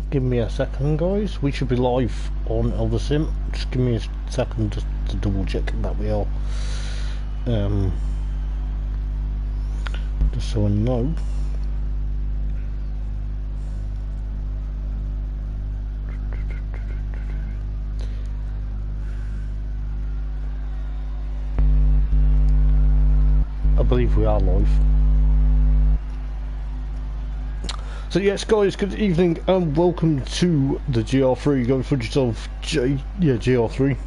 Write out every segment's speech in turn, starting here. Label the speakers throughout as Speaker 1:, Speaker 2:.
Speaker 1: Give me a second, guys. We should be live on Eldar Sim. Just give me a second just to double check that we are. Just so I know. I believe we are live. So yes, guys, good evening and welcome to the Gr3. Go for yourself, Gr3.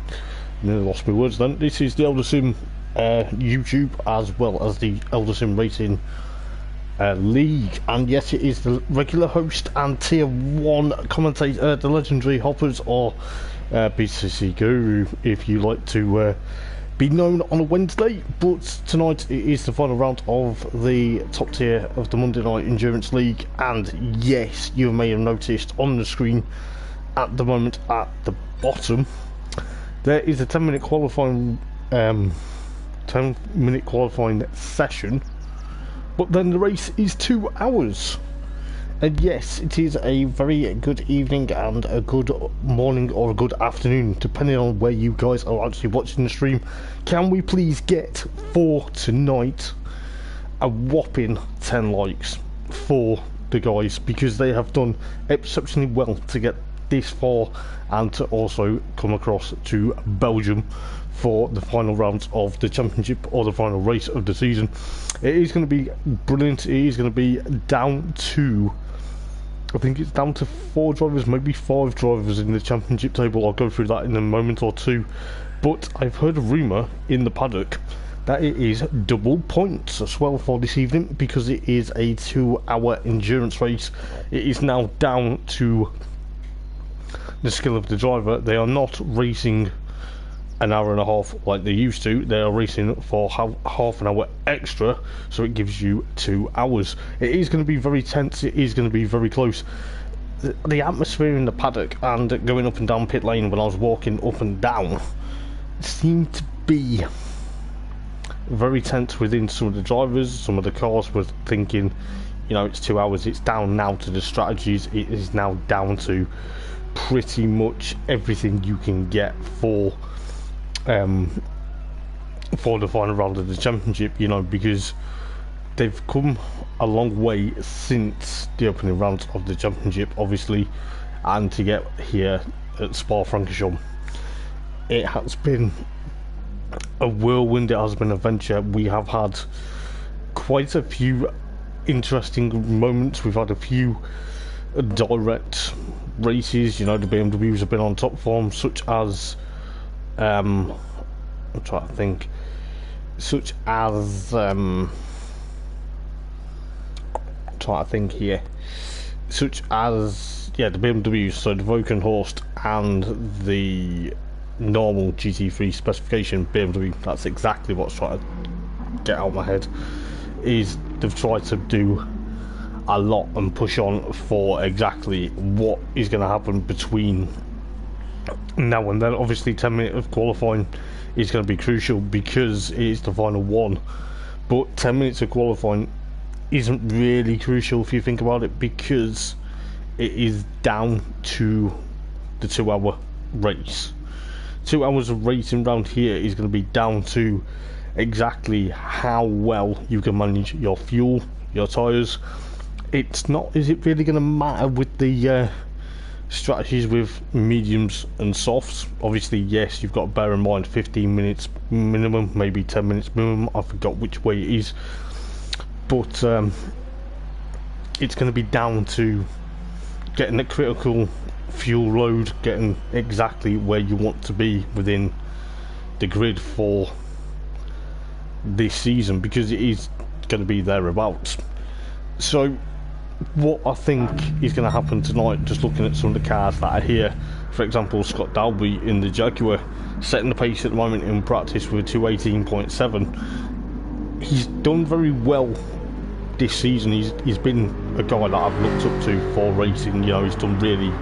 Speaker 1: Nearly lost my words then. This is the Eldar Sim YouTube as well as the Eldar Sim Racing League, and yes, it is the regular host and Tier 1 commentator, the legendary Hoppers, or BCC Guru, if you like to be known on a Wednesday. But tonight it is the final round of the top tier of the Monday Night Endurance League, and yes, you may have noticed on the screen at the moment at the bottom there is a 10-minute qualifying 10-minute qualifying session, but then the race is 2 hours. And yes, it is a very good evening and a good morning or a good afternoon, depending on where you guys are actually watching the stream. Can we please get for tonight a whopping 10 likes for the guys, because they have done exceptionally well to get this far and to also come across to Belgium for the final rounds of the championship, or the final race of the season. It is going to be brilliant. It is going to be down to, I think it's down to 4 drivers, maybe 5 drivers in the championship table. I'll go through that in a moment or two. But I've heard a rumour in the paddock that it is double points as well for this evening, because it is a 2-hour endurance race. It is now down to the skill of the driver. They are not racing an hour and a half like they used to. They are racing for half an hour extra, so it gives you 2 hours. It is going to be very tense. It is going to be very close. The atmosphere in the paddock and going up and down pit lane when I was walking up and down seemed to be very tense within some of the drivers. Some of the cars were thinking, you know, it's 2 hours. It's down now to the strategies. It is now down to pretty much everything you can get for the final round of the championship, you know, because they've come a long way since the opening rounds of the championship, obviously, and to get here at Spa-Francorchamps, it has been a whirlwind. It has been an adventure. We have had quite a few interesting moments. We've had a few direct races. You know, the BMWs have been on top form, such as I'm trying to think, such as yeah, the BMWs, so the Volkenhorst and the normal GT3 specification BMW. That's exactly what's trying to get out of my head, is they've tried to do a lot and push on for exactly what is going to happen between now and then. Obviously 10 minutes of qualifying is going to be crucial because it is the final one, but 10 minutes of qualifying isn't really crucial if you think about it, because it is down to the 2-hour race. 2 hours of racing round here is going to be down to exactly how well you can manage your fuel, your tyres. It's not, is it really going to matter with the strategies with mediums and softs? Obviously, yes, you've got to bear in mind 15 minutes minimum, maybe 10 minutes minimum. I forgot which way it is, but it's going to be down to getting the critical fuel load, getting exactly where you want to be within the grid for this season, because it is going to be thereabouts. So what I think is going to happen tonight, just looking at some of the cars that are here, for example, Scott Dalby in the Jaguar, setting the pace at the moment in practice with 218.7. He's done very well this season. He's been a guy that I've looked up to for racing. You know, he's done really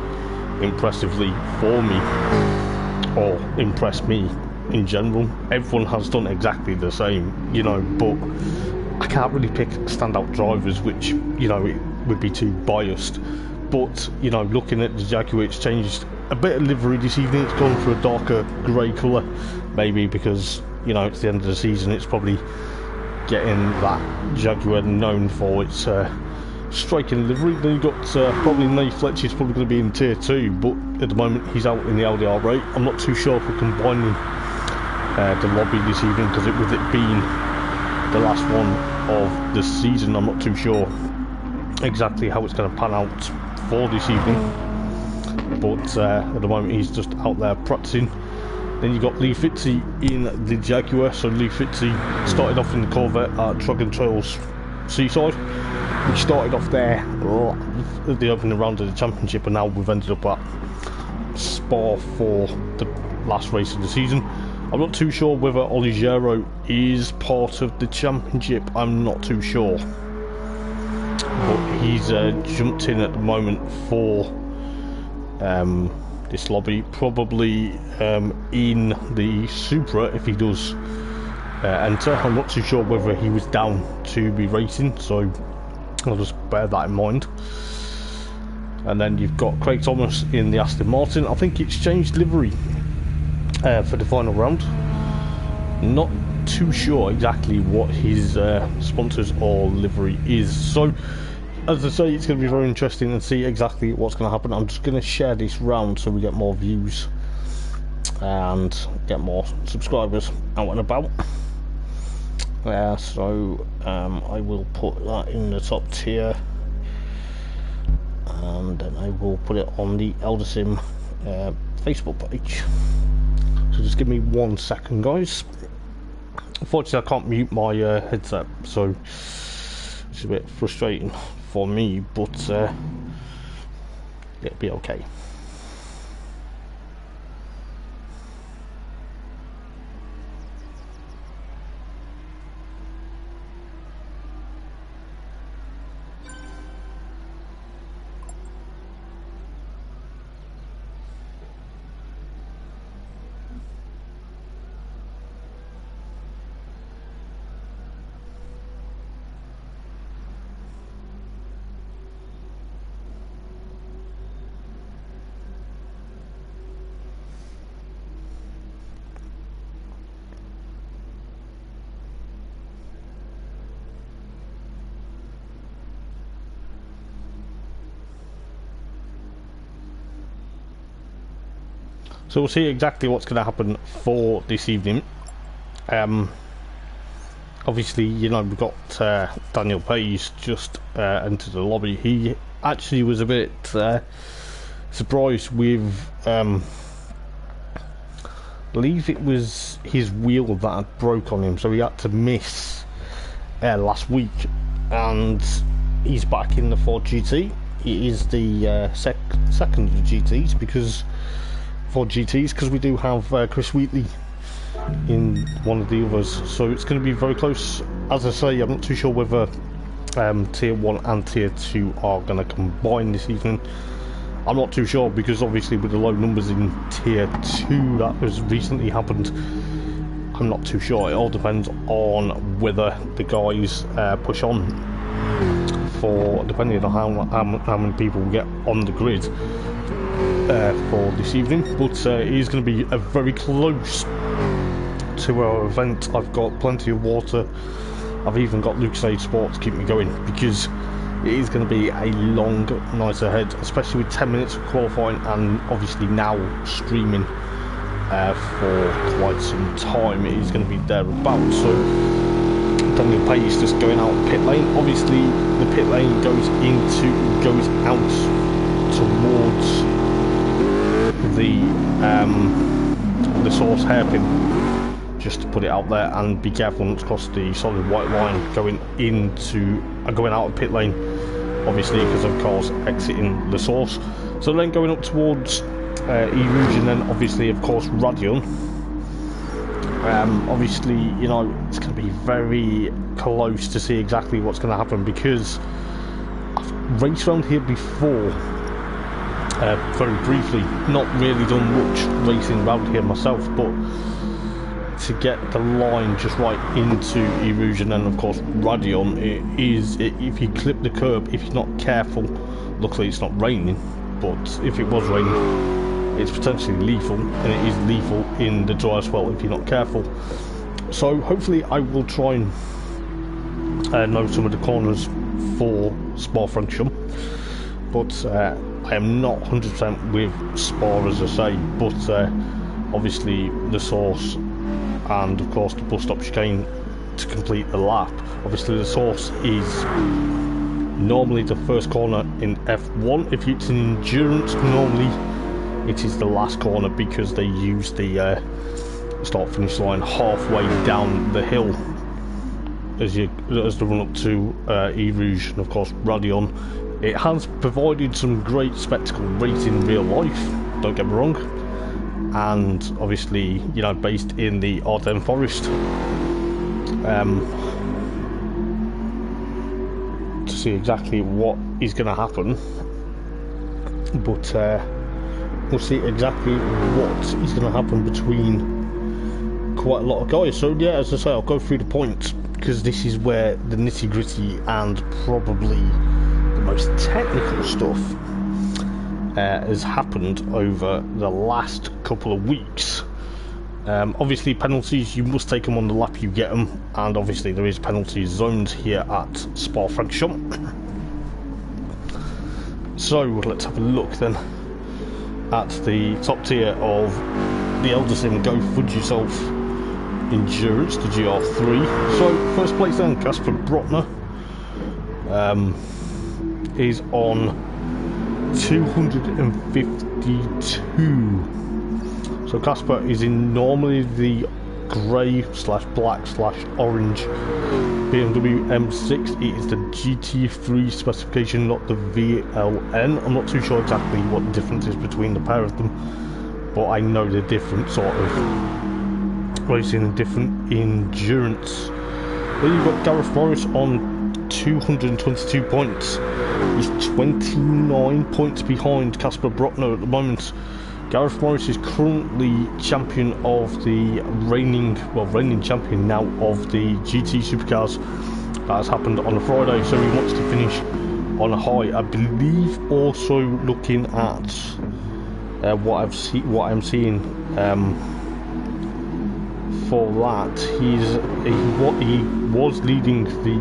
Speaker 1: impressively for me, or impressed me in general. Everyone has done exactly the same, you know, but I can't really pick standout drivers, which, you know, it would be too biased. But you know, looking at the Jaguar, it's changed a bit of livery this evening. It's gone for a darker grey colour, maybe because you know it's the end of the season. It's probably getting that Jaguar known for its striking livery. Then you've got probably Nate Fletcher's probably going to be in tier 2, but at the moment he's out in the Eldar rate. I'm not too sure if we're combining the lobby this evening, because with it being the last one of the season, I'm not too sure exactly how it's going to pan out for this evening. But at the moment he's just out there practicing. Then you got Lee Fitzy in the Jaguar. So Lee Fitzy started off in the Corvette at Dragon Trails Seaside. We started off there at the opening round of the championship, and now we've ended up at Spa for the last race of the season. I'm not too sure whether Oligero is part of the championship. I'm not too sure, but he's jumped in at the moment for this lobby, probably in the Supra if he does enter. I'm not too sure whether he was down to be racing, so I'll just bear that in mind. And then you've got Craig Thomas in the Aston Martin. I think it's changed livery for the final round. Not too sure exactly what his sponsors or livery is, so as I say, it's going to be very interesting and see exactly what's going to happen. I'm just going to share this round so we get more views and get more subscribers out and about. So I will put that in the top tier, and then I will put it on the Eldersim Facebook page. So just give me 1 second, guys. Unfortunately I can't mute my headset, so it's a bit frustrating for me, but it'll be okay. So we'll see exactly what's going to happen for this evening. Obviously, you know, we've got Daniel Page just entered the lobby. He actually was a bit surprised with, I believe it was his wheel that had broke on him, so he had to miss last week, and he's back in the Ford GT. He is the second of the GTs, because Ford GTs, because we do have Chris Wheatley in one of the others, so it's going to be very close. As I say, I'm not too sure whether tier 1 and tier 2 are going to combine this evening. I'm not too sure, because obviously with the low numbers in tier 2 that has recently happened, I'm not too sure. It all depends on whether the guys push on, for depending on how many people we get on the grid for this evening. But it is going to be a very close to our event. I've got plenty of water. I've even got Lucasade Sport to keep me going, because it is going to be a long night ahead, especially with 10 minutes of qualifying, and obviously now streaming for quite some time. It is going to be thereabouts. So Daniel Page is just going out pit lane. Obviously the pit lane goes out towards the source hairpin, just to put it out there, and be careful not to cross the solid white line going out of pit lane, obviously because of cars exiting the source. So then going up towards Erouge, then obviously of course Radion. Obviously, you know, it's going to be very close to see exactly what's going to happen, because I've raced around here before, very briefly, not really done much racing around here myself, but to get the line just right into Erouge and then of course Radion, if you clip the curb, if you're not careful Luckily it's not raining, but if it was raining, it's potentially lethal, and it is lethal in the dry as well if you're not careful. So hopefully I will try and know some of the corners for Spa-Francorchamps, but I am not 100% with Spa, as I say, but obviously the source and of course the bus stop chicane to complete the lap. Obviously the source is normally the first corner in F1. If it's an endurance, normally it is the last corner because they use the start finish line halfway down the hill as the run up to Eau Rouge and of course Radion. It has provided some great spectacle racing in real life, don't get me wrong, and obviously, you know, based in the Ardennes Forest, to see exactly what is going to happen, but we'll see exactly what is going to happen between quite a lot of guys. So yeah, as I say, I'll go through the points because this is where the nitty gritty and probably the most technical stuff has happened over the last couple of weeks. Obviously penalties, you must take them on the lap you get them, and obviously there is penalty zones here at Spa-Francorchamps. So let's have a look then at the top tier of the Eldar Sim Go Fudge Yourself Endurance, the GR3. So first place then, Casper Brotner is on 252. So Casper is in normally the grey / black / orange BMW M6. It is the GT3 specification, not the VLN. I'm not too sure exactly what the difference is between the pair of them, but I know they're different sort of racing and different endurance. Then you've got Gareth Morris on 222 points. He's 29 points behind Casper Brotner at the moment. Gareth Morris is currently champion of the reigning champion now of the GT Supercars. That has happened on a Friday, so he wants to finish on a high. I believe also looking at what I'm seeing for that, he was leading the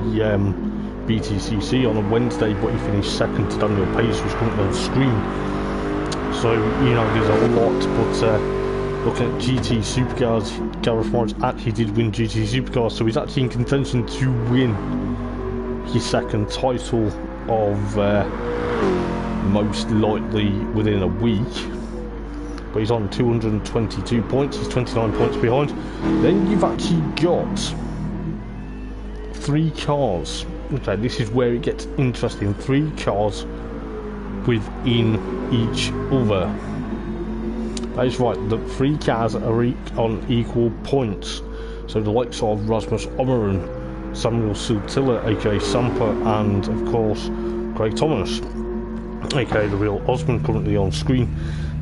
Speaker 1: BTCC on a Wednesday, but he finished second to Daniel Pace, who's currently on screen. So, you know, there's a lot, but looking at GT Supercars, Gareth Morris actually did win GT Supercars, so he's actually in contention to win his second title of most likely within a week. But he's on 222 points, he's 29 points behind. Then you've actually got 3 cars. Okay, this is where it gets interesting. 3 cars within each other. That is right, the 3 cars are on equal points. So the likes of Rasmus Ommeren, Samuel Sultilla, aka Samper, and of course Craig Thomas, aka the real Osman, currently on screen.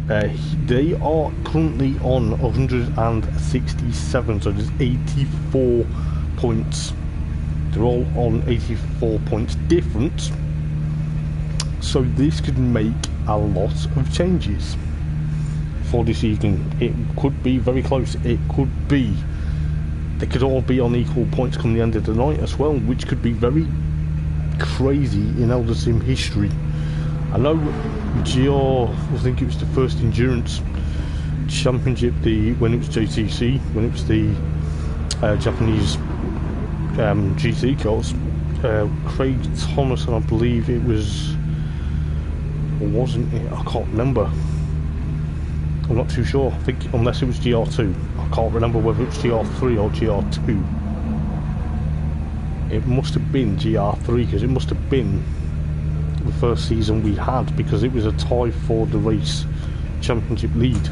Speaker 1: They are currently on 167, so there's 84 points. They're all on 84 points difference. So this could make a lot of changes for this evening. It could be very close. It could be, they could all be on equal points come the end of the night as well, which could be very crazy in Eldar Sim history. I know GR, I think it was the first endurance championship, when it was JTC, when it was the Japanese GT cars, Craig Thomas, and I believe it was, or wasn't it? I can't remember. I'm not too sure. I think unless it was GR2, I can't remember whether it was GR3 or GR2. It must have been GR3 because it must have been the first season we had, because it was a tie for the race championship lead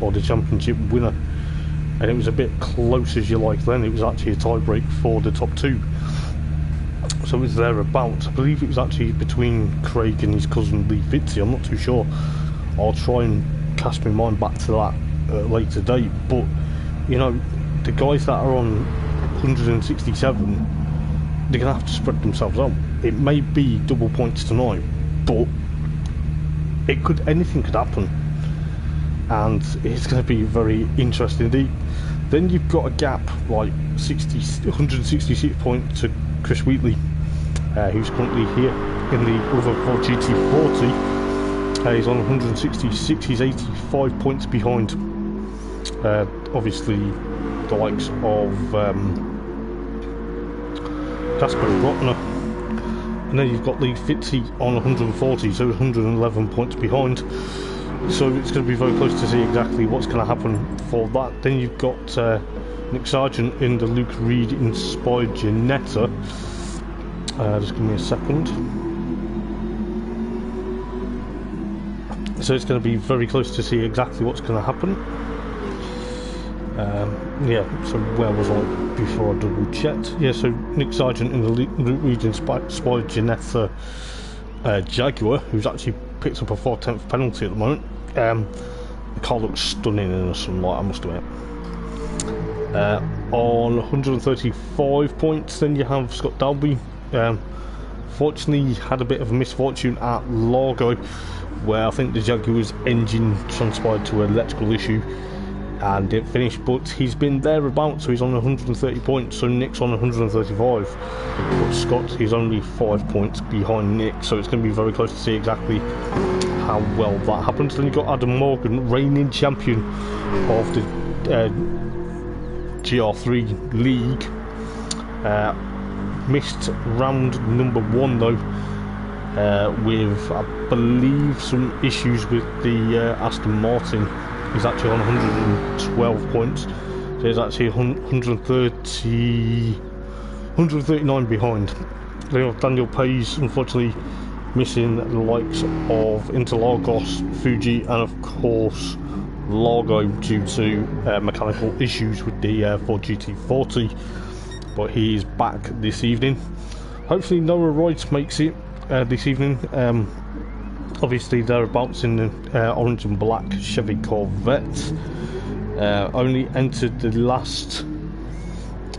Speaker 1: or the championship winner, and it was a bit close as you like then. It was actually a tie break for the top 2, so it was thereabouts. I believe it was actually between Craig and his cousin Lee Fitzy. I'm not too sure. I'll try and cast my mind back to that at a later date, but you know, the guys that are on 167, they're gonna have to spread themselves out. It may be double points tonight, but anything could happen, and it's going to be very interesting. Then you've got a gap like 166 points to Chris Wheatley, who's currently here in the other Ford GT40. He's on 166. He's 85 points behind. Obviously, the likes of Casper Grotner. And then you've got Lee Fitzy on 140, so 111 points behind. So it's going to be very close to see exactly what's going to happen for that. Then you've got Nick Sargent in the Luke Reed inspired Ginetta. Just give me a second. So it's going to be very close to see exactly what's going to happen. Yeah, so where was I before I double checked? Yeah, so Nick Sargent in the Luke Reed inspired Ginetta Jaguar, who's actually picked up a 4/10 penalty at the moment. The car looks stunning in the sunlight, I must admit. On 135 points, then you have Scott Dalby. Fortunately, he had a bit of a misfortune at Largo, where I think the Jaguar's engine transpired to an electrical issue and didn't finish, but he's been thereabouts, so he's on 130 points, so Nick's on 135, but Scott is only 5 points behind Nick, so it's going to be very close to see exactly how well that happens. Then you've got Adam Morgan, reigning champion of the GR3 League. Missed round number 1 though, with I believe some issues with the Aston Martin. He's actually on 112 points, so he's actually 139 behind. Then you have Daniel Pays, unfortunately missing the likes of Interlagos, Fuji, and of course Largo due to mechanical issues with the Ford GT40, but he is back this evening. Hopefully Noah Wright makes it this evening. Obviously thereabouts in the orange and black Chevy Corvette. Only entered the last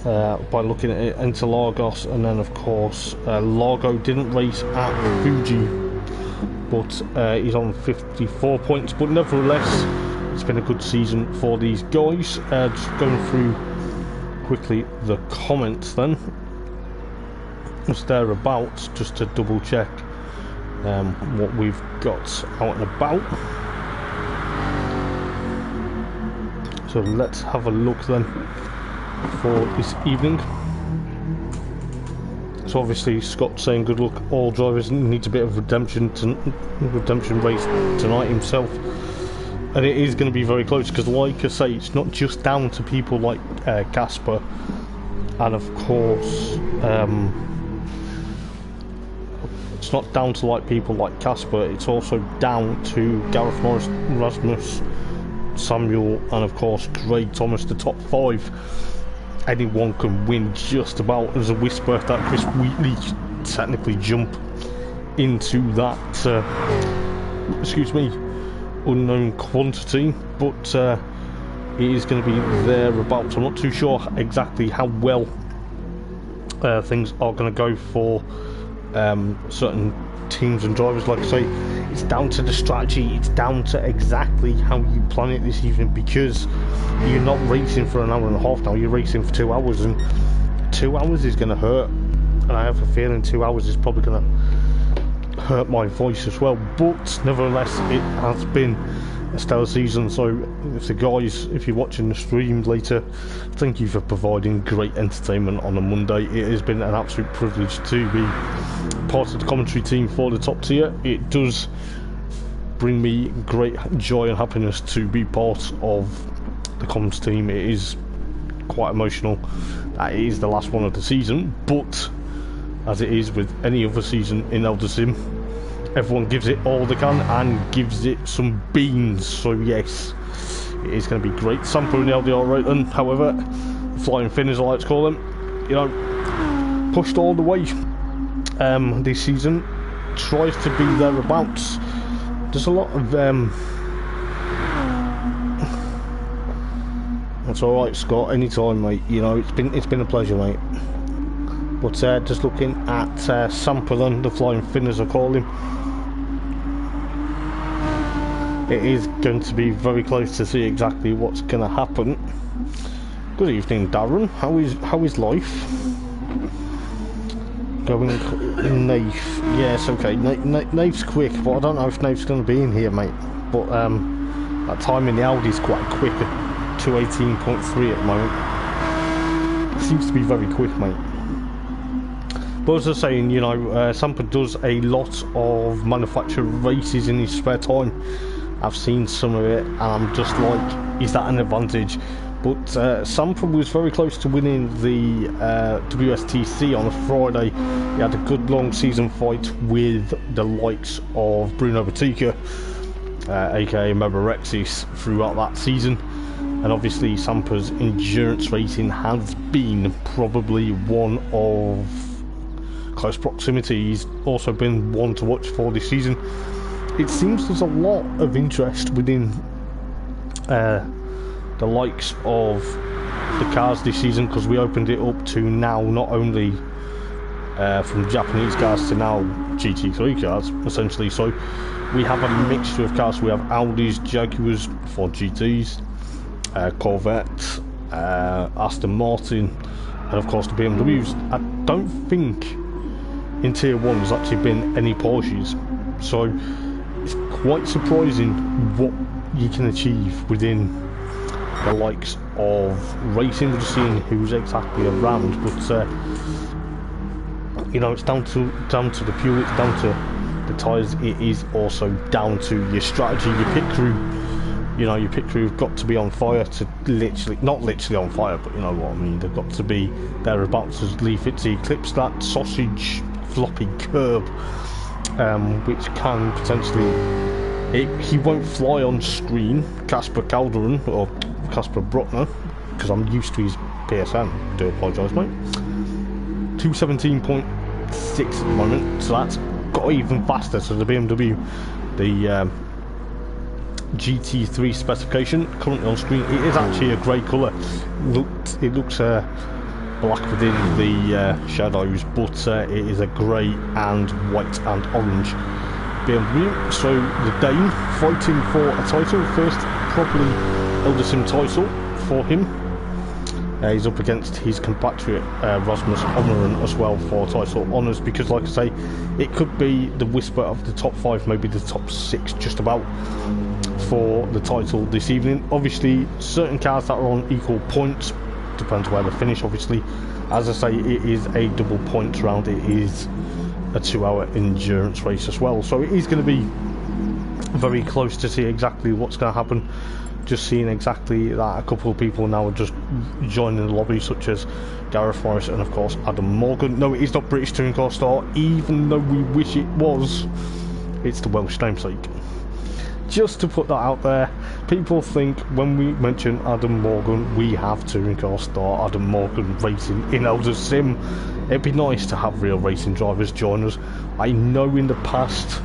Speaker 1: by looking at it, Interlagos, and then of course Largo didn't race at Fuji, but he's on 54 points, but nevertheless it's been a good season for these guys. Just going through quickly the comments then, it's thereabouts, just to double check what we've got out and about. So let's have a look then for this evening. So obviously Scott's saying good luck, all drivers needs a bit of redemption race tonight himself, and it is going to be very close, because like I say, it's not just down to people like Casper and of course it's not down to like people like Casper, it's also down to Gareth Morris, Rasmus, Samuel, and of course Craig Thomas, the top 5. Anyone can win just about. There's a whisper that Chris Wheatley technically jump into that unknown quantity, but it is going to be thereabouts. I'm not too sure exactly how well things are going to go for certain teams and drivers. Like I say, it's down to the strategy, it's down to exactly how you plan it this evening, because you're not racing for an hour and a half now, you're racing for 2 hours, and 2 hours is going to hurt, and I have a feeling 2 hours is probably going to hurt my voice as well, but nevertheless it has been a stellar season. So if the guys, if you're watching the stream later, thank you for providing great entertainment on a Monday. It has been an absolute privilege to be part of the commentary team for the top tier. It does bring me great joy and happiness to be part of the comms team. It is quite emotional that it is the last one of the season, but as it is with any other season in Eldar Sim, everyone gives it all they can and gives it some beans. So yes, it is going to be great. Sampo and the LDR right then, however, Flying Finn as I like to call them, you know, pushed all the way this season, tries to be thereabouts. There's a lot of that's alright Scott, anytime mate, you know, it's been a pleasure mate. But just looking at Samperlin, the Flying Finn as I call him, it is going to be very close to see exactly what's going to happen. Good evening, Darren. How is life? Going Nath. Yes, okay. Nath's quick, but I don't know if Nath's going to be in here, mate. But that time in the Audi's quite quick at 2:18.3 at the moment. It seems to be very quick, mate. But as I was saying, you know, Samper does a lot of manufacturer races in his spare time. I've seen some of it, and I'm just like, is that an advantage? But Samper was very close to winning the WSTC on a Friday. He had a good long season fight with the likes of Bruno Batica, aka Meborexis, throughout that season. And obviously Samper's endurance racing has been probably one of close proximity. He's also been one to watch for this season. It seems there's a lot of interest within the likes of the cars this season, because we opened it up to now not only from Japanese cars to now GT3 cars, essentially. So we have a mixture of cars. We have Audis, Jaguars, Ford GTs, Corvette, Aston Martin, and of course the BMWs. I don't think in Tier 1 there's actually been any Porsches, so it's quite surprising what you can achieve within the likes of racing. We're just seeing who's exactly around, but you know, it's down to the fuel, it's down to the tyres, it is also down to your strategy, your pit crew. You know, your pit crew have got to be on fire to not literally on fire, but you know what I mean, they've got to be thereabouts as Lee Fitzy eclipse that sausage floppy curb, which can potentially, he won't fly on screen, Casper Calderon or Casper Bruckner, because I'm used to his PSN, do apologise, mate. 217.6 at the moment, so that's got even faster. So the BMW, the GT3 specification currently on screen, it is actually a grey colour. It looks black within the shadows, but it is a grey and white and orange BMW. So the Dane fighting for a title, first probably Eldar Sim title for him. He's up against his compatriot Rasmus Ommeren as well for title honours, because like I say, it could be the whisper of the top 5, maybe the top 6 just about, for the title this evening. Obviously certain cars that are on equal points, depends where they finish obviously. As I say, it is a double points round, it is a 2-hour endurance race as well, so it is going to be very close to see exactly what's going to happen. Just seeing exactly that a couple of people now are just joining the lobby, such as Gr3 and of course Adam Morgan. No, it is not British Touring Car Star, even though we wish it was. It's the Welsh namesake. Just to put that out there, people think when we mention Adam Morgan we have Touring Car Star Adam Morgan racing in Eldar Sim. It'd be nice to have real racing drivers join us. I know in the past,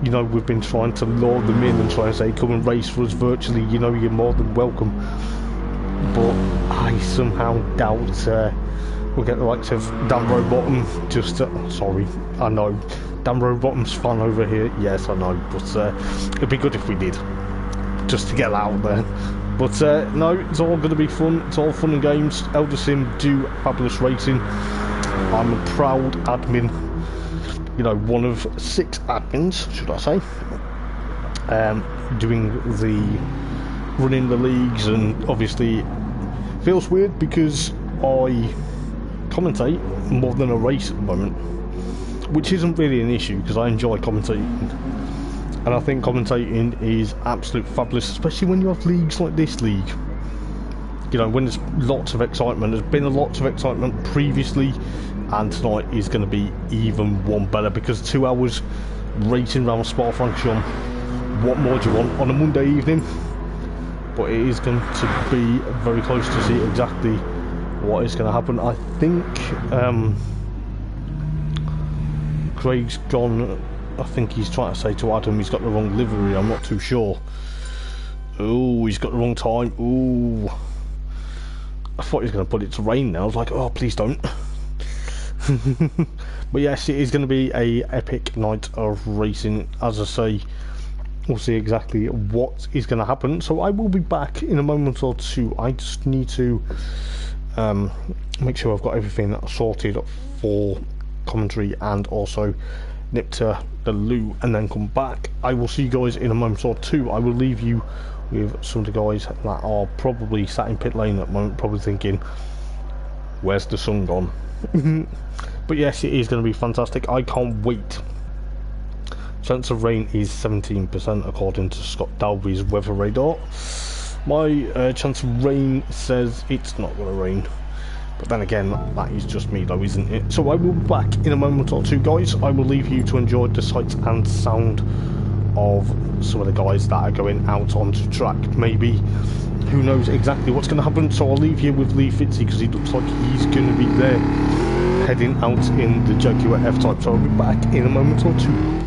Speaker 1: you know, we've been trying to lure them in and try and say, come and race for us virtually, you know, you're more than welcome. But I somehow doubt we'll get the likes of Dan Rowbottom, just, sorry, I know, Dan Rowbottom's fan over here, yes I know, but it'd be good if we did, just to get that out there. But no, it's all going to be fun, it's all fun and games. Eldar Sim do fabulous racing. I'm a proud admin, you know, one of 6 admins, should I say, doing the running the leagues, and obviously feels weird because I commentate more than a race at the moment, which isn't really an issue because I enjoy commentating, and I think commentating is absolute fabulous, especially when you have leagues like this league. You know, when there's lots of excitement, there's been a lot of excitement previously, and tonight is going to be even one better, because 2 hours racing around Spa-Francorchamps, what more do you want on a Monday evening? But it is going to be very close to see exactly what is going to happen. I think Craig's gone, I think he's trying to say to Adam he's got the wrong livery, I'm not too sure. Oh, he's got the wrong time. Ooh, I thought he was going to put it to rain now. I was like, oh, please don't. But yes, it is going to be a epic night of racing. As I say, we'll see exactly what is going to happen. So I will be back in a moment or two. I just need to make sure I've got everything sorted for commentary and also nip to the loo and then come back. I will see you guys in a moment or two. I will leave you with some of the guys that are probably sat in pit lane at the moment, probably thinking, where's the sun gone? But yes, it is going to be fantastic. I can't wait. Chance of rain is 17% according to Scott Dalby's weather radar. My chance of rain says it's not going to rain. But then again, that is just me though, isn't it? So I will be back in a moment or two, guys. I will leave you to enjoy the sights and sound of some of the guys that are going out onto track. Maybe, who knows exactly what's going to happen. So I'll leave you with Lee Fitzy because he looks like he's going to be there heading out in the Jaguar F-Type. So I'll be back in a moment or two.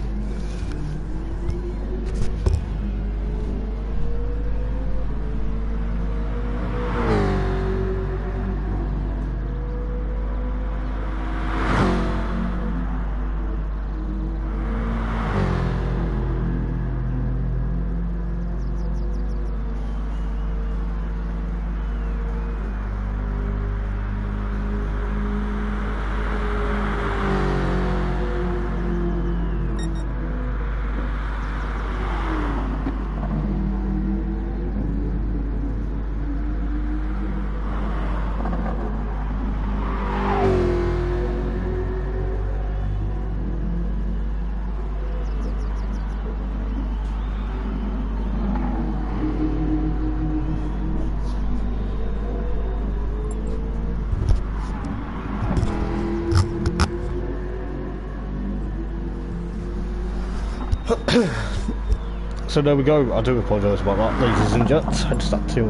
Speaker 1: So there we go. I do apologise about that, ladies and gents. I just had to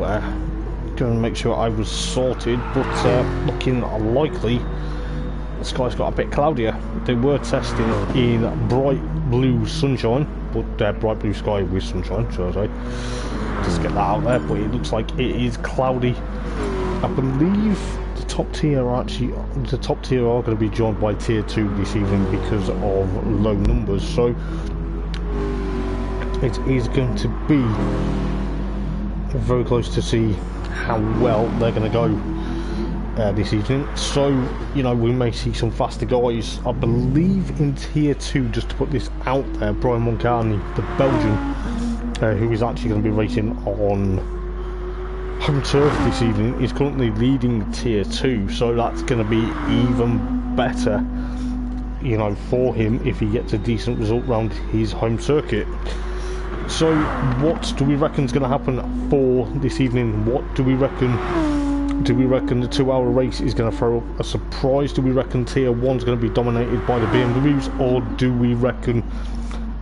Speaker 1: go and make sure I was sorted, but looking likely the sky's got a bit cloudier. They were testing in bright blue sunshine, but bright blue sky with sunshine, should I say. Just get that out there, but it looks like it is cloudy. I believe the top tier are going to be joined by tier 2 this evening because of low numbers, so it is going to be very close to see how well they're going to go this evening. So, you know, we may see some faster guys. I believe in tier 2, just to put this out there, Brian Moncani, the Belgian, who is actually going to be racing on home turf this evening, is currently leading tier 2, so that's going to be even better, you know, for him if he gets a decent result round his home circuit. So what do we reckon is going to happen for this evening? What do we reckon? Do we reckon the 2-hour race is going to throw up a surprise? Do we reckon tier 1 is going to be dominated by the BMWs, or do we reckon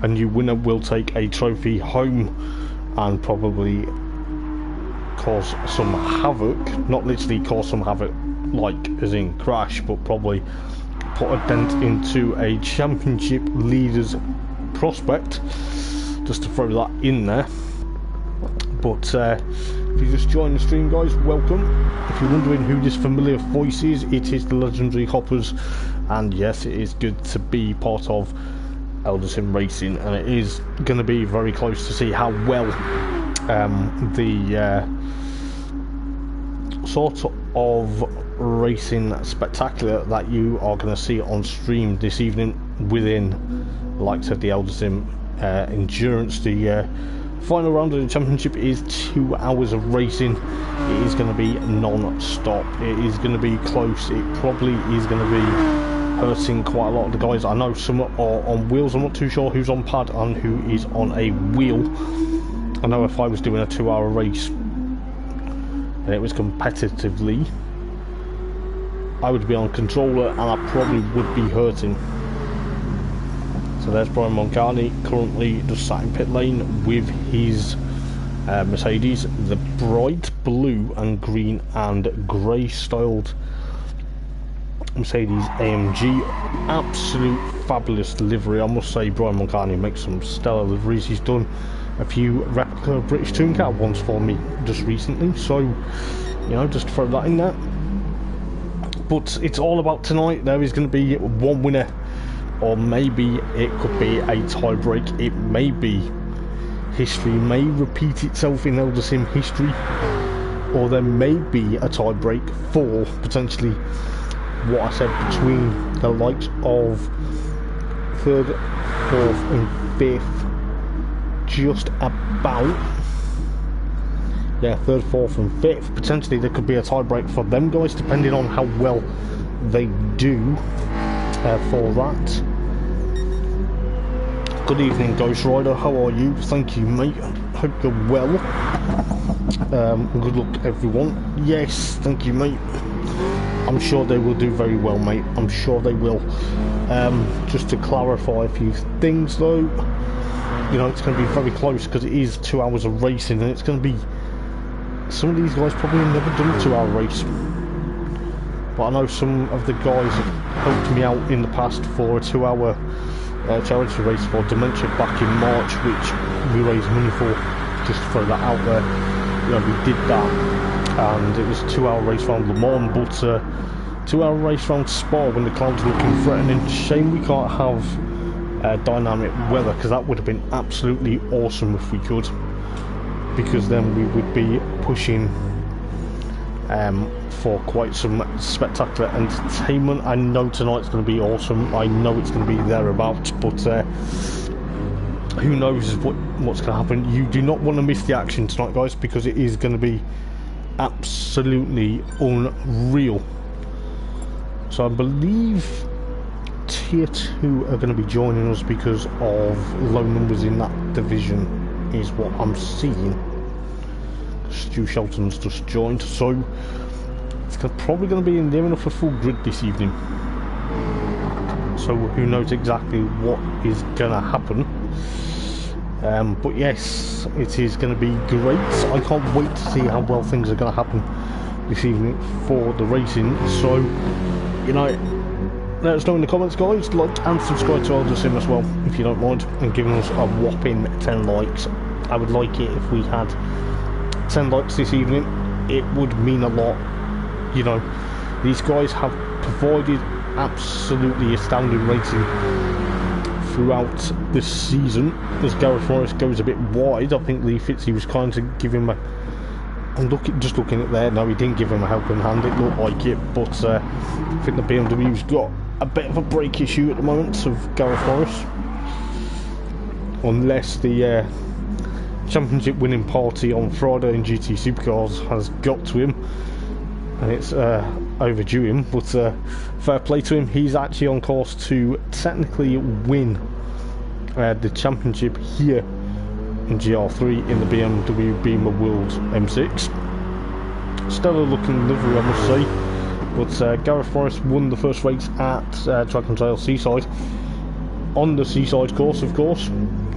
Speaker 1: a new winner will take a trophy home and probably cause some havoc? Not literally cause some havoc like as in crash, but probably put a dent into a championship leader's prospect, just to throw that in there. But if you just joined the stream, guys, welcome. If you're wondering who this familiar voice is, it is the legendary Hoppers, and yes, it is good to be part of Eldar Racing, and it is going to be very close to see how well the sort of racing spectacular that you are going to see on stream this evening within the likes of the Eldar endurance. The final round of the championship is 2 hours of racing. It is going to be non-stop. It is going to be close. It probably is going to be hurting quite a lot of the guys. I know some are on wheels. I'm not too sure who's on pad and who is on a wheel. I know if I was doing a 2-hour race and it was competitively, I would be on controller and I probably would be hurting. So there's Brian Moncani, currently just sat in pit lane with his Mercedes, the bright blue and green and grey styled Mercedes AMG. Absolute fabulous livery, I must say. Brian Moncani makes some stellar liveries. He's done a few replica British Touring Car ones for me just recently, so, you know, just throw that in there. But it's all about tonight. There is going to be one winner, or maybe it could be a tie break. It may be history may repeat itself in Elder Sim history, or there may be a tie break for potentially what I said between the likes of 3rd, 4th and 5th, just about, yeah, 3rd, 4th and 5th. Potentially there could be a tie break for them guys depending on how well they do for that. Good evening, Ghost Rider, how are you? Thank you, mate, hope you're well. Good luck everyone. Yes, thank you, mate. I'm sure they will do very well, mate. I'm sure they will. Just to clarify a few things though, you know, it's going to be very close because it is 2 hours of racing, and it's going to be, some of these guys probably have never done a 2-hour race, but I know some of the guys have helped me out in the past for a 2-hour charity race for dementia back in March, which we raised money for. Just to throw that out there, you know, we did that, and it was a 2-hour race round Le Mans, but 2-hour race round Spa when the clouds were looking threatening. Shame we can't have dynamic weather, because that would have been absolutely awesome if we could, because then we would be pushing for quite some spectacular entertainment. I know tonight's going to be awesome, I know it's going to be thereabouts, but who knows what's going to happen. You do not want to miss the action tonight, guys, because it is going to be absolutely unreal. So I believe Tier 2 are going to be joining us because of low numbers in that division, is what I'm seeing. Stu Shelton's just joined, so it's probably going to be near enough a full grid this evening. So who knows exactly what is going to happen. But yes, it is going to be great. I can't wait to see how well things are going to happen this evening for the racing. So, you know, let us know in the comments, guys. Like and subscribe to Elder Sim as well, if you don't mind, and giving us a whopping 10 likes. I would like it if we had 10 likes this evening. It would mean a lot. You know, these guys have provided absolutely astounding racing throughout the season. As Gr3 goes a bit wide, I think Lee Fitzy was kind of give him a, I'm just looking at there, no, he didn't give him a helping hand, it looked like it, but I think the BMW's got a bit of a brake issue at the moment of Gr3, unless the championship winning party on Friday in GT Supercars has got to him and it's overdue him. But fair play to him, he's actually on course to technically win the championship here in Gr3 in the BMW Beamer World M6. Stellar looking livery, I must say. But Gr3 won the first race at Track and Trail Seaside, on the Seaside course, of course.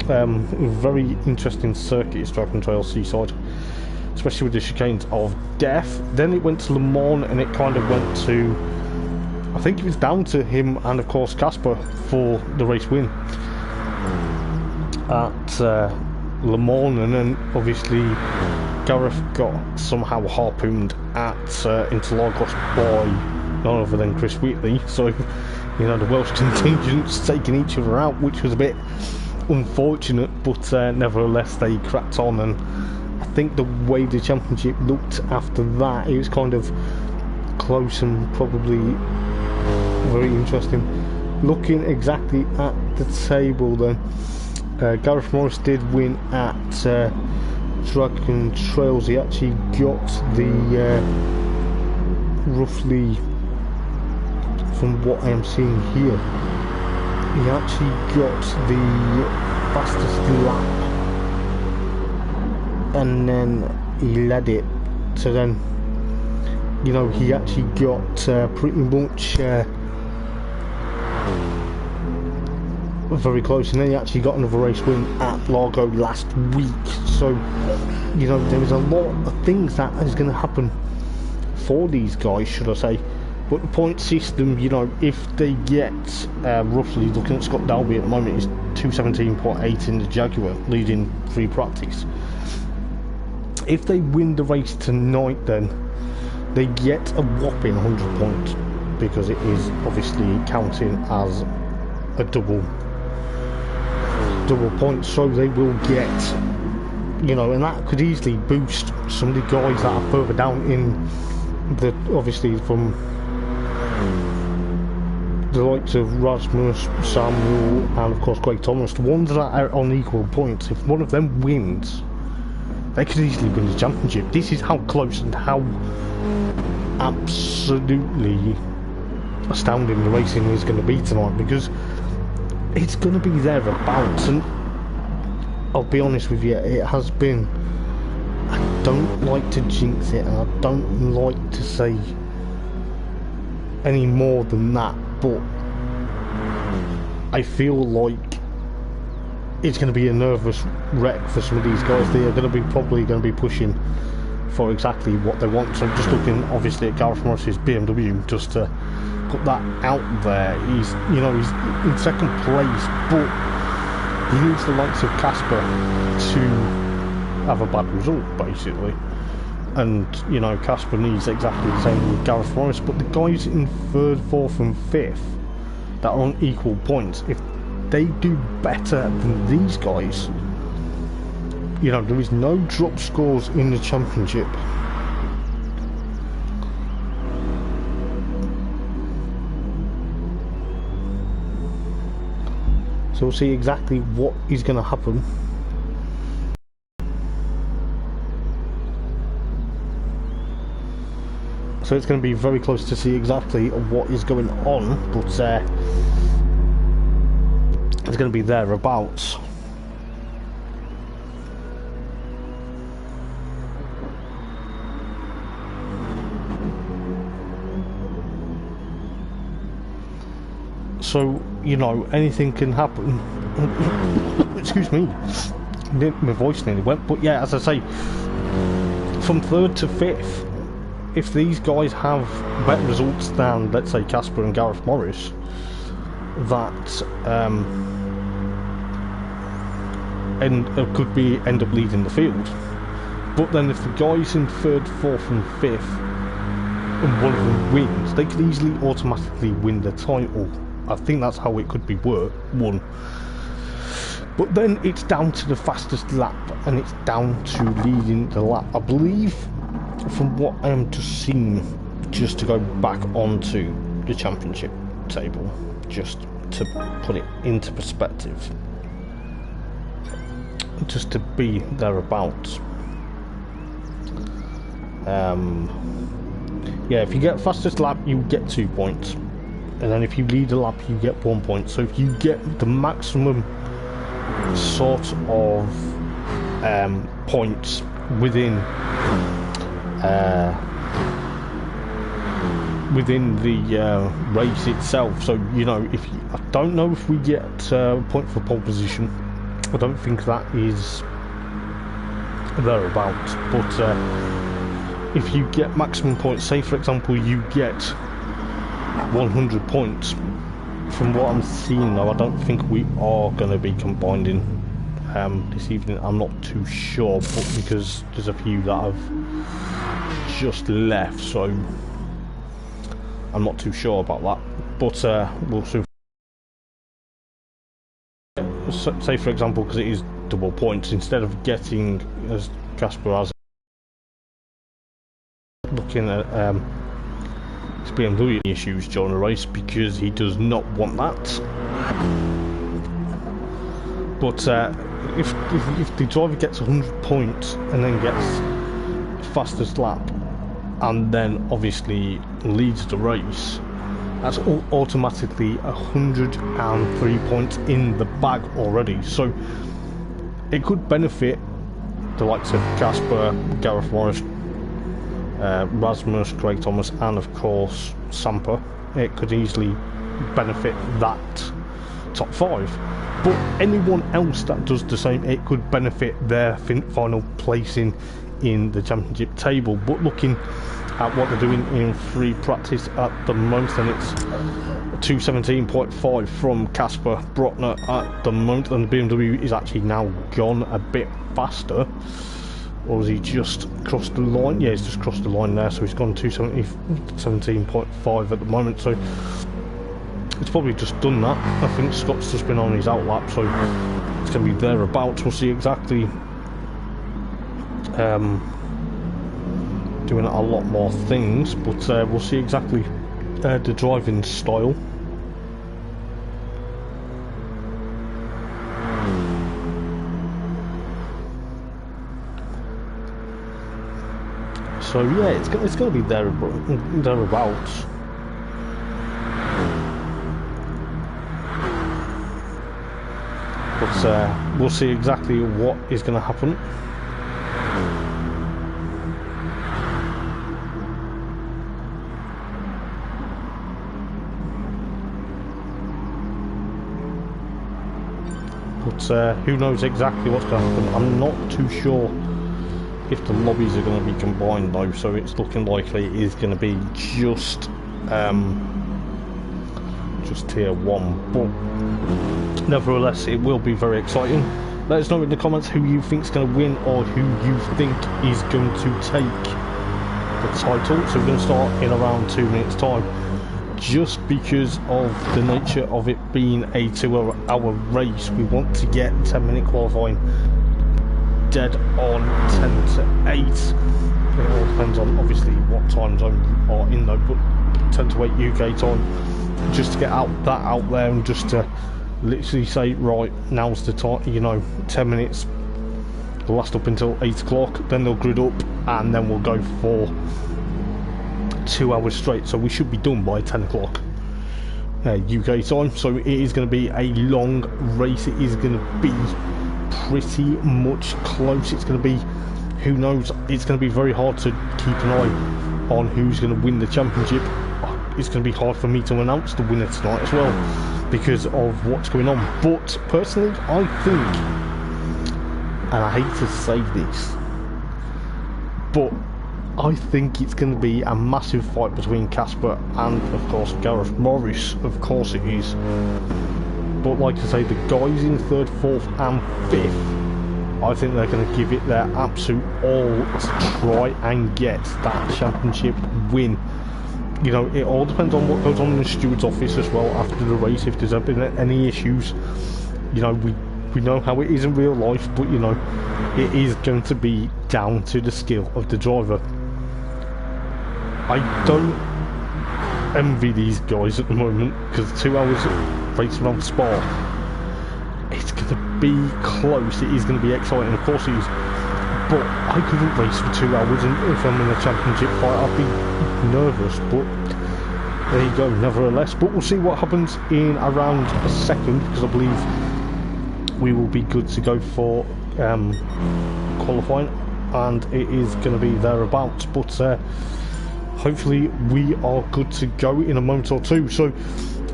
Speaker 1: Very interesting circuit is Track and Trail Seaside, especially with the chicanes of death. Then it went to Le Mans, and it kind of went to, I think it was down to him and of course Casper for the race win at Le Mans, and then obviously Gareth got somehow harpooned at Interlagos by none other than Chris Wheatley. So, you know, the Welsh contingents taking each other out, which was a bit unfortunate, but nevertheless they cracked on. And I think the way the championship looked after that, it was kind of close and probably very interesting. Looking exactly at the table then, Gareth Morris did win at Track and Trails. He actually got the roughly, from what I am seeing here, he actually got the fastest lap, and then he led it. So then, you know, he actually got pretty much very close, and then he actually got another race win at Largo last week. So, you know, there is a lot of things that is going to happen for these guys, should I say. But the point system, you know, if they get roughly, looking at Scott Dalby at the moment, is 217.8 in the Jaguar, leading free practice. If they win the race tonight, then they get a whopping 100 points, because it is obviously counting as a double point. So they will get You know, and that could easily boost some of the guys that are further down in the, obviously from the likes of Rasmus, Samuel, and of course Gr3, the ones that are on equal points. If one of them wins, they could easily win the championship. This is how close and how absolutely astounding the racing is going to be tonight, because it's going to be thereabouts. And I'll be honest with you, it has been, I don't like to jinx it, and I don't like to say any more than that, but I feel like it's going to be a nervous wreck for some of these guys. They are going to be probably going to be pushing for exactly what they want. So I'm just looking obviously at Gareth Morris's BMW, just to put that out there. He's, you know, he's in second place, but he needs the likes of Casper to have a bad result, basically. And, you know, Casper needs exactly the same with Gareth Morris, but the guys in third, fourth and fifth that are on equal points, if they do better than these guys, you know, there is no drop scores in the championship. So we'll see exactly what is going to happen. So it's going to be very close to see exactly what is going on, but it's going to be thereabouts. So, you know, anything can happen. Excuse me, my voice nearly went. But yeah, as I say, from third to fifth, if these guys have better results than, let's say, Casper and Gareth Morris, that could be end up leading the field. But then if the guys in third, fourth and fifth, and one of them wins, they could easily automatically win the title. I think that's how it could be won. But then it's down to the fastest lap, and it's down to leading the lap. I believe, from what I am just seeing, just to go back onto the championship table, just to put it into perspective, just to be thereabouts. Yeah, if you get fastest lap, you get 2 points, and then if you lead a lap, you get 1 point. So if you get the maximum sort of points within the race itself, so you know, if you, I don't know if we get a point for pole position. I don't think that is thereabouts, but if you get maximum points, say for example you get 100 points, from what I'm seeing though, I don't think we are going to be combining this evening. I'm not too sure, but because there's a few that have just left, so I'm not too sure about that. But we'll soon. Say for example, because it is double points, instead of getting, as Casper has, looking at his BMW issues during the race, because he does not want that. But if the driver gets 100 points and then gets fastest lap, and then obviously leads the race, that's automatically 103 points in the bag already. So it could benefit the likes of Casper, Gareth Morris, Rasmus, Gr3, and of course Samper. It could easily benefit that top 5. But anyone else that does the same, it could benefit their final placing in the championship table. But looking at what they're doing in free practice at the moment, and it's 2:17.5 from Casper Brockner at the moment, and the BMW is actually now gone a bit faster. Or has he just crossed the line? Yeah, he's just crossed the line there, so he's gone 2:17.5 at the moment. So it's probably just done that. I think Scott's just been on his outlap, so it's going to be thereabouts. We'll see exactly doing a lot more things, but we'll see exactly the driving style. So yeah, it's going to be thereabouts. But we'll see exactly what is going to happen. But who knows exactly what's going to happen. I'm not too sure if the lobbies are going to be combined though, so it's looking likely it is going to be just tier 1, but nevertheless it will be very exciting. Let us know in the comments who you think is going to win or who you think is going to take the title. So we're going to start in around 2 minutes time, just because of the nature of it being a 2-hour race. We want to get 10-minute qualifying dead on 10 to 8. It all depends on obviously what time zone you are in though, but 10 to 8 UK time, just to get that out there and just to literally say, right, now's the time, you know, 10 minutes will last up until 8 o'clock, then they'll grid up and then we'll go for 2 hours straight. So we should be done by 10 o'clock UK time. So it is going to be a long race. It is going to be pretty much close. It's going to be, who knows, it's going to be very hard to keep an eye on who's going to win the championship. It's going to be hard for me to announce the winner tonight as well, because of what's going on. But personally, I think, and I hate to say this, but I think it's going to be a massive fight between Casper and, of course, Gareth Morris. Of course it is. But like I say, the guys in 3rd, 4th and 5th, I think they're going to give it their absolute all to try and get that championship win. You know, it all depends on what goes on in the steward's office as well after the race. If there's been any issues, you know, we know how it is in real life, but you know, it is going to be down to the skill of the driver. I don't envy these guys at the moment, because 2 hours racing around Spa, it's going to be close. It is going to be exciting, of course it is, but I couldn't race for 2 hours, and if I'm in a championship fight I'd be nervous. But there you go, nevertheless. But we'll see what happens in around a second, because I believe we will be good to go for qualifying, and it is going to be thereabouts. But hopefully we are good to go in a moment or two. So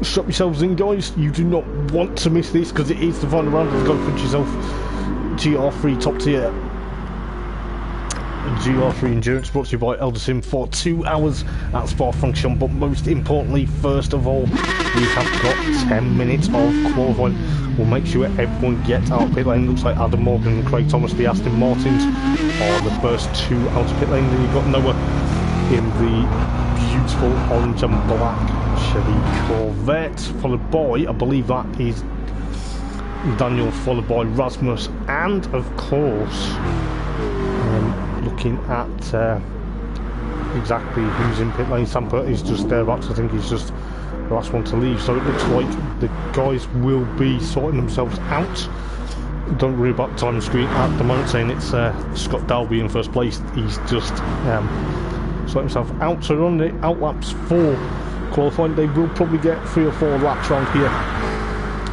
Speaker 1: strap yourselves in, guys. You do not want to miss this, because it is the final round. Let's go for yourself Gr3 top tier. Gr3 Endurance, brought to you by Eldar for 2 hours at Spa-Francorchamps. But most importantly, first of all, we have got 10 minutes of qualifying. We'll make sure everyone gets out of pit lane. Looks like Adam Morgan and Craig Thomas, the Aston Martins, are the first 2 out of pit lane. Then you've got Noah in the beautiful orange and black Chevy Corvette, followed by, I believe that is Daniel, followed by Rasmus, and of course, looking at exactly who's in pit lane, Samper is just thereabouts. I think he's just the last one to leave, so it looks like the guys will be sorting themselves out. Don't worry about the time screen at the moment saying it's Scott Dalby in first place. He's just sorting himself out. So on the outlaps for qualifying, they will probably get 3 or 4 laps around here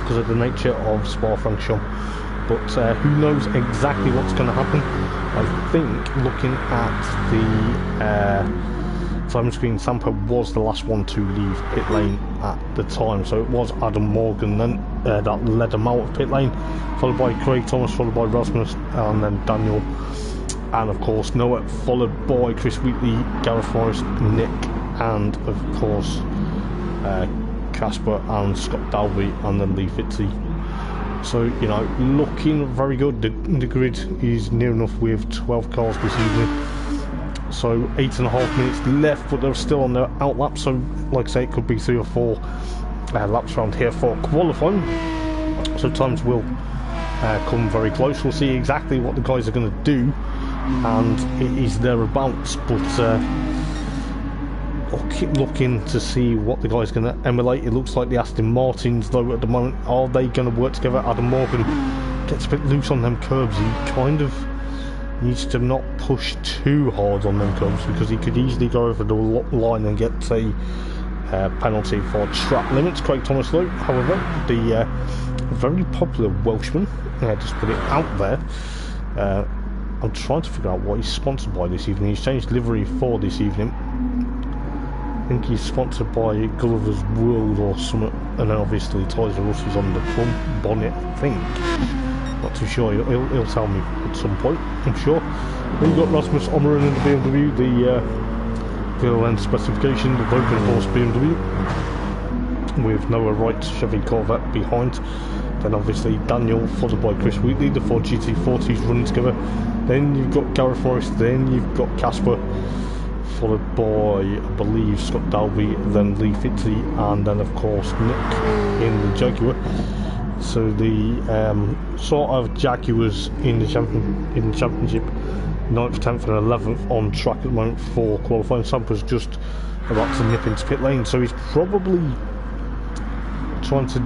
Speaker 1: because of the nature of Spa-Francorchamps. But who knows exactly what's going to happen. I think looking at the time screen, Samper was the last one to leave pit lane at the time, so it was Adam Morgan then that led him out of pit lane, followed by Craig Thomas, followed by Rasmus, and then Daniel, and of course Noah, followed by Chris Wheatley, Gareth Morris, Nick, and of course Casper and Scott Dalby, and then Lee Fitzy. So, you know, looking very good. The grid is near enough with 12 cars this evening. So 8.5 minutes left, but they're still on their outlap. So, like I say, it could be 3 or 4 laps around here for qualifying. So times will come very close. We'll see exactly what the guys are going to do and it is thereabouts, but I'll keep looking to see what the guy's going to emulate. It looks like the Aston Martins, though, at the moment. Are they going to work together? Adam Morgan gets a bit loose on them curbs. He kind of needs to not push too hard on them curbs, because he could easily go over the line and get a penalty for track limits. Craig Thomas, though, however, the very popular Welshman, just put it out there. I'm trying to figure out what he's sponsored by this evening. He's changed livery for this evening. I think he's sponsored by Gulliver's World or something, and then obviously Ties of Us is on the front bonnet, I think. Not too sure. He'll tell me at some point, I'm sure. Then you've got Rasmus Ommeren in the BMW, the VLN specification, the broken horse BMW, with Noah Wright's Chevy Corvette behind. Then obviously Daniel, followed by Chris Wheatley, the Ford GT40s running together. Then you've got Gareth Morris, then you've got Casper, followed by, I believe, Scott Dalby, then Lee Fitzey, and then of course Nick in the Jaguar. So the sort of Jaguars in the championship, 9th, 10th and 11th on track at the moment for qualifying. Sampa's just about to nip into pit lane, so he's probably trying to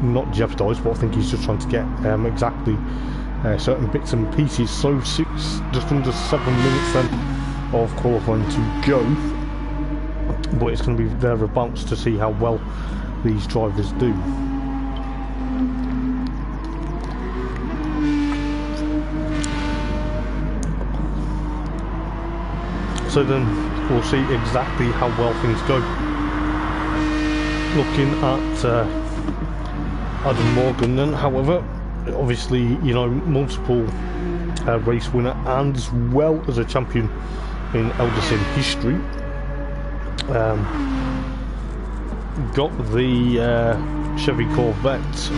Speaker 1: not jeopardise, but I think he's just trying to get exactly certain bits and pieces. So just under 7 minutes then of qualifying to go, but it's going to be thereabouts to see how well these drivers do. So then we'll see exactly how well things go. Looking at Adam Morgan then, however, obviously, you know, multiple race winner and as well as a champion in Eldar Sim history. Got the Chevy Corvette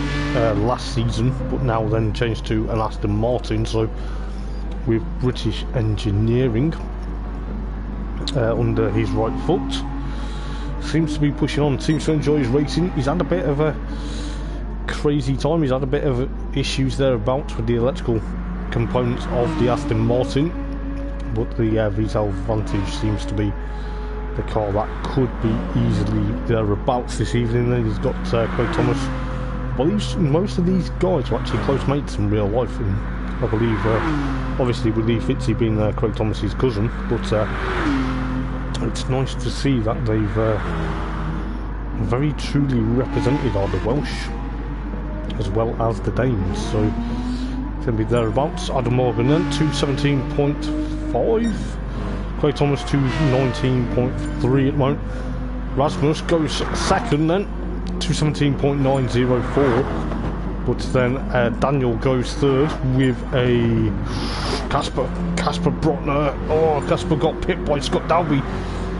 Speaker 1: last season, but now then changed to an Aston Martin, so with British engineering under his right foot. Seems to be pushing on, seems to enjoy his racing. He's had a bit of a crazy time, he's had a bit of issues thereabouts with the electrical components of the Aston Martin, but the VTEL Vantage seems to be the car that could be easily thereabouts this evening. Then he's got Craig Thomas. I believe most of these guys are actually close mates in real life, and I believe obviously with Lee Fitzey being Craig Thomas's cousin, but it's nice to see that they've very truly represented are the Welsh as well as the Danes, so it's going to be thereabouts. Adam Morgan then 217.5, Craig Thomas 219.3 at the moment. Rasmus goes second then, 217.904, but then Daniel goes third with a Casper Brotner. Oh, Casper got pipped by Scott Dalby,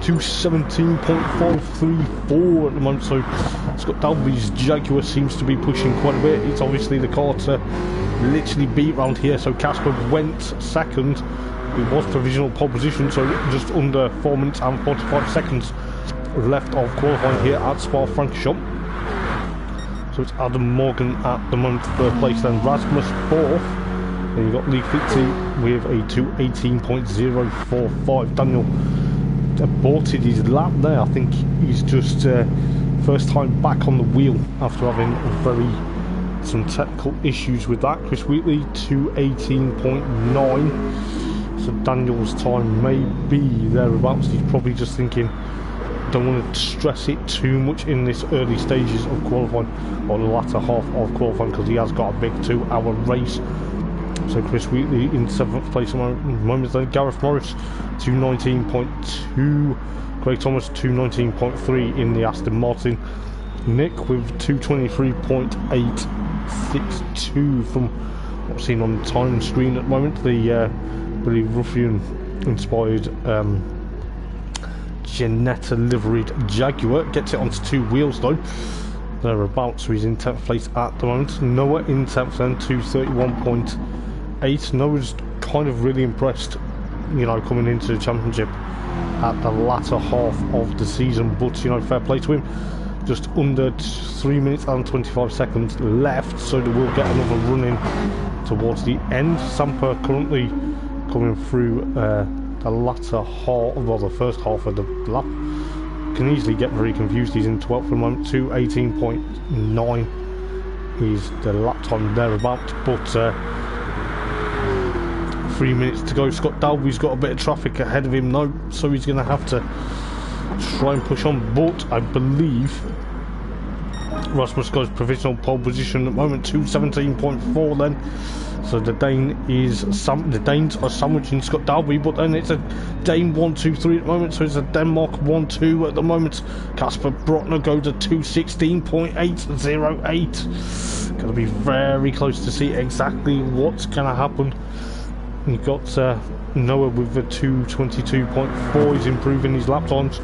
Speaker 1: 217.534 at the moment, so Scott Dalby's Jaguar seems to be pushing quite a bit. It's obviously the car to literally beat round here, so Casper went second. It was provisional pole position, so just under 4 minutes and 45 seconds left of qualifying here at Spa-Francorchamps. So it's Adam Morgan at the moment third place, then Rasmus fourth. Then you've got Lee Fitzey with a 218.045. Daniel aborted his lap there. I think he's just first time back on the wheel after having some technical issues with that. Chris Wheatley 218.9. So Daniel's time may be thereabouts. He's probably just thinking, don't want to stress it too much in this early stages of qualifying, or the latter half of qualifying, because he has got a big 2-hour race. So Chris Wheatley in 7th place at the moment. Then Gareth Morris 219.2, Craig Thomas 219.3 in the Aston Martin. Nick with 223.862 from what I've seen on the time screen at the moment. The really ruffian inspired Ginetta liveried Jaguar gets it onto 2 wheels though. Thereabouts, so he's in 10th place at the moment. Noah in 10th then, 231.8. Noah's kind of really impressed, you know, coming into the championship at the latter half of the season, but you know, fair play to him. Just under 3 minutes and 25 seconds left, so that we'll get another run in towards the end. Sampa currently coming through the latter half, well, the first half of the lap. Can easily get very confused. He's in 12th at the moment. 2:18.9 is the lap time thereabouts, but 3 minutes to go. Scott Dalby's got a bit of traffic ahead of him now, so he's going to have to try and push on, but I believe Rasmus goes provisional pole position at the moment, 2:17.4 then. So the Danes are sandwiching Scott Dalby, but then it's a Dane 1-2-3 at the moment, so it's a Denmark 1-2 at the moment. Kasper Brotner goes to 2:16.808. Going to be very close to see exactly what's going to happen. You've got Noah with the 2:22.4. He's improving his lap times,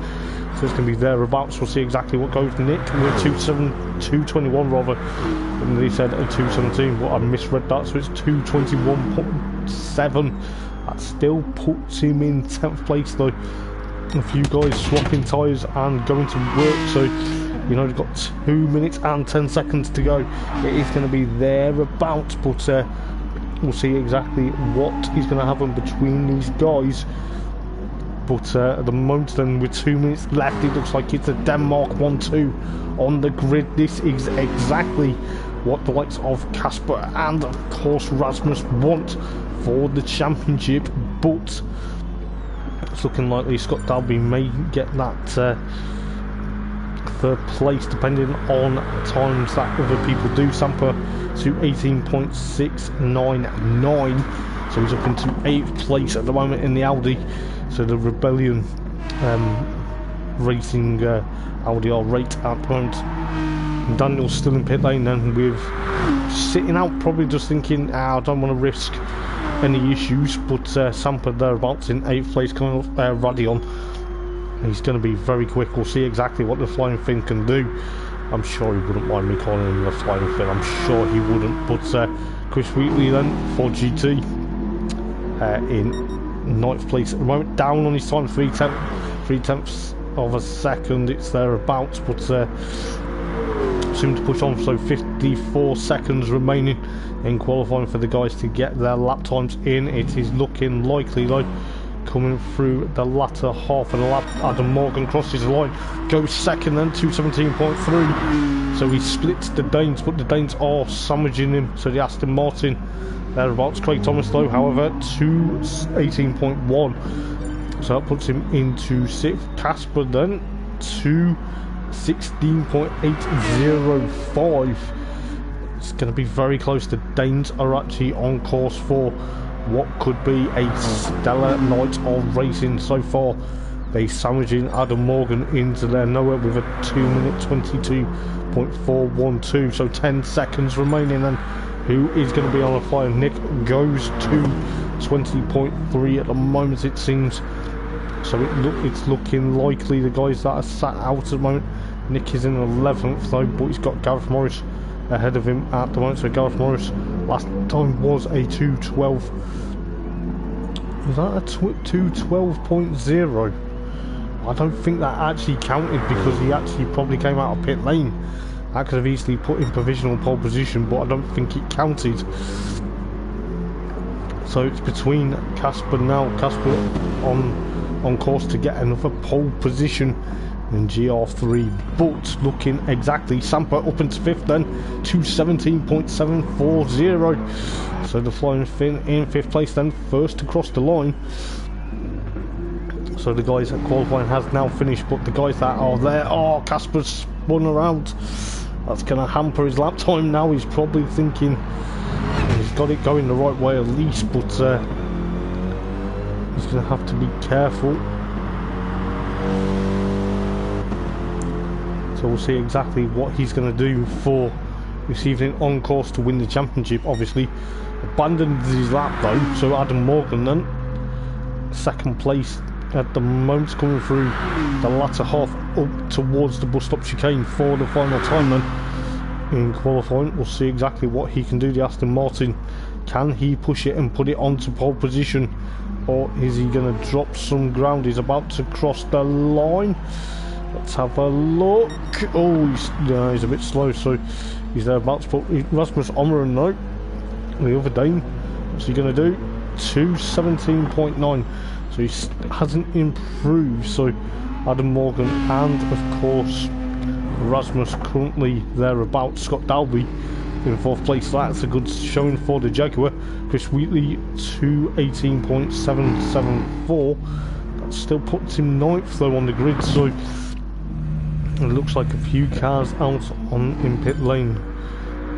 Speaker 1: so it's going to be thereabouts. We'll see exactly what goes. Nick with 2:21 rather, and they said a 2:17, but I misread that, so it's 2:21.7. That still puts him in 10th place though. A few guys swapping tyres and going to work, so you know, they've got 2 minutes and 10 seconds to go. It is going to be thereabouts, but we'll see exactly what is going to happen between these guys. But at the moment then, with 2 minutes left, it looks like it's a Denmark 1-2 on the grid. This is exactly what the likes of Kasper and of course Rasmus want for the championship, but it's looking likely Scott Dalby may get that third place depending on times that other people do. Samper to 18.699, so he's up into 8th place at the moment in the Audi. So the Rebellion Racing Audi R8 at the moment. And Daniel's still in pit lane then, with sitting out, probably just thinking, I don't want to risk any issues, but Samper thereabouts in 8th place, coming off Radion. He's going to be very quick. We'll see exactly what the Flying Finn can do. I'm sure he wouldn't mind me calling him the Flying Finn, I'm sure he wouldn't. But Chris Wheatley then for GT in 9th place at the moment, down on his time, 3/10 of a second. It's thereabouts, but soon to push on. So 54 seconds remaining in qualifying for the guys to get their lap times in. It is looking likely though, coming through the latter half of the lap. Adam Morgan crosses the line, goes second then, 2:17.3. So he splits the Danes, but the Danes are sandwiching him. So the Aston Martin thereabouts. Craig Thomas though, however, 2:18.1. So that puts him into 6th. Kasper then 2:16.805. It's going to be very close. The Danes are actually on course for what could be a stellar night of racing so far. They sandwiching Adam Morgan into their nowhere with a 2:22.412. So 10 seconds remaining, and who is going to be on a fire? Nick goes to 20.3 at the moment, it seems. So it's looking likely the guys that are sat out at the moment. Nick is in 11th though, but he's got Gareth Morris ahead of him at the moment. So Gareth Morris last time was a 2:12. Was that a 2:12.0? I don't think that actually counted, because he actually probably came out of pit lane. That could have easily put in provisional pole position, but I don't think it counted. So it's between Kasper now. Kasper on course to get another pole position in GR3, but looking exactly, Samper up into 5th then, 2:17.740. So the Flying Finn in 5th place then, first across the line. So the guys at qualifying has now finished, but the guys that are there, Kasper's spun around. That's going to hamper his lap time now. He's probably thinking he's got it going the right way at least, but he's going to have to be careful. So we'll see exactly what he's going to do for this evening, on course to win the championship. Obviously abandoned his lap though, so Adam Morgan then 2nd place at the moment, coming through the latter half up towards the bus stop chicane for the final time then in qualifying. We'll see exactly what he can do. The Aston Martin, can he push it and put it onto pole position, or is he going to drop some ground? He's about to cross the line. Let's have a look. He's a bit slow, so he's thereabouts. But Rasmus Omeren though, the other Dane, what's he going to do? 2:17.9, so he hasn't improved. So Adam Morgan and of course Rasmus currently thereabouts. Scott Dalby in 4th place. That's a good showing for the Jaguar. Chris Wheatley 2:18.774. That still puts him 9th though on the grid, so it looks like a few cars out in pit lane.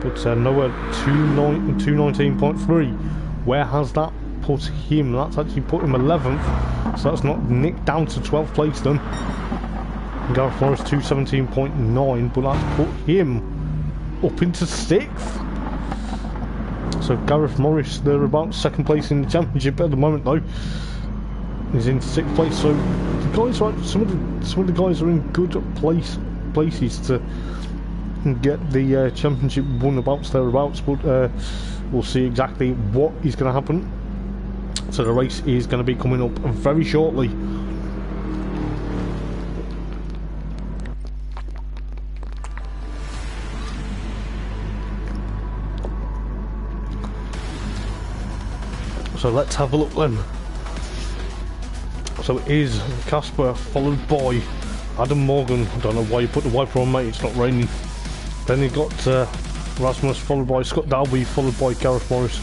Speaker 1: But Noah 2:19.3. Where has that put him? That's actually put him 11th, so that's not Nick down to 12th place then. Gareth Morris 2:17.9, but that's put him up into 6th. So Gareth Morris there about 2nd place in the championship at the moment though. He's in 6th place, so the guys are some of the guys are in good places to get the championship won abouts thereabouts, but we'll see exactly what is going to happen. So the race is going to be coming up very shortly. So let's have a look then. So it is Casper followed by Adam Morgan. I don't know why you put the wiper on, mate, it's not raining. Then you got Rasmus followed by Scott Dalby, followed by Gareth Morris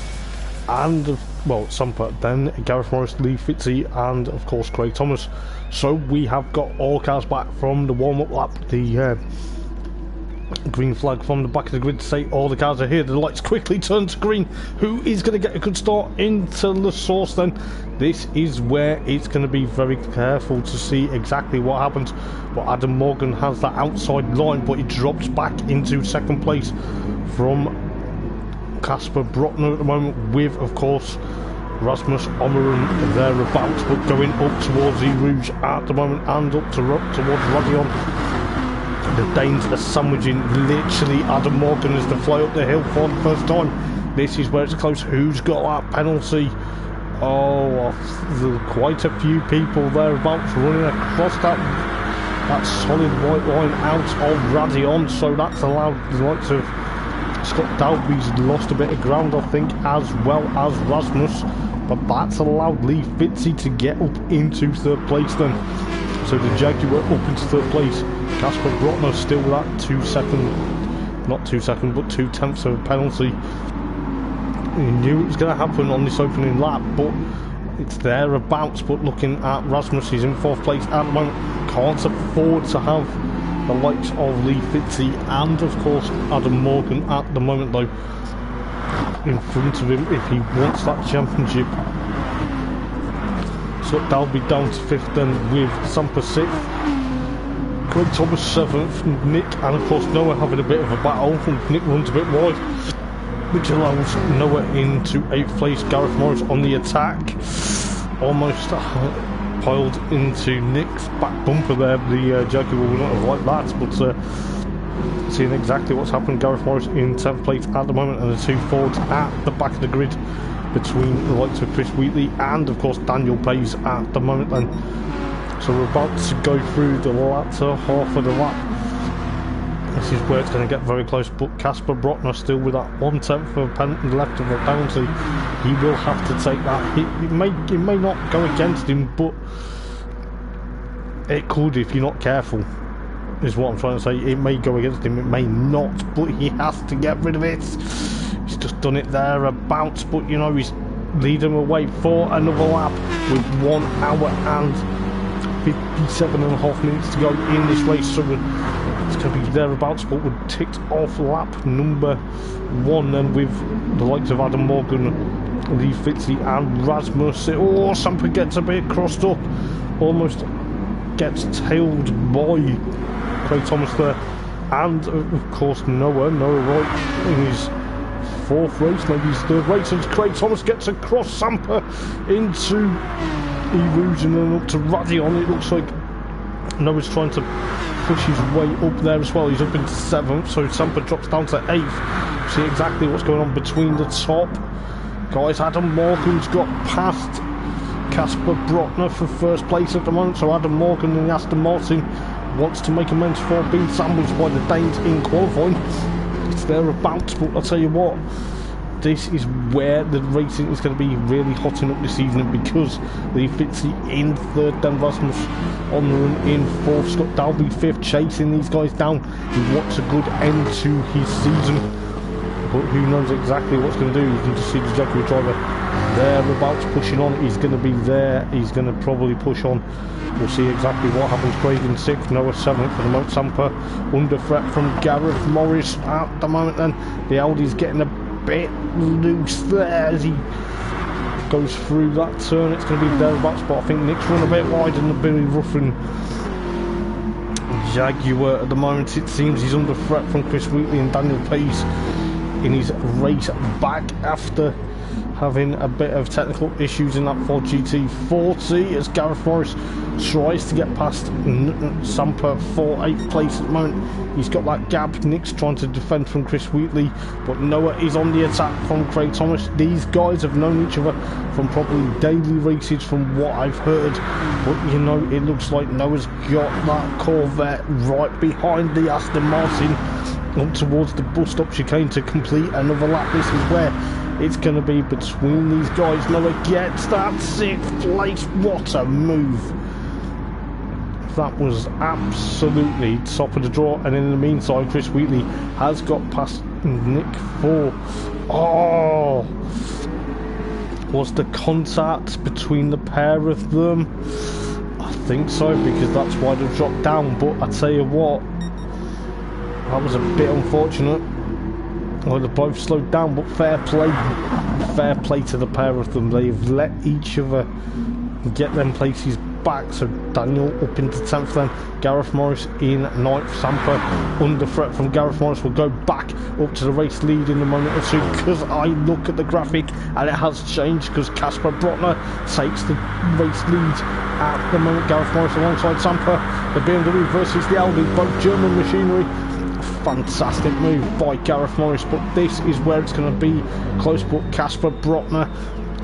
Speaker 1: and, well, Samper, then Gareth Morris, Lee Fitzy and of course Craig Thomas. So we have got all cars back from the warm-up lap. The green flag from the back of the grid to say all the cars are here. The lights quickly turn to green. Who is going to get a good start into the source then? This is where it's going to be very careful to see exactly what happens. But Adam Morgan has that outside line, but he drops back into 2nd place from Casper Brotner at the moment, with of course Rasmus Omeran thereabouts, but going up towards the Rouge at the moment and up towards Rodion. The Danes are sandwiching literally Adam Morgan as they fly up the hill for the first time. This is where it's close. Who's got that penalty? Oh, there are quite a few people thereabouts running across that solid white line out of Radion, so that's allowed the likes of Scott Dalby's lost a bit of ground, I think, as well as Rasmus, but that's allowed Lee Fitzy to get up into 3rd place then. So the Jaguar up into 3rd place. Casper Brotner still with that 2 second, not 2 second, but 2/10 of a penalty. He knew it was going to happen on this opening lap, but it's thereabouts. But looking at Rasmus, he's in 4th place at the moment. Can't afford to have the likes of Lee Fitzy and of course Adam Morgan at the moment though in front of him if he wants that championship. So that'll be down to 5th then, with Samper 6th, Craig Thomas 7th, Nick and of course Noah having a bit of a battle. Nick runs a bit wide, which allows Noah into 8th place. Gareth Morris on the attack, almost piled into Nick's back bumper there. The Jaguar will not have liked that, but seeing exactly what's happened. Gareth Morris in 10th place at the moment, and the 2 Fords at the back of the grid between the likes of Chris Wheatley and of course Daniel Pays at the moment then. So we're about to go through the latter half of the lap. This is where it's going to get very close, but Casper Brotner still with that 1/10 of a penalty left of a penalty. He will have to take that. It may not go against him, but it could if you're not careful, is what I'm trying to say. It may go against him, it may not, but he has to get rid of it. He's just done it thereabouts, but you know, he's leading away for another lap with 1 hour and 57.5 minutes to go in this race. So it's going to be thereabouts, but we're ticked off lap number 1 then with the likes of Adam Morgan, Lee Fitzy and Rasmus. Oh, Samper gets a bit crossed up, almost gets tailed by Craig Thomas there, and of course Noah right in his 4th race, maybe his 3rd race, and Craig Thomas gets across Samper into Rouge and then up to Radion. It looks like Noah's trying to push his way up there as well. He's up into 7th, so Samper drops down to 8th. See exactly what's going on between the top guys. Adam Morgan's got past Casper Brotner for 1st place at the moment, so Adam Morgan in the Aston Martin wants to make amends for being sandwiched by the Danes in qualifying. It's thereabouts, but I'll tell you what, this is where the racing is going to be really hotting up this evening, because Lee Fitzy in third, then Rasmus on the run in fourth, Scott Dalby fifth, chasing these guys down. He wants a good end to his season, but who knows exactly what's going to do. You can just see the Jaguar driver thereabouts pushing on. He's going to be there, he's going to probably push on. We'll see exactly what happens. Craig in 6th, Noah 7th for the Mount Sampa. Under threat from Gareth Morris at the moment then. The Audi's getting a bit loose there as he goes through that turn. It's going to be thereabouts, but I think Nick's run a bit wide and the Billy Ruffin Jaguar at the moment. It seems he's under threat from Chris Wheatley and Daniel Pace in his race back after having a bit of technical issues in that Ford GT40 as Gareth Morris tries to get past Sampa for 8th place at the moment. He's got that gap. Nick's trying to defend from Chris Wheatley, but Noah is on the attack from Craig Thomas. These guys have known each other from probably daily races from what I've heard, but you know, it looks like Noah's got that Corvette right behind the Aston Martin up towards the bus stop chicane to complete another lap. This is where it's going to be between these guys. Noah gets that 6th place. What a move. That was absolutely top of the draw. And in the meantime, Chris Wheatley has got past Nick for... Oh! Was the contact between the pair of them? I think so, because that's why they've dropped down. But I tell you what, that was a bit unfortunate. Well, they both slowed down, but fair play to the pair of them. They've let each other get them places back. So Daniel up into 10th then, Gareth Morris in 9th, Sampa under threat from Gareth Morris will go back up to the race lead in a moment or two, because I look at the graphic and it has changed, because Casper Brotner takes the race lead at the moment. Gareth Morris alongside Sampa, the BMW versus the Audi, both German machinery. Fantastic move by Gareth Morris, but this is where it's going to be close. But Casper Brotner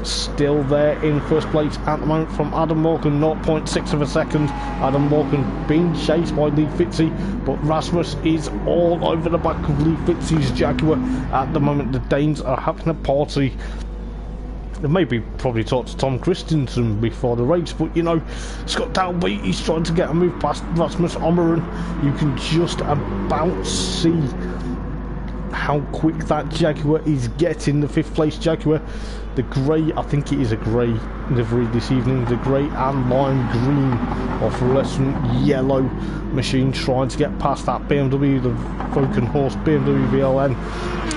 Speaker 1: still there in first place at the moment from Adam Morgan, 0.6 of a second. Adam Morgan being chased by Lee Fitzy, but Rasmus is all over the back of Lee Fitzy's Jaguar at the moment. The Danes are having a party. They maybe probably talked to Tom Christensen before the race, but you know, Scott Dalby, he's trying to get a move past Rasmus Ommeren. You can just about see how quick that Jaguar is getting, the 5th place Jaguar. The grey, I think it is a grey livery this evening, the grey and lime green or fluorescent yellow machine, trying to get past that BMW, the Vulcan Horse BMW VLN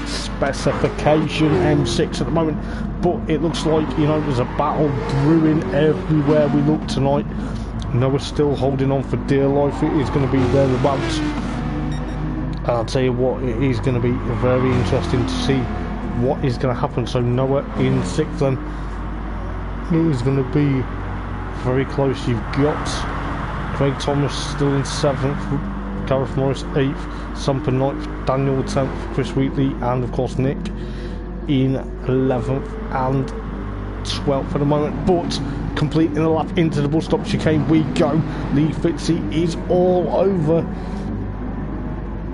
Speaker 1: specification M6 at the moment. But it looks like, you know, there's a battle brewing everywhere we look tonight. Noah's still holding on for dear life. It is going to be thereabouts. I'll tell you what, it is going to be very interesting to see what is going to happen. So Noah in 6th then. It is going to be very close. You've got Craig Thomas still in 7th, Gareth Morris 8th, Sampa 9th, Daniel 10th, Chris Wheatley, and of course Nick in 11th and 12th at the moment. But completing a lap into the bus stop chicane we go. Lee Fitzy is all over,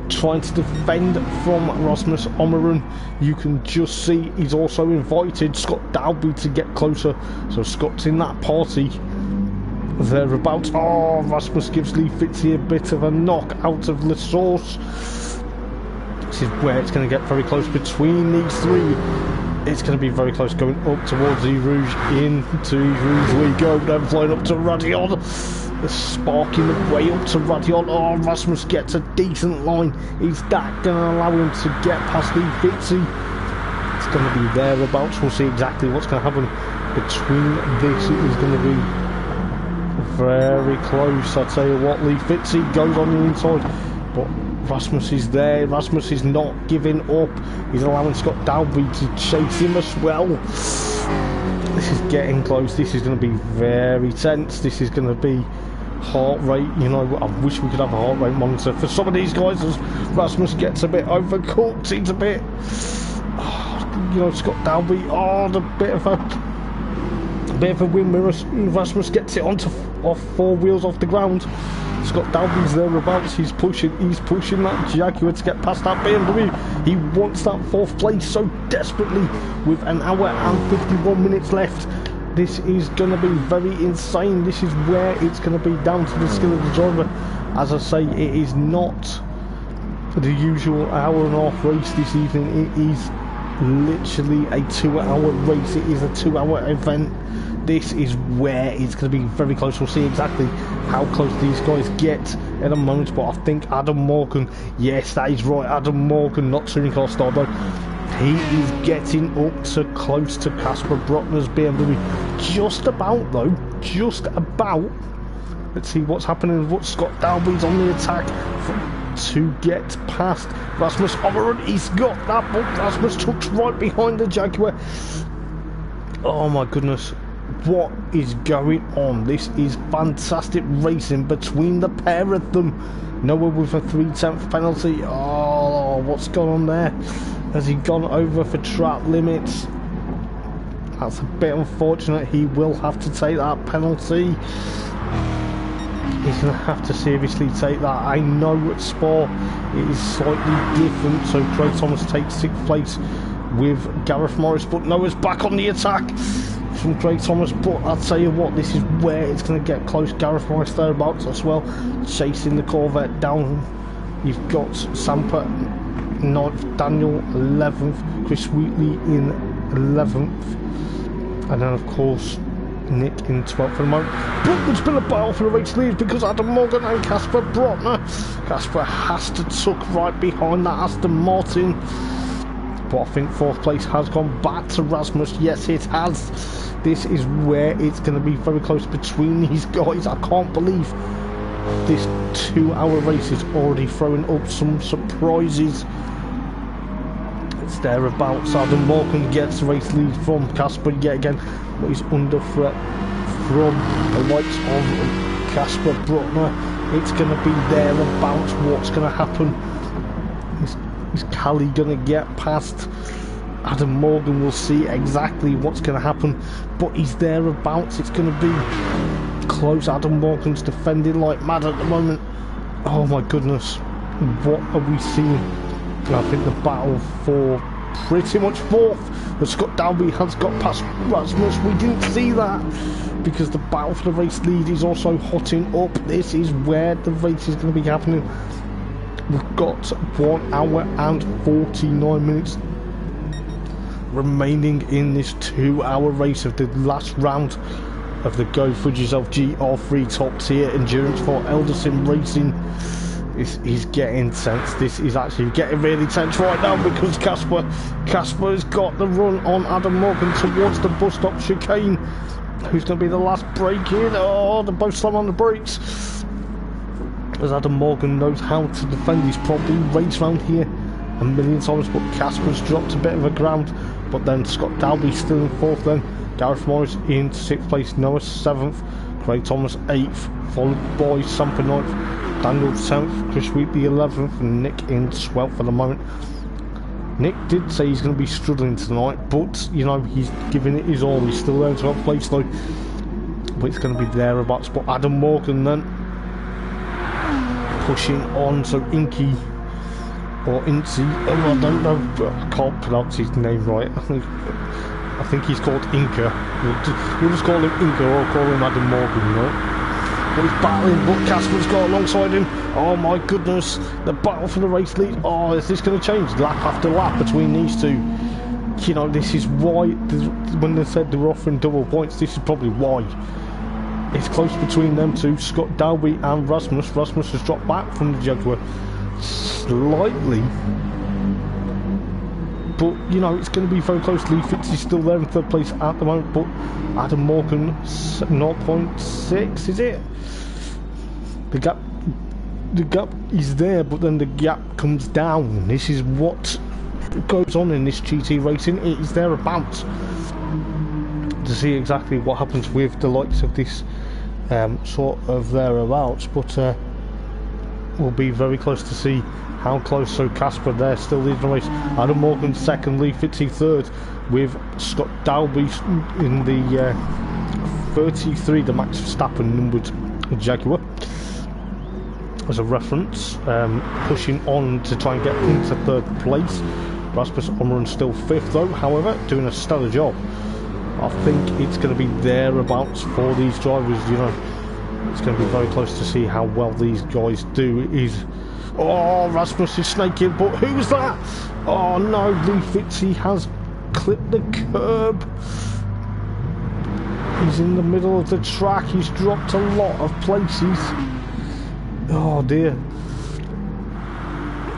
Speaker 1: trying to defend from Rasmus Ommeren. You can just see he's also invited Scott Dalby to get closer, so Scott's in that party thereabouts. Oh, Rasmus gives Lee Fitzy a bit of a knock out of the source. This is where it's going to get very close between these three. It's going to be very close going up towards Eau Rouge. Into Eau Rouge we go, then flying up to Radion. Sparking the way up to Radion. Oh, Rasmus gets a decent line. Is that going to allow him to get past Lee Fitzy? It's going to be thereabouts. We'll see exactly what's going to happen between this. It is going to be very close. I tell you what, Lee Fitzy goes on the inside, but Rasmus is there. Rasmus is not giving up. He's allowing Scott Dalby to chase him as well. This is getting close. This is going to be very tense. This is going to be heart rate. You know, I wish we could have a heart rate monitor for some of these guys as Rasmus gets a bit overcooked. It's a bit, you know, Scott Dalby, the bit of a win where Rasmus gets it onto off 4 wheels off the ground. Scott Dalby's thereabouts. He's pushing that Jaguar to get past that BMW. He wants that 4th place so desperately with an hour and 51 minutes left. This is going to be very insane. This is where it's going to be down to the skill of the driver. As I say, it is not the usual hour and a half race this evening. It is literally a 2-hour race. It is a 2-hour event. This is where it's going to be very close. We'll see exactly how close these guys get in a moment, but I think Adam Morgan, yes, that is right, Adam Morgan, not Supercar Star, though. He is getting up to close to Casper Brockner's BMW. Just about, though. Just about. Let's see what's happening. What Scott Dalby's on the attack to get past Rasmus Overrun. He's got that, but Rasmus tucks right behind the Jaguar. Oh my goodness. What is going on? This is fantastic racing between the pair of them. Noah with a 3/10 penalty. Oh, what's gone on there? Has he gone over for track limits? That's a bit unfortunate. He will have to take that penalty. He's going to have to seriously take that. I know at Spa it is slightly different. So Craig Thomas takes 6th place with Gareth Morris, but Noah's back on the attack from Craig Thomas. But I'll tell you what, this is where it's going to get close. Gareth Morris thereabouts as well, chasing the Corvette down. You've got Sampa 9th, Daniel 11th, Chris Wheatley in 11th, and then of course Nick in 12th for the moment. But there's been a battle for the race lead because Adam Morgan and Casper Brockner. Casper has to tuck right behind that Aston Martin. But I think 4th place has gone back to Rasmus. Yes, it has. This is where it's going to be very close between these guys. I can't believe this 2-hour race is already throwing up some surprises. It's thereabouts. Adam Morgan gets the race lead from Casper yet again, but he's under threat from the likes of Casper Brockner. It's going to be thereabouts. What's going to happen? Is Callie going to get past Adam Morgan? We'll see exactly what's going to happen, but he's thereabouts. It's going to be close. Adam Morgan's defending like mad at the moment. Oh my goodness, what are we seeing? I think the battle for pretty much 4th, but Scott Dalby has got past Rasmus. We didn't see that because the battle for the race lead is also hotting up. This is where the race is going to be happening. We've got 1 hour and 49 minutes remaining in this 2-hour race of the last round of the Go Fudge Yourself GR3 top tier endurance for Eldar Racing. He's getting tense. This is actually getting really tense right now because Casper's got the run on Adam Morgan towards the bus stop chicane. Who's going to be the last break in? Oh, they both slam on the brakes. As Adam Morgan knows how to defend. He's probably raced round here a million times, but Casper's dropped a bit of a ground. But then Scott Dalby still in 4th, then Gareth Morris in 6th place, Noah 7th, Craig Thomas 8th, followed by Sampa 9th, Daniel 10th, Chris Wheatley 11th, and Nick in 12th for the moment. Nick did say he's going to be struggling tonight, but you know, he's giving it his all. He's still there in 12th place though, but it's going to be thereabouts. But Adam Morgan then pushing on, so Inky or Incy, I don't know, but I can't pronounce his name right. I think he's called Inca. We'll just call him Inca or call him Adam Morgan, you know. But he's battling, but Casper's got alongside him. Oh my goodness, the battle for the race lead. Oh, is this going to change lap after lap between these two? You know, this is why, when they said they were offering double points, this is probably why. It's close between them two, Scott Dalby and Rasmus. Rasmus has dropped back from the Jaguar slightly, but you know, it's going to be very close. Lee Fitz is still there in 3rd place at the moment, but Adam Morgan 0.6, is it? The gap is there, but then the gap comes down. This is what goes on in this GT racing. It is thereabouts. To see exactly what happens with the likes of this sort of thereabouts, but we'll be very close to see how close. So Casper there still leading the race. Adam Morgan 2nd, Lee Fitzy 3rd, with Scott Dalby in the 33, the Max Verstappen numbered Jaguar. as a reference, pushing on to try and get into third place. Rasmus Omren still fifth though, however, doing a stellar job. I think it's going to be thereabouts for these drivers, you know. It's going to be very close to see how well these guys do. Oh, Rasmus is snaking, but who's that? Oh no, Lee Fitzy has clipped the curb. He's in the middle of the track. He's dropped a lot of places. Oh dear.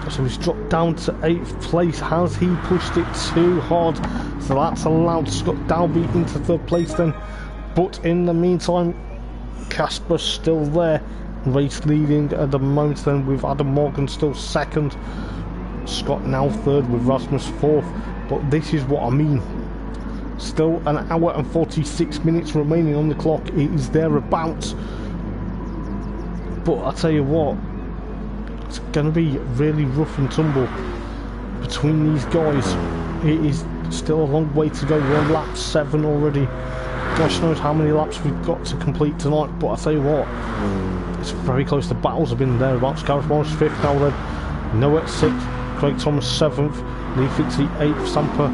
Speaker 1: So he's dropped down to 8th place. Has he pushed it too hard? So that's allowed Scott Dalby into 3rd place then. But in the meantime, Casper's still there. Race leading at the moment then, with Adam Morgan still 2nd. Scott now 3rd with Rasmus 4th. But this is what I mean. Still an hour and 46 minutes remaining on the clock. It is thereabouts. But I tell you what, it's going to be really rough and tumble between these guys. It is still a long way to go. We're on lap 7 already. Gosh knows how many laps we've got to complete tonight. But I tell you what, it's very close. The battles have been thereabouts. Gareth Morris 5th now then. Noah 6th. Craig Thomas 7th. Lee Fitzy 8th. Samper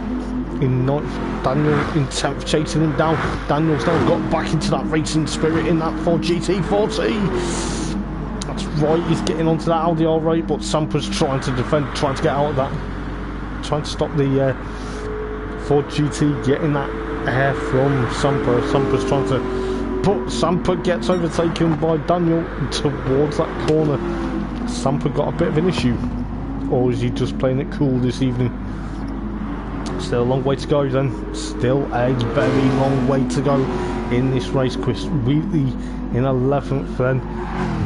Speaker 1: in 9th. Daniel in 10th, chasing him down. Daniel's now got back into that racing spirit in that Ford GT40. That's right, he's getting onto that Audi alright, but Samper's trying to defend, trying to get out of that. Trying to stop the Ford GT getting that air from Samper. Samper's trying to, but Samper gets overtaken by Daniel towards that corner. Samper got a bit of an issue, or is he just playing it cool this evening? Still a long way to go then. Still a very long way to go in this race. Chris Wheatley in 11th then.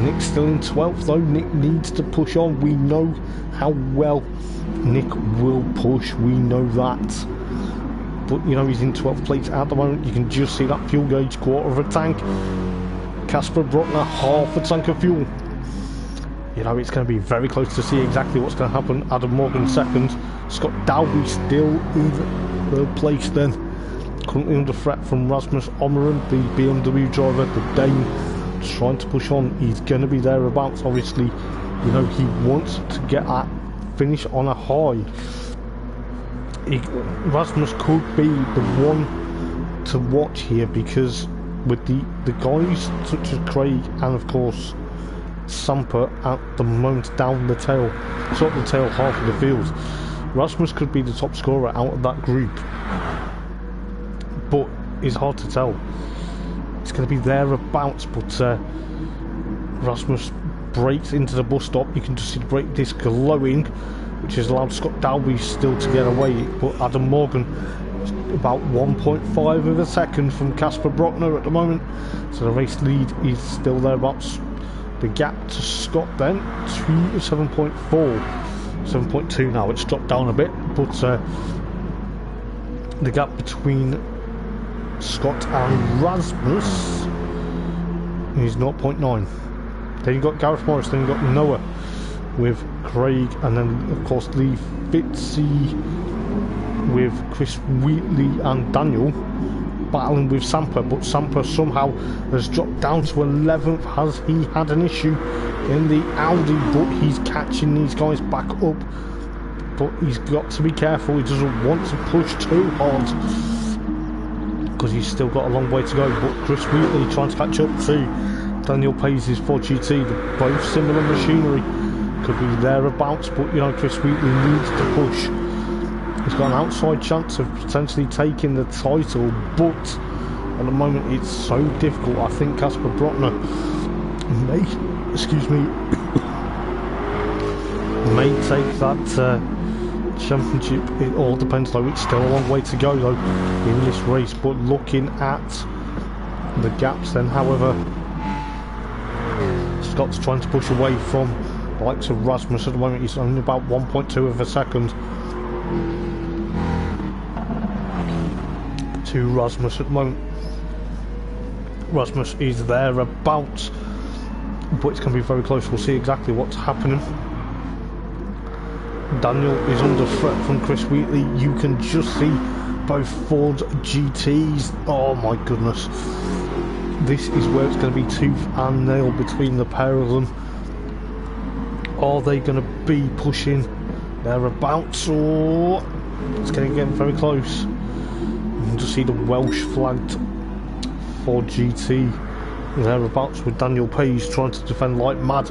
Speaker 1: Nick's still in 12th though. Nick needs to push on. We know how well Nick will push. We know that. But you know, he's in 12th place at the moment. You can just see that fuel gauge, quarter of a tank. Casper Bruckner, half a tank of fuel. You know, it's going to be very close to see exactly what's going to happen. Adam Morgan 2nd. Scott Dalby still in 3rd place then. Currently under threat from Rasmus Omeren, the BMW driver, the Dane, trying to push on. He's going to be thereabouts, obviously. You know, he wants to get that finish on a high. Rasmus could be the one to watch here, because with the guys such as Craig and of course Samper at the moment down the tail, sort of the tail half of the field, Rasmus could be the top scorer out of that group, but it's hard to tell. It's going to be thereabouts, but Rasmus breaks into the bus stop. You can just see the brake disc glowing, which has allowed Scott Dalby still to get away, but Adam Morgan about 1.5 of a second from Casper Bruckner at the moment, so the race lead is still thereabouts. The gap to Scott then to 7.4, 7.2 now. It's dropped down a bit, but the gap between Scott and Rasmus is 0.9. Then you've got Gareth Morris, then you've got Noah with Craig, and then of course Lee Fitzy with Chris Wheatley and Daniel battling with Samper, but Samper somehow has dropped down to 11th. Has he had an issue in the Audi? But he's catching these guys back up, but he's got to be careful. He doesn't want to push too hard because he's still got a long way to go. But Chris Wheatley trying to catch up to Daniel Paisley's Ford GT. They're both similar machinery, could be thereabouts, but you know, Chris Wheatley needs to push. He's got an outside chance of potentially taking the title, but at the moment it's so difficult. I think Casper Bruckner may, may take that championship. It all depends though. It's still a long way to go though in this race, but looking at the gaps then, however, Scott's trying to push away from the likes of Rasmus at the moment. He's only about 1.2 of a second to Rasmus at the moment. Rasmus is thereabouts, but it's going to be very close. We'll see exactly what's happening. Daniel is under threat from Chris Wheatley. You can just see both Ford GTs. Oh my goodness. This is where it's going to be tooth and nail between the pair of them. Are they going to be pushing thereabouts, or it's going to get very close? You can just see the Welsh flagged for GT thereabouts, with Daniel Page trying to defend like mad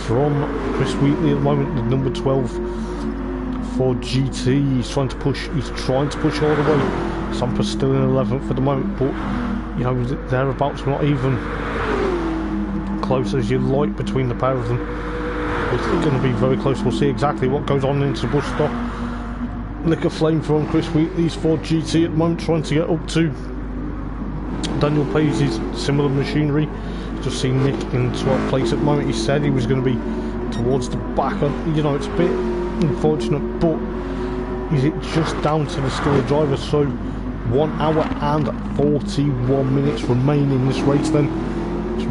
Speaker 1: from Chris Wheatley at the moment, the number 12 for GT. He's trying to push all the way. Sampa's still in 11th at the moment, but you know, thereabouts not even close as you like between the pair of them. It's going to be very close. We'll see exactly what goes on into the bush stop. Lick of flame from Chris Wheatley's for GT at the moment, trying to get up to Daniel Page's similar machinery. Just seen Nick in 12th place at the moment. He said he was going to be towards the back. You know, it's a bit unfortunate, but is it just down to the skill of drivers? So 1 hour and 41 minutes remain in this race then. It's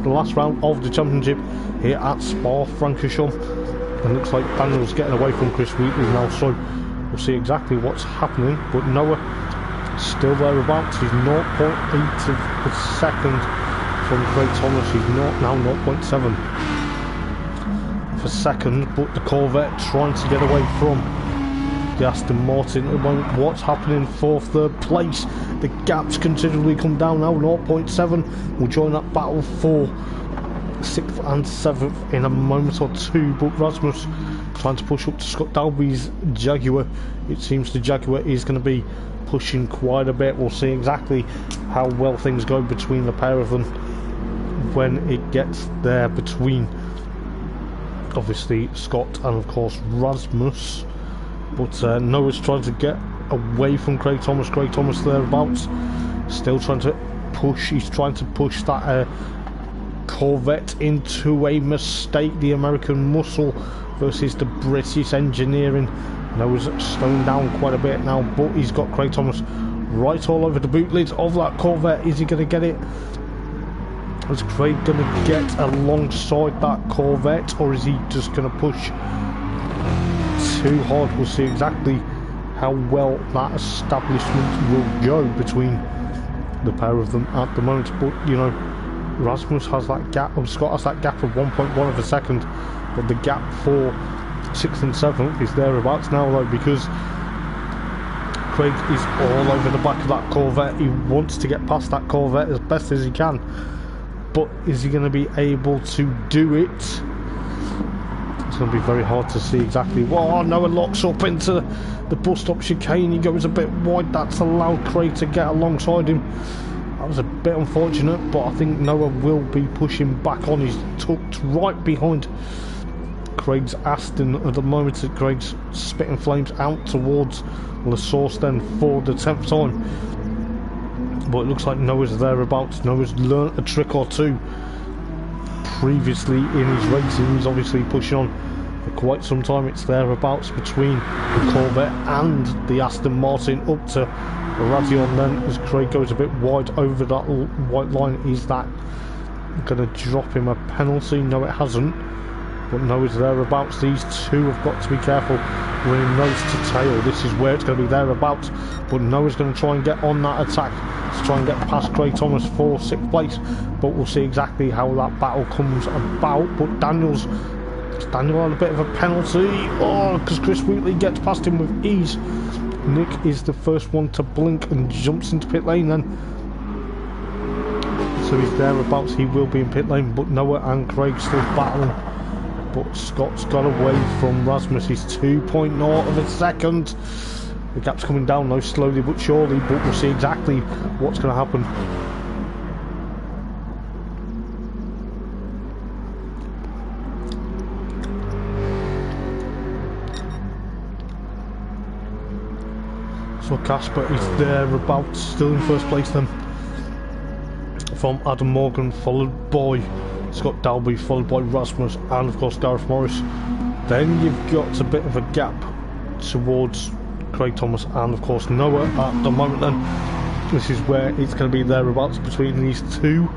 Speaker 1: the last round of the championship here at Spa-Francorchamps, and looks like Daniel's getting away from Chris Wheatley now, so we'll see exactly what's happening. But Noah still thereabouts. He's 0.8 of a second from Craig Thomas. He's now 0.7 of a second, but the Corvette trying to get away from the Aston Martin at the moment. What's happening for third place? The gap's considerably come down now. 0.7 will join that battle for 6th and 7th in a moment or two, but Rasmus trying to push up to Scott Dalby's Jaguar. It seems the Jaguar is going to be pushing quite a bit. We'll see exactly how well things go between the pair of them when it gets there between obviously Scott and of course Rasmus. But Noah's trying to get away from Craig Thomas. Craig Thomas thereabouts, still trying to push. He's trying to push that Corvette into a mistake. The American muscle versus the British engineering. Noah's slowing down quite a bit now, but he's got Craig Thomas right all over the boot lid of that Corvette. Is he going to get it? Is Craig going to get alongside that Corvette, or is he just going to push too hard? We'll see exactly how well that establishment will go between the pair of them at the moment. But you know, Rasmus has that gap, or Scott has that gap of 1.1 of a second, but the gap for 6th and 7th is thereabouts now though, because Craig is all over the back of that Corvette. He wants to get past that Corvette as best as he can, but is he going to be able to do it? It's going to be very hard to see exactly. Oh, Noah locks up into the bus stop chicane. He goes a bit wide. That's allowed Craig to get alongside him. That was a bit unfortunate, but I think Noah will be pushing back on. He's tucked right behind Craig's Aston at the moment. Craig's spitting flames out towards La Source then for the 10th time. But it looks like Noah's thereabouts. Noah's learnt a trick or two previously in his racing. He's obviously pushing on for quite some time. It's thereabouts between the Corvette and the Aston Martin up to Radion then, as Craig goes a bit wide over that white line. Is that going to drop him a penalty? No, it hasn't. But Noah's thereabouts. These two have got to be careful running nose to tail. This is where it's going to be thereabouts. But Noah's going to try and get on that attack to try and get past Craig Thomas for 6th place. But we'll see exactly how that battle comes about. But Daniel had a bit of a penalty. Oh, because Chris Wheatley gets past him with ease. Nick is the first one to blink and jumps into pit lane then. So he's thereabouts. He will be in pit lane, but Noah and Craig still battling. But Scott's got away from Rasmus. He's 2.0 of a second. The gap's coming down though, slowly but surely, but we'll see exactly what's going to happen. So Casper is thereabouts, still in first place then, from Adam Morgan, followed by Scott Dalby, followed by Rasmus, and of course Gareth Morris. Then you've got a bit of a gap towards Craig Thomas and of course Noah at the moment then. This is where it's going to be thereabouts between these two.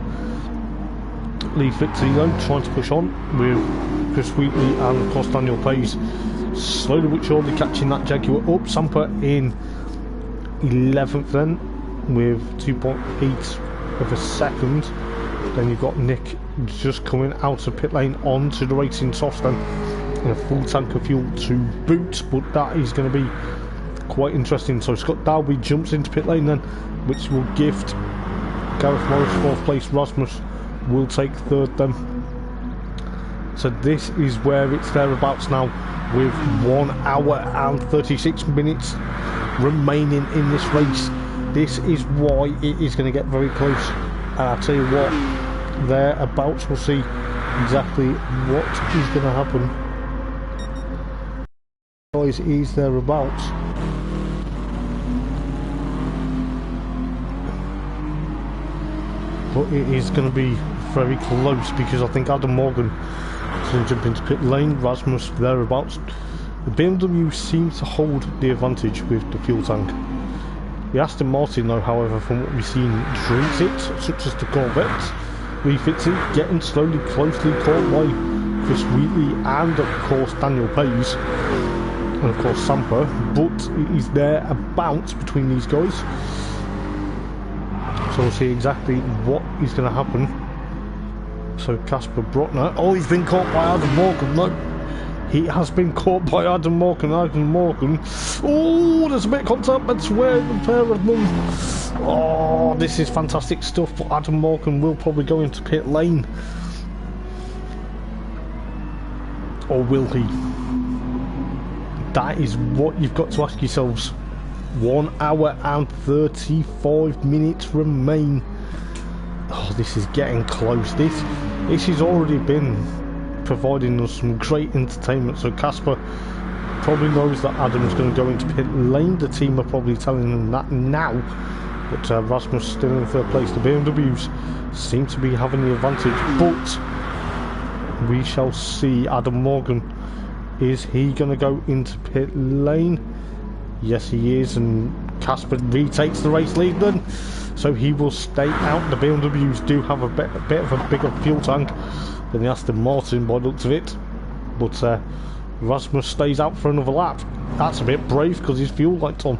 Speaker 1: Lee Fitzgerald trying to push on with Chris Wheatley and of course Daniel Page slowly but surely catching that Jaguar up. Sampa in 11th then with 2.8 of a second. Then you've got Nick just coming out of pit lane onto the racing softs then, and a full tank of fuel to boot, but that is going to be quite interesting. So Scott Dalby jumps into pit lane then, which will gift Gareth Morris 4th place. Rasmus will take 3rd then. So this is where it's thereabouts now, with 1 hour and 36 minutes remaining in this race. This is why it is going to get very close, and I'll tell you what, thereabouts we'll see exactly what is going to happen. Guys, is thereabouts. But it is going to be very close, because I think Adam Morgan is going to jump into pit lane, Rasmus thereabouts. The BMW seems to hold the advantage with the fuel tank. The Aston Martin though, however, from what we've seen, drinks it, such as the Corvette. Refits it, getting slowly, closely caught by Chris Wheatley and of course Daniel Payes, and of course Samper, but it is there a bounce between these guys. So we'll see exactly what is going to happen. So Casper Brotner, oh, he's been caught by Adam Morgan. No, he has been caught by Adam Morgan. Oh, there's a bit of contact between the pair of them. Oh, this is fantastic stuff, but Adam Morgan will probably go into pit lane. Or will he? That is what you've got to ask yourselves. 1 hour and 35 minutes remain. Oh, this is getting close. This has already been providing us some great entertainment. So Casper probably knows that Adam's going to go into pit lane. The team are probably telling him that now. But Rasmus still in 3rd place. The BMWs seem to be having the advantage. But we shall see. Adam Morgan, is he going to go into pit lane? Yes, he is, and Casper retakes the race lead then, so he will stay out. The BMWs do have a bit of a bigger fuel tank than the Aston Martin by the looks of it, but Rasmus stays out for another lap. That's a bit brave because his fuel light's on.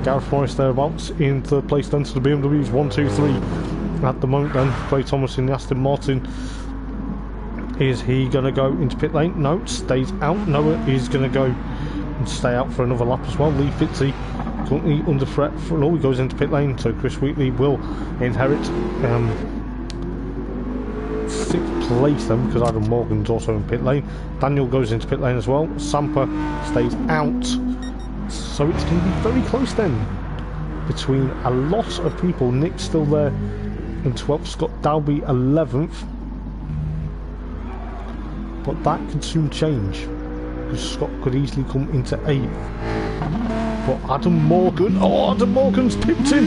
Speaker 1: Gareth Morris thereabouts in 3rd place then, to the BMWs 1, 2, 3 at the moment then. Clay Thomas in the Aston Martin. Is he going to go into pit lane? No, stays out. Noah is going to go and stay out for another lap as well. Lee Fitzy currently under threat for he goes into pit lane, so Chris Wheatley will inherit 6th place then, because Adam Morgan's also in pit lane. Daniel goes into pit lane as well. Samper stays out, so it's going to be very close then between a lot of people. Nick's still there in 12th, Scott Dalby 11th, but that could soon change, because Scott could easily come into 8th. But Adam Morgan, oh, Adam Morgan's pipped him.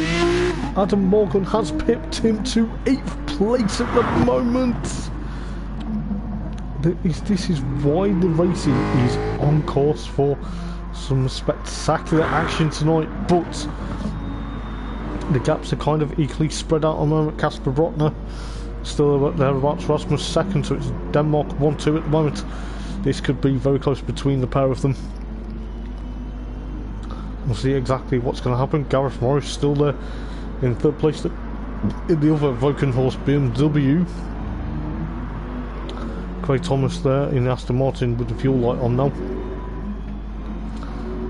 Speaker 1: Adam Morgan has pipped him to 8th place at the moment. This is why the racing is on course for some spectacular action tonight, but the gaps are kind of equally spread out on the moment. Casper Brotner still thereabouts, Rasmus 2nd, so it's Denmark 1-2 at the moment. This could be very close between the pair of them. We'll see exactly what's going to happen. Gareth Morris still there in 3rd place in the other Vulcan-horse BMW. Craig Thomas there in the Aston Martin with the fuel light on now.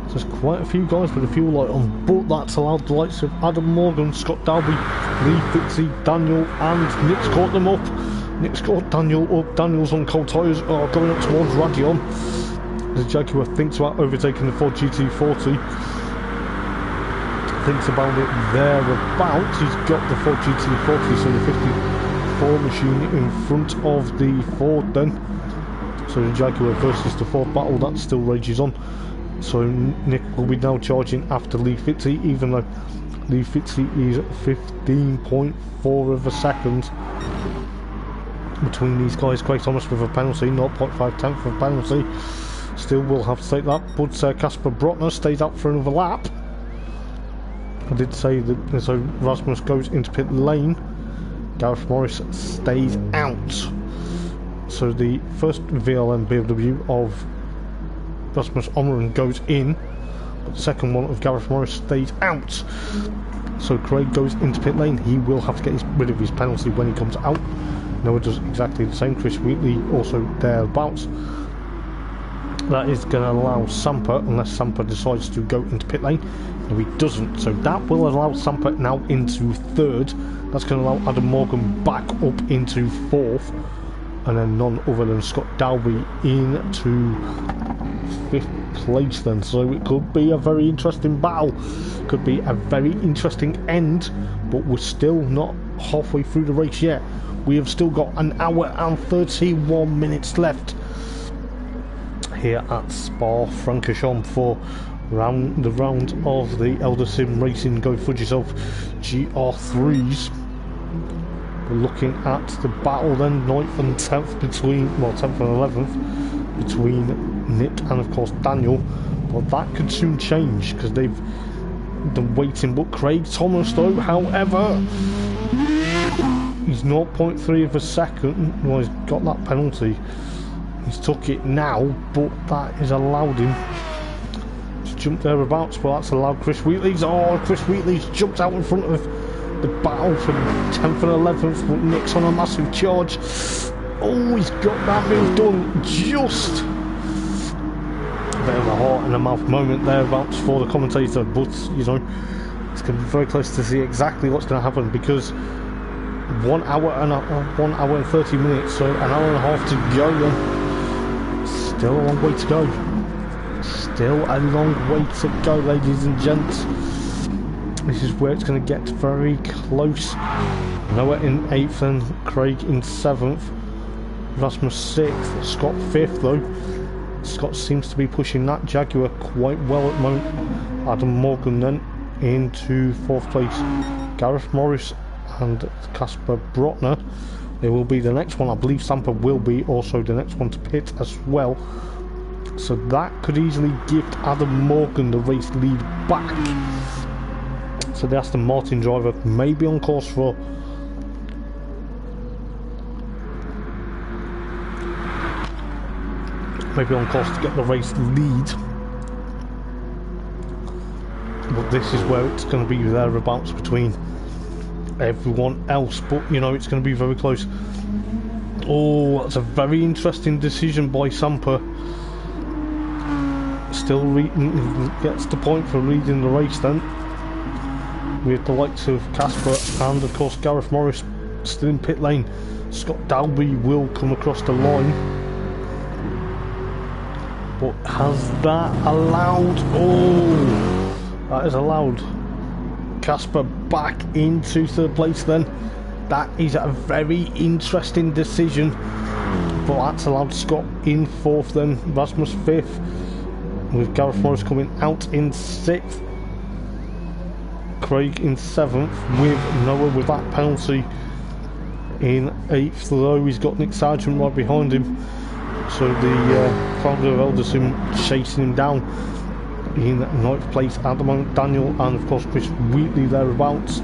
Speaker 1: So there's quite a few guys with the fuel light on, but that's allowed the likes of Adam Morgan, Scott Dalby, Lee Fitzy, Daniel, and Nick's caught them up. Nick's got Daniel up. Daniel's on cold tyres, going up towards Radion. The Jaguar thinks about overtaking the Ford GT40. Thinks about it thereabouts. He's got the Ford GT40, so the 54 machine in front of the Ford then. So the Jaguar versus the Ford battle, that still rages on. So Nick will be now charging after Lee Fitzy, even though Lee Fitzy is 15.4 of a second between these guys. Craig Thomas with a penalty, 0.5 tenth of a penalty, still will have to take that. But Casper Brotner stays out for another lap. I did say that, so Rasmus goes into pit lane, Gareth Morris stays out. So the first VLM BMW of Rasmus Omren goes in, but the second one of Gareth Morris stays out. So Craig goes into pit lane. He will have to get rid of his penalty when he comes out. Noah does exactly the same. Chris Wheatley also thereabouts. That is going to allow Samper, unless Samper decides to go into pit lane. No, he doesn't. So that will allow Samper now into third. That's going to allow Adam Morgan back up into fourth. And then none other than Scott Dalby into fifth place then. So it could be a very interesting battle. Could be a very interesting end. But we're still not halfway through the race yet. We have still got an hour and 31 minutes left here at Spa-Francorchamps for the round of the Eldar Sim Racing Go Fudge Yourself GR3s. We're looking at the battle then, 9th and 10th between, well, 10th and 11th between Nick and of course Daniel. But that could soon change because they've been waiting. But Craig Thomas though, however, he's 0.3 of a second. Well, he's got that penalty. He's took it now, but that has allowed him to jump thereabouts. But that's allowed Chris Wheatley's. Oh, Chris Wheatley's jumped out in front of the battle for 10th and 11th, but Nick's on a massive charge. Oh, he's got that move done. Just a bit of a heart and a mouth moment thereabouts for the commentator, but you know, it's going to be very close to see exactly what's going to happen because 1 hour and 30 minutes, so an hour and a half to go then. Still a long way to go. Still a long way to go, ladies and gents. This is where it's going to get very close. Noah in 8th and Craig in 7th. Rasmus 6th, Scott 5th though. Scott seems to be pushing that Jaguar quite well at the moment. Adam Morgan then into 4th place. Gareth Morris and Casper Brotner, they will be the next one. I believe Samper will be also the next one to pit as well. So that could easily gift Adam Morgan the race lead back. So the Aston Martin driver may be on course for to get the race lead. But this is where it's going to be thereabouts between everyone else, but you know, it's going to be very close. Oh, that's a very interesting decision by Samper. Still gets the point for leading the race then, with the likes of Casper and of course Gareth Morris still in pit lane. Scott Dalby will come across the line, but has that allowed, oh, that is allowed Casper back into 3rd place then. That is a very interesting decision, but that's allowed Scott in 4th then. Rasmus 5th, with Gareth Morris coming out in 6th. Craig in 7th, with Noah with that penalty in 8th, though he's got Nick Sargent right behind him. So the founder of Eldar Sim chasing him down. In 9th place at the moment, Daniel and of course Chris Wheatley thereabouts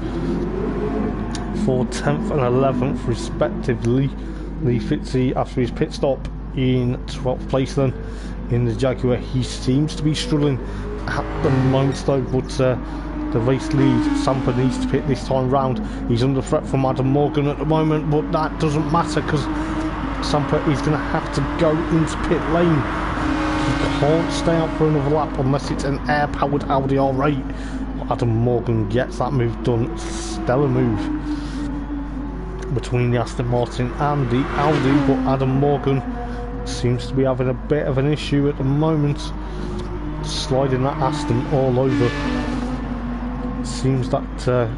Speaker 1: for 10th and 11th respectively. Lee Fitzy after his pit stop in 12th place then in the Jaguar. He seems to be struggling at the moment though, but the race lead, Samper needs to pit this time round. He's under threat from Adam Morgan at the moment, but that doesn't matter because Samper is going to have to go into pit lane. He can't stay out for another lap unless it's an air-powered Audi R8. Adam Morgan gets that move done. Stellar move between the Aston Martin and the Audi, but Adam Morgan seems to be having a bit of an issue at the moment, sliding that Aston all over. Seems that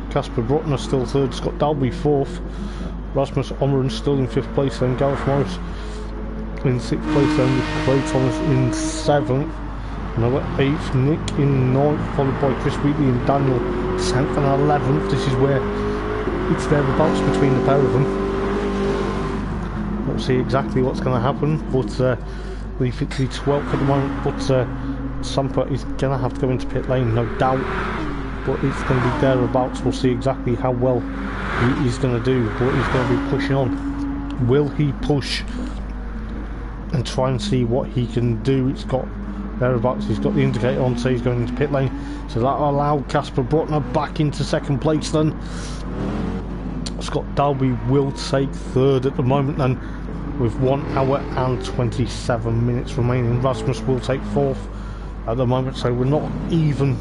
Speaker 1: Casper Brotner still 3rd, Scott Dalby 4th, Rasmus Omren still in 5th place, then Gareth Morris in 6th place, then with Craig Thomas in 7th, Noah 8th, Nick in 9th, followed by Chris Wheatley and Daniel 10th and 11th. This is where it's thereabouts between the pair of them. We'll see exactly what's going to happen, but Lee Fitzley 12th at the moment, but Samper is going to have to go into pit lane, no doubt, but it's going to be thereabouts. We'll see exactly how well he's going to do, but he's going to be pushing on. Will he push and try and see what he can do? It's got thereabouts. He's got the indicator on, so he's going into pit lane. So that'll allow Casper Bruckner back into second place then. Scott Dalby will take third at the moment then, with 1 hour and 27 minutes remaining. Rasmus will take fourth at the moment, so we're not even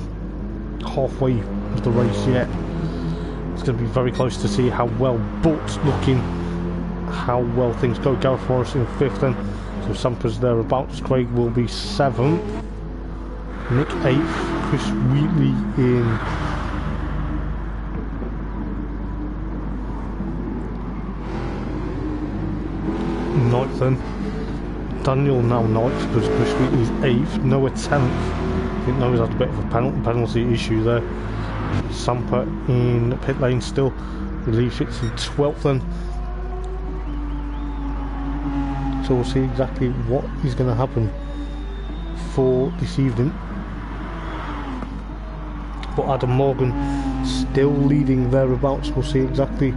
Speaker 1: halfway of the race yet. It's going to be very close to see how well, but looking how well things go. Gareth Morris in fifth then, so Sampa's thereabouts. Craig will be seventh, Nick eighth, Chris Wheatley in ninth then, Daniel now ninth because Chris Wheatley's eighth, Noah 10th. I think Noah's had a bit of a penalty issue there. Sampa in pit lane still, relieves it to 12th then. So we'll see exactly what is going to happen for this evening. But Adam Morgan still leading thereabouts. We'll see exactly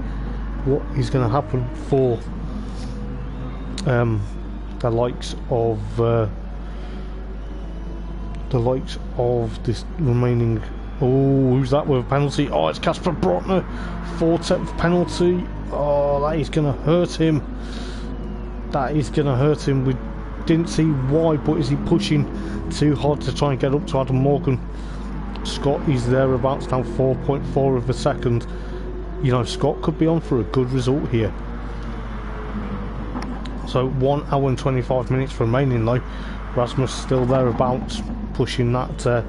Speaker 1: what is going to happen for the likes of this remaining. Oh, who's that with a penalty? Oh, it's Casper Bruckner, 4/10 penalty. Oh, that is going to hurt him. That is going to hurt him. We didn't see why, but is he pushing too hard to try and get up to Adam Morgan? Scott is thereabouts, down 4.4 of a second. You know, Scott could be on for a good result here. So 1 hour and 25 minutes remaining though. Rasmus still thereabouts, pushing that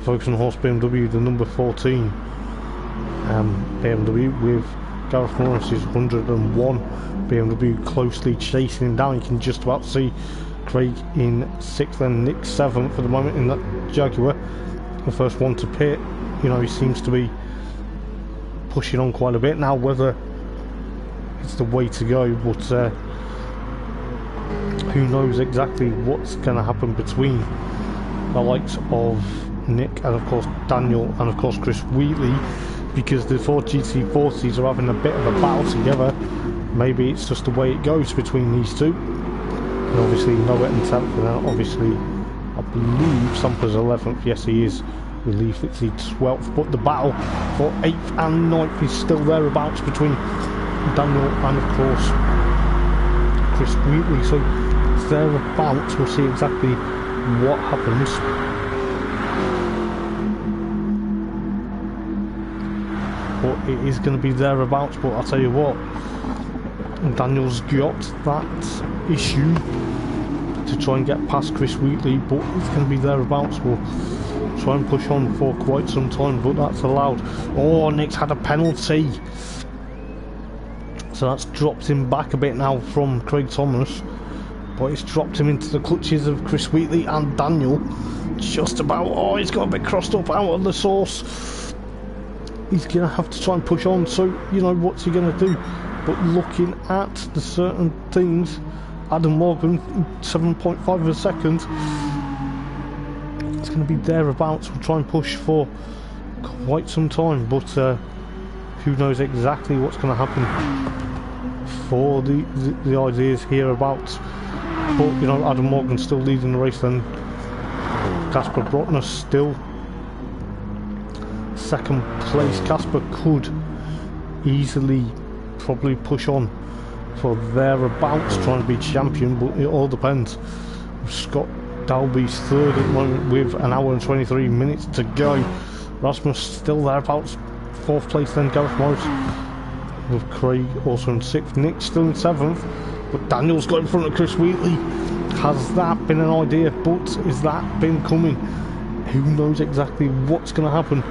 Speaker 1: Volkswagen Horse BMW, the number 14 BMW, with Gareth Morris's 101 BMW closely chasing him down. You can just about see Craig in 6th and Nick 7th for the moment in that Jaguar, the first one to pit. You know, he seems to be pushing on quite a bit now. Whether it's the way to go, but who knows exactly what's going to happen between the likes of Nick and of course Daniel and of course Chris Wheatley, because the four GT40s are having a bit of a battle together. Maybe it's just the way it goes between these two. And obviously Noah and 10th, and obviously I believe Sampa's 11th. Yes, he is. Relief it's the 12th, but the battle for 8th and 9th is still thereabouts between Daniel and of course Chris Wheatley. So it's thereabouts. We'll see exactly what happens. But it is going to be thereabouts. But I'll tell you what, Daniel's got that issue to try and get past Chris Wheatley, but it's going to be thereabouts. We'll try and push on for quite some time, but that's allowed. Oh, Nick's had a penalty, so that's dropped him back a bit now from Craig Thomas, but it's dropped him into the clutches of Chris Wheatley and Daniel. Just about. Oh, he's got a bit crossed up out of the source. He's going to have to try and push on, so you know, what's he going to do? But looking at the certain things, Adam Morgan, 7.5 of a second, it's going to be thereabouts. We'll try and push for quite some time, but who knows exactly what's going to happen for the ideas hereabouts. But you know, Adam Morgan still leading the race then. Casper Bruckner still second place. Casper could easily probably push on for thereabouts, trying to be champion, but it all depends. Scott Dalby's third at the moment with 1 hour and 23 minutes to go. Rasmus still thereabouts, 4th place then Gareth Morris, with Craig also in 6th, Nick still in 7th, but Daniel's got in front of Chris Wheatley. Has that been an idea? But is that been coming? Who knows exactly what's going to happen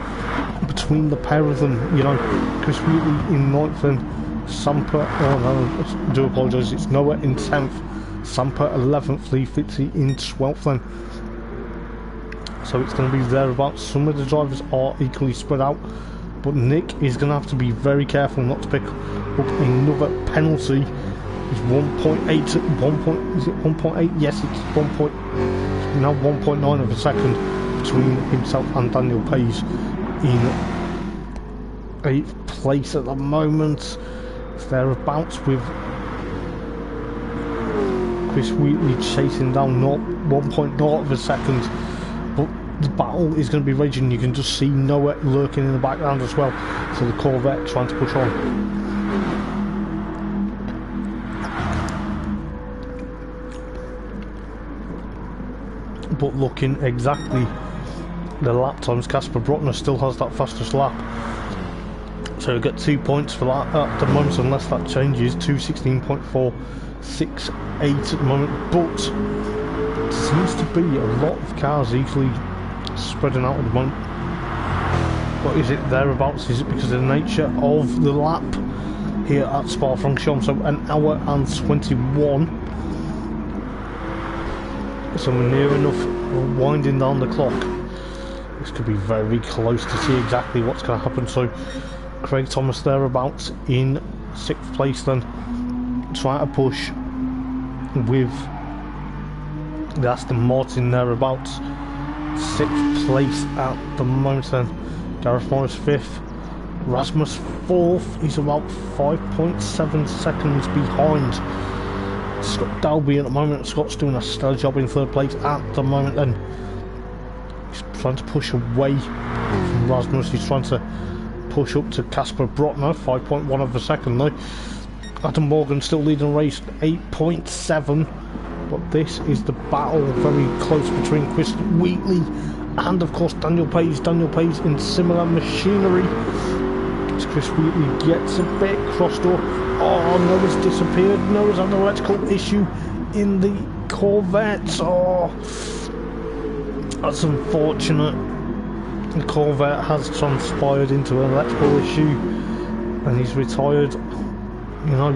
Speaker 1: between the pair of them. You know, Chris Wheatley in 9th and Sampa, oh no, I do apologise, it's Noah in 10th, Sampa 11th, Lee Fitzy in 12th then. So it's going to be thereabouts. Some of the drivers are equally spread out, but Nick is going to have to be very careful not to pick up another penalty. It's 1.8, is it 1.8? Yes, it's 1. Now 1.9 of a second between himself and Daniel Payes in 8th place at the moment. It's thereabouts with Chris Wheatley chasing down 1.0 of a second, but the battle is going to be raging. You can just see Noah lurking in the background as well, so the Corvette trying to push on. But looking exactly the lap times, Casper Brotner still has that fastest lap, so we get 2 points for that at the moment, unless that changes. 2:16.468 at the moment, but it seems to be a lot of cars easily spreading out at the moment. But is it thereabouts? Is it because of the nature of the lap here at Spa-Francorchamps? So an hour and 21. So we're near enough winding down the clock. This could be very close to see exactly what's going to happen. So Craig Thomas thereabouts in 6th place, then trying to push with the Aston Martin thereabouts. 6th place at the moment, then Gareth Morris 5th, Rasmus 4th. He's about 5.7 seconds behind Scott Dalby at the moment. Scott's doing a stellar job in 3rd place at the moment, then he's trying to push away from Rasmus. He's trying to push up to Casper Brotner, 5.1 of a second though. Adam Morgan still leading the race, 8.7, but this is the battle very close between Chris Wheatley and of course Daniel Page. Daniel Page in similar machinery. As Chris Wheatley gets a bit crossed up. Oh, Noah's disappeared. Noah's had an electrical issue in the Corvette. Oh, that's unfortunate. The Corvette has transpired into an electrical issue and he's retired. You know,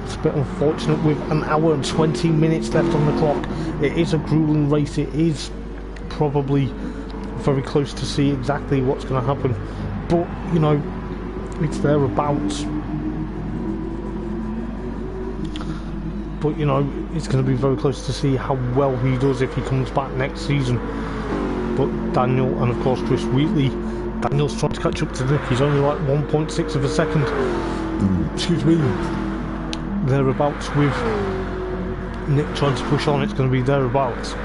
Speaker 1: it's a bit unfortunate with an hour and 20 minutes left on the clock. It is a grueling race. It is probably very close to see exactly what's going to happen, but you know, it's thereabouts. But you know, it's going to be very close to see how well he does if he comes back next season. But Daniel and of course Chris Wheatley, Daniel's trying to catch up to Nick. He's only like 1.6 of a second, excuse me, thereabouts, with Nick trying to push on. It's going to be thereabouts.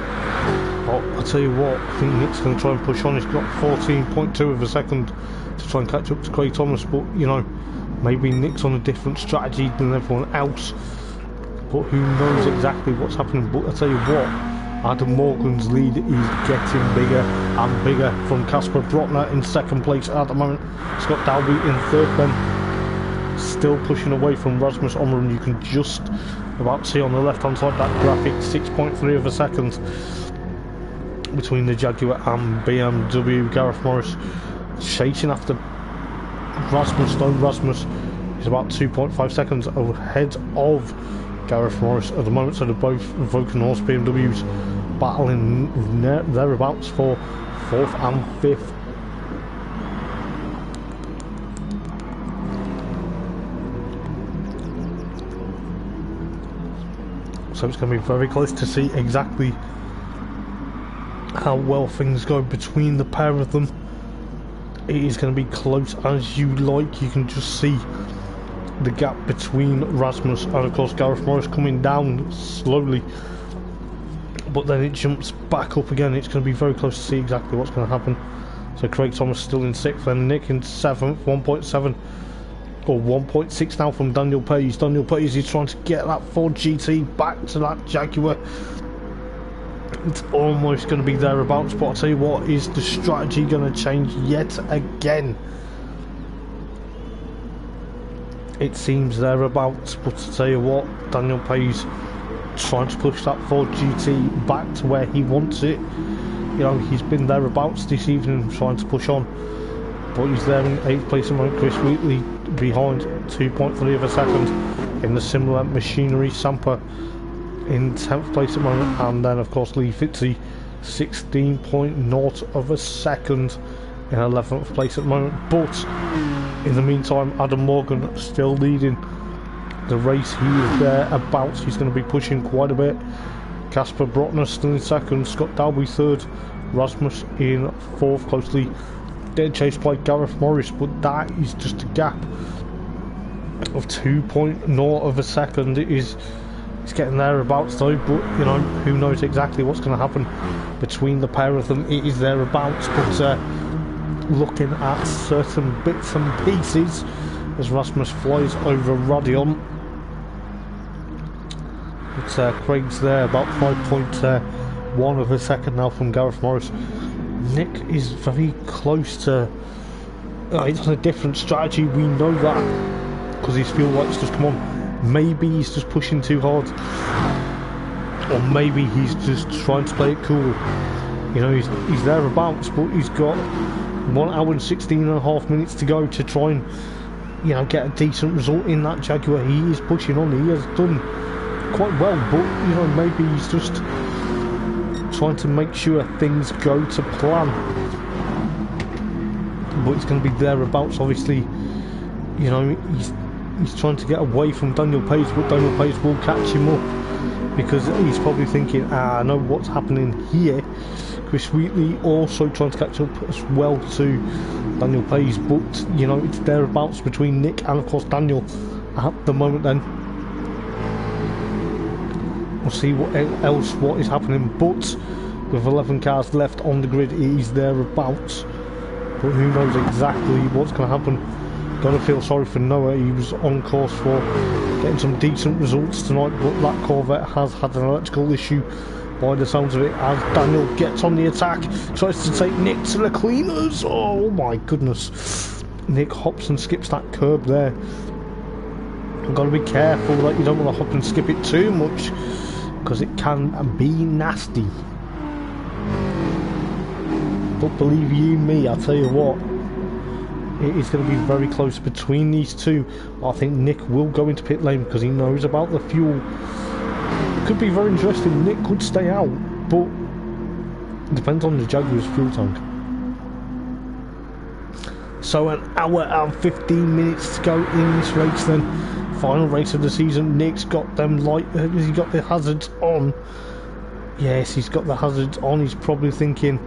Speaker 1: But I'll tell you what, I think Nick's going to try and push on. He's got 14.2 of a second to try and catch up to Craig Thomas, but you know, maybe Nick's on a different strategy than everyone else, but who knows exactly what's happening. But I'll tell you what, Adam Morgan's lead is getting bigger and bigger from Casper Brotner in 2nd place at the moment. Scott Dalby in 3rd then, still pushing away from Rasmus Omren. You can just about see on the left hand side that graphic, 6.3 of a second between the Jaguar and BMW. Gareth Morris chasing after Rasmus though. Rasmus is about 2.5 seconds ahead of Gareth Morris at the moment, so they're both Vulcan Horse BMWs battling thereabouts for 4th and 5th. So it's going to be very close to see exactly how well things go between the pair of them. It is going to be close as you like. You can just see the gap between Rasmus and of course Gareth Morris coming down slowly, but then it jumps back up again. It's going to be very close to see exactly what's going to happen. So Craig Thomas still in 6th, and Nick in 7th, 1.7 or 1.6 now from Daniel Page. Daniel Page is trying to get that Ford GT back to that Jaguar. It's almost going to be thereabouts, but I'll tell you what, is the strategy going to change yet again? It seems thereabouts, but I'll tell you what, Daniel Page trying to push that Ford GT back to where he wants it. You know, he's been thereabouts this evening trying to push on, but he's there in 8th place among Chris Wheatley behind 2.3 of a second in the similar machinery. Samper in 10th place at the moment, and then of course Lee Fitzy 16.0 of a second in 11th place at the moment. But in the meantime, Adam Morgan still leading the race. He is there about, he's going to be pushing quite a bit. Casper Brotner still in 2nd, Scott Dalby 3rd, Rasmus in 4th, closely dead chased by Gareth Morris, but that is just a gap of 2.0 of a second. It is He's getting thereabouts though, but you know, who knows exactly what's going to happen between the pair of them. It is thereabouts, but looking at certain bits and pieces as Rasmus flies over Rodion. But Craig's there about 5.1 of a second now from Gareth Morris. Nick is very close to... it's on a different strategy, we know that, because his fuel lights just come on. Maybe he's just pushing too hard, or maybe he's just trying to play it cool. You know, he's thereabouts, but he's got 1 hour and 16.5 minutes to go to try and, you know, get a decent result in that Jaguar. He is pushing on, he has done quite well, but you know, maybe he's just trying to make sure things go to plan. But it's going to be thereabouts, obviously. You know, he's trying to get away from Daniel Page, but Daniel Page will catch him up, because he's probably thinking, I know what's happening here. Chris Wheatley also trying to catch up as well to Daniel Page, but you know, it's thereabouts between Nick and of course Daniel at the moment. Then we'll see what is happening, but with 11 cars left on the grid, it is thereabouts, but who knows exactly what's going to happen. Gotta feel sorry for Noah. He was on course for getting some decent results tonight, but that Corvette has had an electrical issue by the sounds of it, as Daniel gets on the attack, tries to take Nick to the cleaners. Oh my goodness, Nick hops and skips that curb there. You've got to be careful that you don't want to hop and skip it too much, because it can be nasty. But believe you me, I'll tell you what, it is going to be very close between these two. I think Nick will go into pit lane because he knows about the fuel. Could be very interesting. Nick could stay out, but it depends on the Jaguar's fuel tank. So 1 hour and 15 minutes to go in this race then. Final race of the season. Nick's got them light, has he got the hazards on? Yes, he's got the hazards on. He's probably thinking,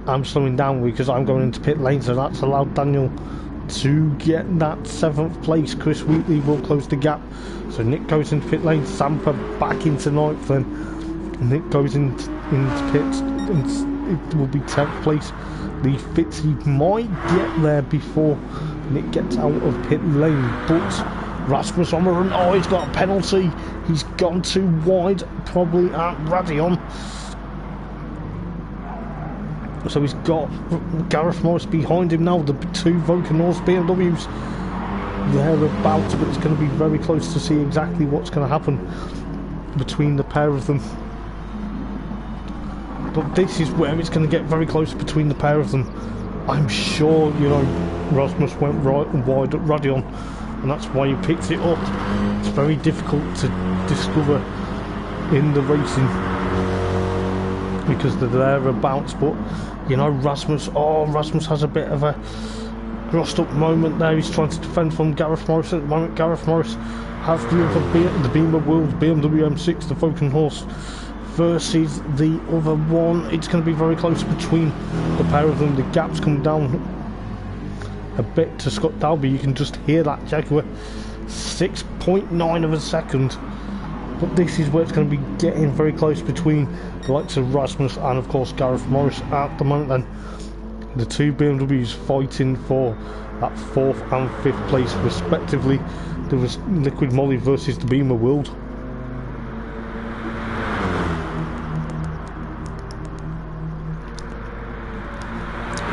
Speaker 1: I'm slowing down because I'm going into pit lane, so that's allowed Daniel to get that 7th place. Chris Wheatley will close the gap, so Nick goes into pit lane. Sampa back into 9th, then Nick goes into pits, and it will be 10th place. Lee Fitz, he might get there before Nick gets out of pit lane, but Rasmus on the run. Oh, he's got a penalty. He's gone too wide, probably at Radion. So he's got Gareth Morris behind him now, the 2 Vulcan North BMWs thereabouts, but it's going to be very close to see exactly what's going to happen between the pair of them. But this is where it's going to get very close between the pair of them. I'm sure, you know, Rasmus went right and wide at Radion, and that's why he picked it up. It's very difficult to discover in the racing, because they're thereabouts. But you know, Rasmus has a bit of a grossed up moment there. He's trying to defend from Gareth Morris at the moment. Gareth Morris has the Beamer World BMW M6, the Vulcan Horse, versus the other one. It's going to be very close between the pair of them. The gap's come down a bit to Scott Dalby. You can just hear that Jaguar, 6.9 of a second. But this is where it's going to be getting very close between the likes of Rasmus and of course Gareth Morris at the moment. Then the 2 BMWs fighting for that 4th and 5th place respectively. There was Liquid Molly versus the Beamer World.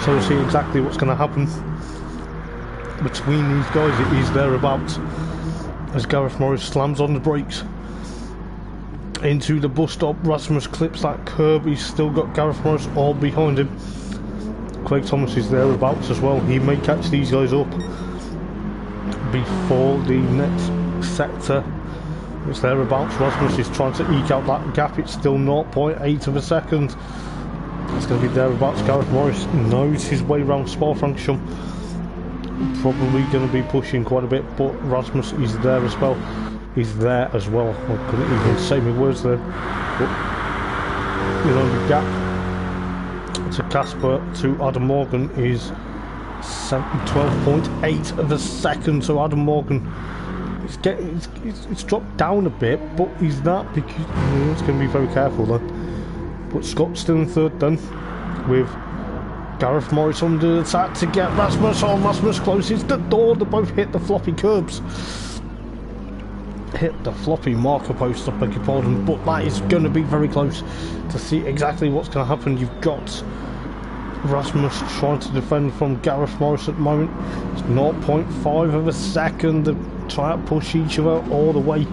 Speaker 1: So we'll see exactly what's going to happen between these guys. It is thereabouts as Gareth Morris slams on the brakes into the bus stop. Rasmus clips that curb. He's still got Gareth Morris all behind him. Craig Thomas is thereabouts as well. He may catch these guys up before the next sector. It's thereabouts. Rasmus is trying to eke out that gap. It's still 0.8 of a second. It's going to be thereabouts. Gareth Morris knows his way around Spa-Francorchamps. Probably going to be pushing quite a bit, but Rasmus is there as well. He's there as well. I couldn't even say my words there. But, you know, the gap to Casper to Adam Morgan is 12.8 of a second. So Adam Morgan it's dropped down a bit, but he's not, because it's going to be very careful then. But Scott's still in third then, with Gareth Morris under attack to get Rasmus. Oh, Rasmus closes the door. They both hit the floppy curbs. Hit the floppy marker post, I beg your pardon, but that is going to be very close to see exactly what's going to happen. You've got Rasmus trying to defend from Gareth Morris at the moment. It's 0.5 of a second. They try to push each other all the way.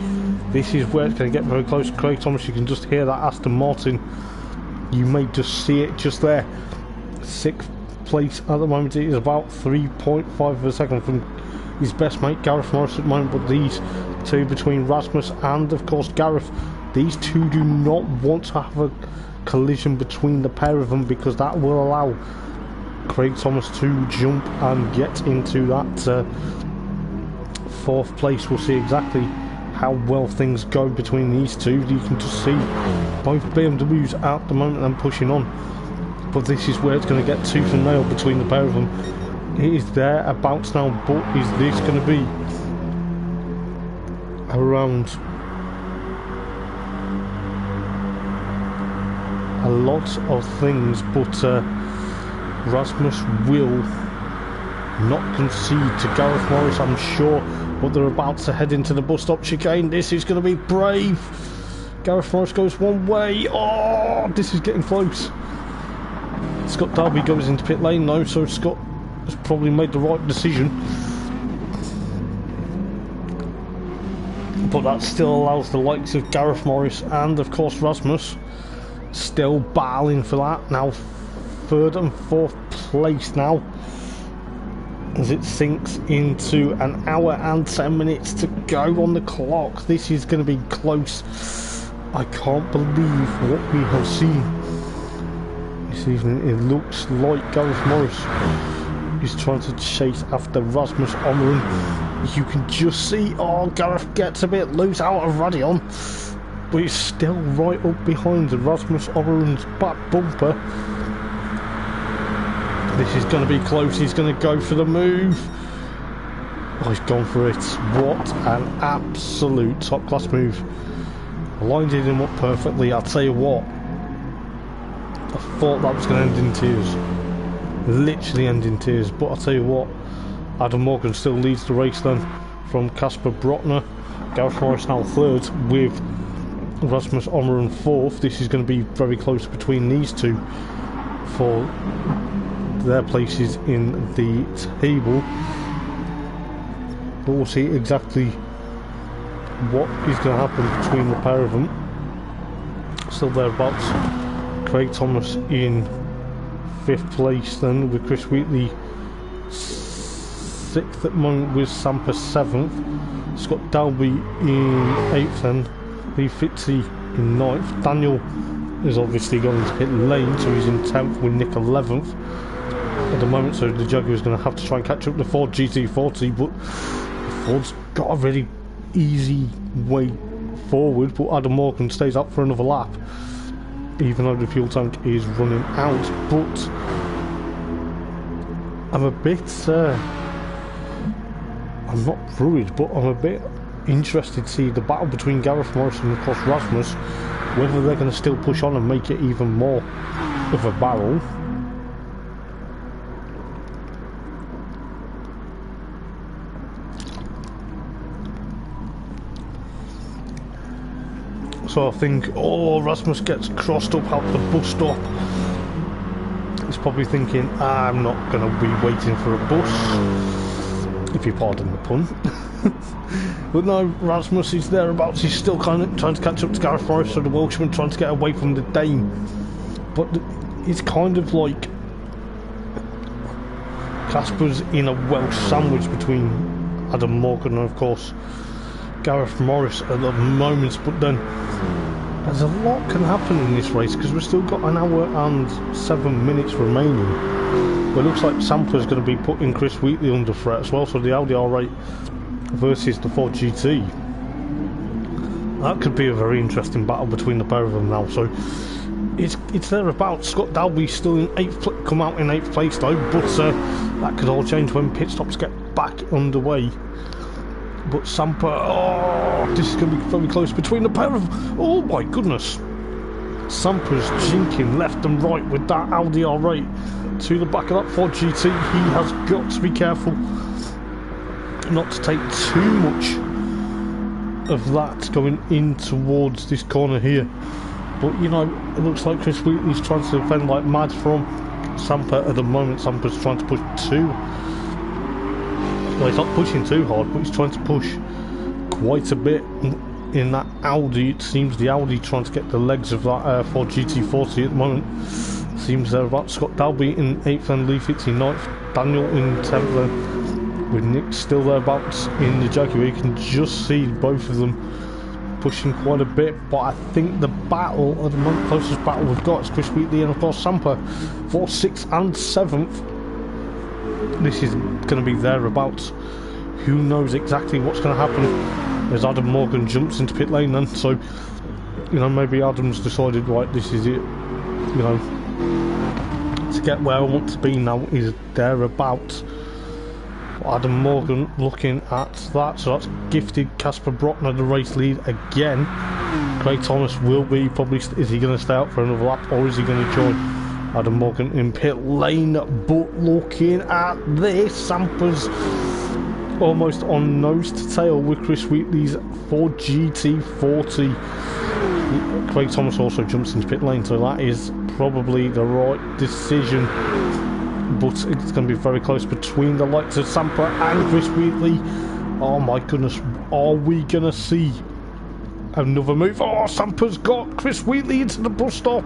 Speaker 1: This is where it's going to get very close. Craig Thomas, you can just hear that Aston Martin. You may just see it just there. 6th place at the moment. It is about 3.5 of a second from his best mate Gareth Morris at the moment, but these two between Rasmus and of course Gareth, these two do not want to have a collision between the pair of them, because that will allow Craig Thomas to jump and get into that 4th place. We'll see exactly how well things go between these two. You can just see both BMWs at the moment and pushing on, but this is where it's going to get tooth and nail between the pair of them. It is thereabouts now, but is this going to be around a lot of things? But Rasmus will not concede to Gareth Morris, I'm sure, but they're about to head into the bus stop chicane. This is going to be brave. Gareth Morris goes one way. Oh, this is getting close. Scott Darby goes into pit lane though, so Scott has probably made the right decision, but that still allows the likes of Gareth Morris and of course Rasmus still battling for that. Now 3rd and 4th place now, as it sinks into an hour and 10 minutes to go on the clock. This is going to be close. I can't believe what we have seen this evening. It looks like Gareth Morris is trying to chase after Rasmus Ommerun. You can just see, oh, Gareth gets a bit loose out of Radion, but he's still right up behind Rasmus Ommerun's back bumper. This is going to be close. He's going to go for the move. Oh, he's gone for it. What an absolute top class move. Lined him up perfectly. I'll tell you what, I thought that was going to end in tears. Literally end in tears, but I'll tell you what, Adam Morgan still leads the race then from Casper Brotner. Gareth Morris now 3rd with Rasmus Ommerun 4th. This is going to be very close between these two for their places in the table, but we'll see exactly what is going to happen between the pair of them. Still thereabouts. Craig Thomas in 5th place then, with Chris Wheatley 6th at the moment, with Sampa 7th, Scott Dalby in 8th then, Lee Fitzy in 9th, Daniel is obviously going to hit lane, so he's in 10th with Nick 11th at the moment, so the Jaguar is going to have to try and catch up to Ford GT40, but Ford's got a really easy way forward, but Adam Morgan stays up for another lap, even though the fuel tank is running out. But I'm a bit I'm not worried, but I'm a bit interested to see the battle between Gareth Morris and of course Rasmus, whether they're going to still push on and make it even more of a battle. So I think, oh, Rasmus gets crossed up out the bus stop. He's probably thinking, I'm not going to be waiting for a bus, if you pardon the pun. But no, Rasmus is thereabouts. He's still kind of trying to catch up to Gareth Morris, so the Welshman trying to get away from the Dane. But it's kind of like Casper's in a Welsh sandwich between Adam Morgan and of course Gareth Morris at the moment, but then there's a lot can happen in this race because we've still got an hour and 7 minutes remaining. But it looks like Sampler's going to be putting Chris Wheatley under threat as well, so the Audi R8 versus the Ford GT. That could be a very interesting battle between the pair of them now. So it's thereabouts. Scott Dalby still in 8th, come out in 8th place though, but that could all change when pit stops get back underway. But Sampa, oh, this is going to be very close between the pair of, oh my goodness. Sampa's jinking left and right with that Audi R8 to the back of that Ford GT. He has got to be careful not to take too much of that going in towards this corner here. But you know, it looks like Chris Wheatley's trying to defend like mad from Sampa at the moment. Sampa's trying to push too. Well, he's not pushing too hard, but he's trying to push quite a bit in that Audi. It seems the Audi trying to get the legs of that Ford GT40 at the moment. Seems they're about. Scott Dalby in 8th and Lee Fitzy 9th. Daniel in 10th then, with Nick still thereabouts in the Jaguar. You can just see both of them pushing quite a bit, but I think the battle at the moment, closest battle we've got is Chris Wheatley and of course Sampa for 6th and 7th. This is going to be thereabouts. Who knows exactly what's going to happen as Adam Morgan jumps into pit lane then. So, you know, maybe Adam's decided, right, this is it. You know, to get where I want to be now is thereabouts. Adam Morgan looking at that. So that's gifted Casper Brockner the race lead again. Craig Thomas will be probably, is he going to stay out for another lap or is he going to join Adam Morgan in pit lane? But looking at this, Sampa's almost on nose to tail with Chris Wheatley's Ford GT40. Craig Thomas also jumps into pit lane, so that is probably the right decision. But it's going to be very close between the likes of Sampa and Chris Wheatley. Oh my goodness, are we going to see another move? Oh, Sampa's got Chris Wheatley into the bus stop.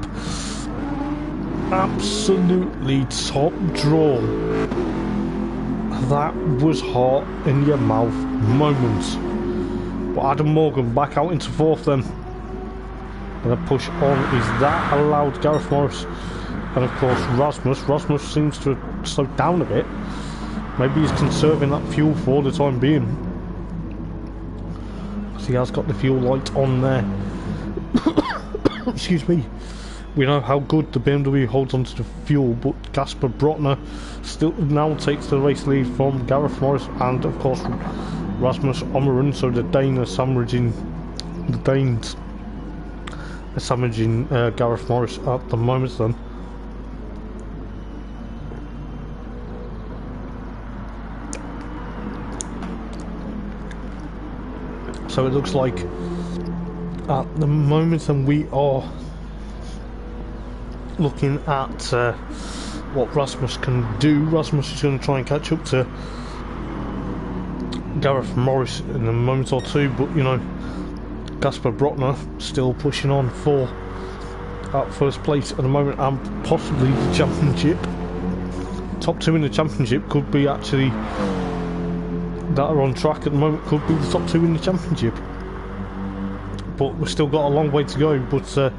Speaker 1: Absolutely top draw. That was heart in your mouth moments. But Adam Morgan back out into 4th then. Gonna push on. Is that allowed Gareth Morris? And of course Rasmus seems to have slowed down a bit. Maybe he's conserving that fuel for the time being. Because he has got the fuel light on there. Excuse me. We know how good the BMW holds onto the fuel, but Casper Brockner still now takes the race lead from Gareth Morris and of course Rasmus Omeren. So the Danes are sandwiching Gareth Morris at the moment then. So it looks like at the moment then we are looking at what Rasmus can do. Rasmus is going to try and catch up to Gareth Morris in a moment or two, but you know, Casper Brockner still pushing on for at first place at the moment and possibly the championship. Top 2 in the championship could be actually that are on track at the moment, could be the top 2 in the championship. But we've still got a long way to go. But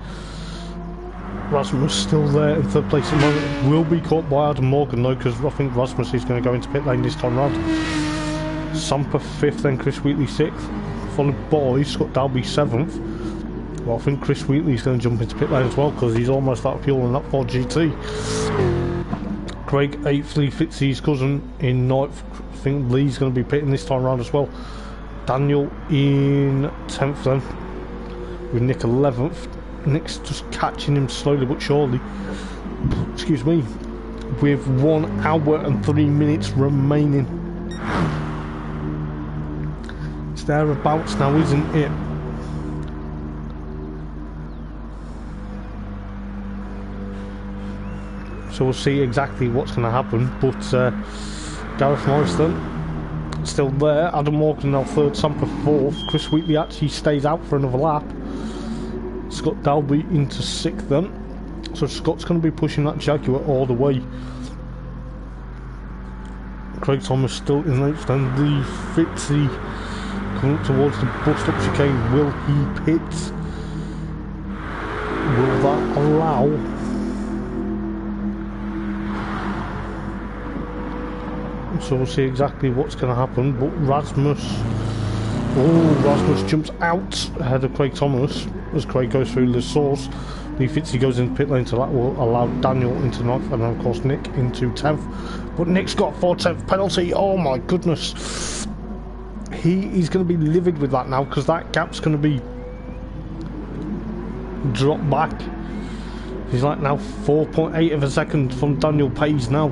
Speaker 1: Rasmus still there in 3rd place at the moment. Will be caught by Adam Morgan though, because I think Rasmus is going to go into pit lane this time round. Sampa 5th, then Chris Wheatley 6th, followed by Scott Dalby 7th. Well, I think Chris Wheatley is going to jump into pit lane as well because he's almost out of fuel in that Ford GT. Craig 8th, Lee Fitzy's cousin in 9th. I think Lee's going to be pitting this time round as well. Daniel in 10th then, with Nick 11th. Nick's just catching him slowly but surely. Excuse me. With 1 hour and 3 minutes remaining. It's thereabouts now, isn't it? So we'll see exactly what's going to happen. But Gareth Morris then still there. Adam Morgan now 3rd, Sampa 4th. Chris Wheatley actually stays out for another lap. Scott Dalby into 6th then. So Scott's going to be pushing that Jaguar all the way. Craig Thomas still in 8th then. The Fitzy coming up towards the bus stop chicane. Will he pit? Will that allow? So we'll see exactly what's going to happen. But Rasmus jumps out ahead of Craig Thomas as Craig goes through the source. Lee Fitzy goes into pit lane, so that will allow Daniel into 9th and then of course Nick into 10th. But Nick's got 4 10th penalty. Oh my goodness. he is going to be livid with that now, because that gap's going to be dropped back. He's like now 4.8 of a second from Daniel Page now.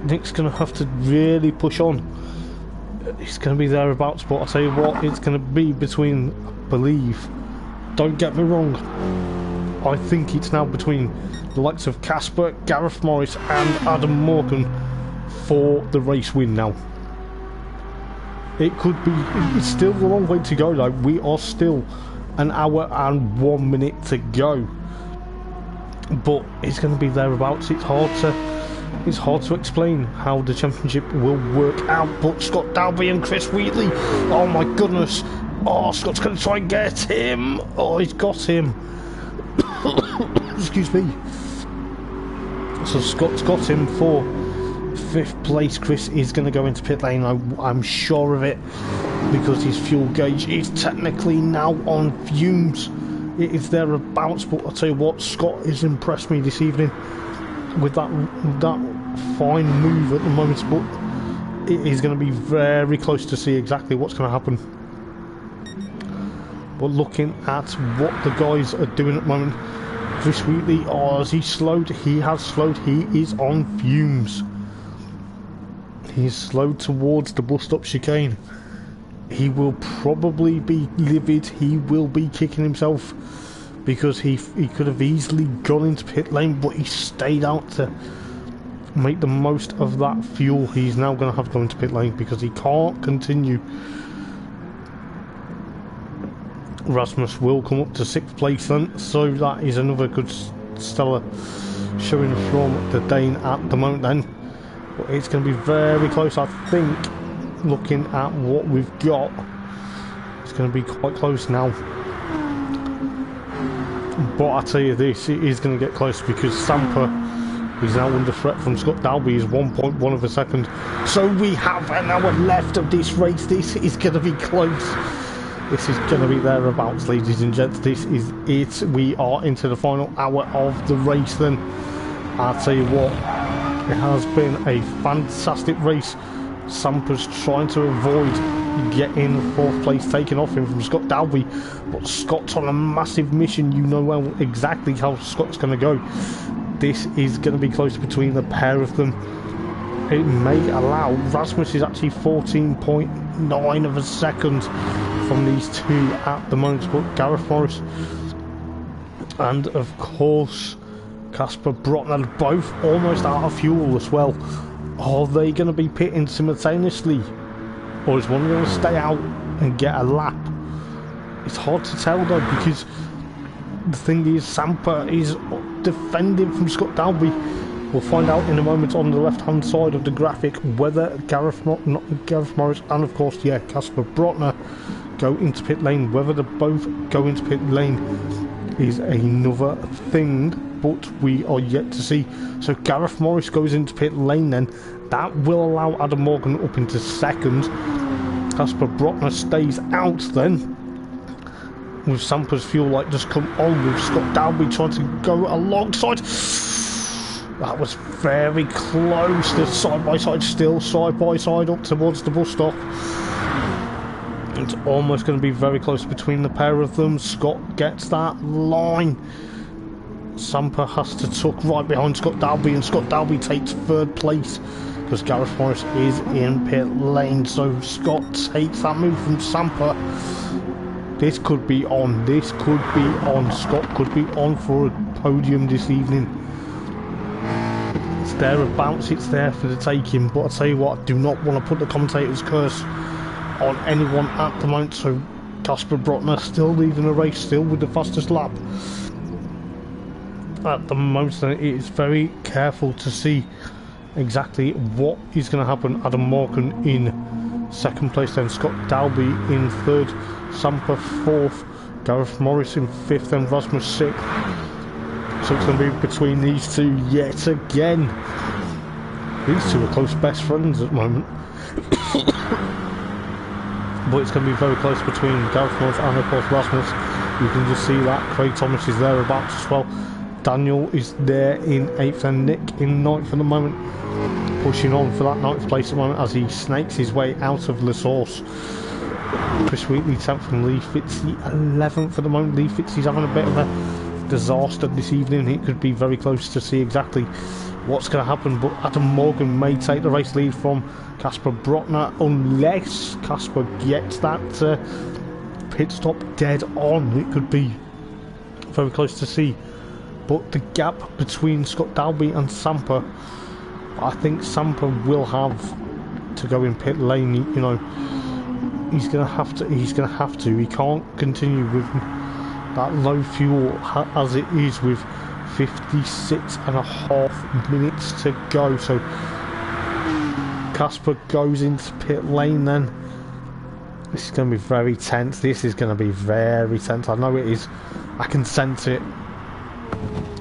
Speaker 1: Nick's going to have to really push on. It's going to be thereabouts, but I'll tell you what, it's going to be between, I believe, don't get me wrong, I think it's now between the likes of Casper, Gareth Morris and Adam Morgan for the race win now. It could be, it's still a long way to go though. We are still an hour and 1 minute to go, but it's going to be thereabouts. It's hard to explain how the championship will work out, but Scott Dalby and Chris Wheatley, oh my goodness, oh, Scott's going to try and get him, oh, he's got him. Excuse me. So Scott's got him for 5th place. Chris is going to go into pit lane, I'm sure of it, because his fuel gauge is technically now on fumes. It is thereabouts, but I'll tell you what, Scott has impressed me this evening with that fine move at the moment, but it is going to be very close to see exactly what's going to happen. But looking at what the guys are doing at the moment, Chris Wheatley, oh, has he slowed? He has slowed. He is on fumes. He's slowed towards the bus stop chicane. He will probably be livid. He will be kicking himself, because he could have easily gone into pit lane, but he stayed out to make the most of that fuel. He's now going to have to go into pit lane because he can't continue. Rasmus will come up to 6th place then, so that is another good stellar showing from the Dane at the moment then. But it's going to be very close, I think. Looking at what we've got, it's going to be quite close now. But I tell you this, it is going to get close, because Samper is now under threat from Scott Dalby. Is 1.1 of a second. So we have an hour left of this race. This is going to be close. This is going to be thereabouts, ladies and gents. This is it. We are into the final hour of the race then. I'll tell you what, it has been a fantastic race. Samper's trying to avoid getting 4th place taken off him from Scott Dalby, but Scott's on a massive mission. You know well exactly how Scott's going to go. This is going to be close between the pair of them. It may allow, Rasmus is actually 14.9 of a second from these two at the moment, but Gareth Morris and of course Casper Brotner both almost out of fuel as well. Are they going to be pitting simultaneously, or is one going to stay out and get a lap? It's hard to tell though, because the thing is, Samper is defending from Scott Dalby. We'll find out in a moment on the left-hand side of the graphic whether Gareth Morris and of course, yeah, Casper Brotner go into pit lane. Whether they both go into pit lane is another thing, but we are yet to see. So Gareth Morris goes into pit lane then. That will allow Adam Morgan up into 2nd. Casper Brotner stays out then, with Samper's fuel light just come on, with Scott Dalby trying to go alongside. That was very close. The side by side, still side by side up towards the bus stop. It's almost going to be very close between the pair of them. Scott gets that line. Samper has to tuck right behind Scott Dalby, and Scott Dalby takes 3rd place because Gareth Morris is in pit lane. So Scott takes that move from Samper. This could be on. This could be on. Scott could be on for a podium this evening. It's thereabouts. It's there for the taking. But I tell you what, I do not want to put the commentator's curse on anyone at the moment. So Casper Brotner still leading the race, still with the fastest lap at the moment. It is very careful to see exactly what is going to happen. Adam Morgan in 2nd place, then Scott Dalby in 3rd, Samper 4th, Gareth Morris in 5th, and Rasmus 6th. So it's going to be between these two yet again. These two are close best friends at the moment. But it's going to be very close between Gareth Morris and of course Rasmus. You can just see that Craig Thomas is thereabouts as well. Daniel is there in 8th and Nick in 9th at the moment. pushing on for that 9th place at the moment as he snakes his way out of the source. Chris Wheatley 10th and Lee Fitzy 11th at the moment. Lee Fitzy's having a bit of a disaster this evening. It could be very close to see exactly what's going to happen, but Adam Morgan may take the race lead from Casper Brotner unless Casper gets that pit stop dead on. It could be very close to see, but the gap between Scott Dalby and Samper, I think Samper will have to go in pit lane. You know, he's gonna have to. He can't continue with that low fuel as it is with 56.5 minutes to go. So Casper goes into pit lane then. This is going to be very tense. This is going to be very tense. I know it is. I can sense it.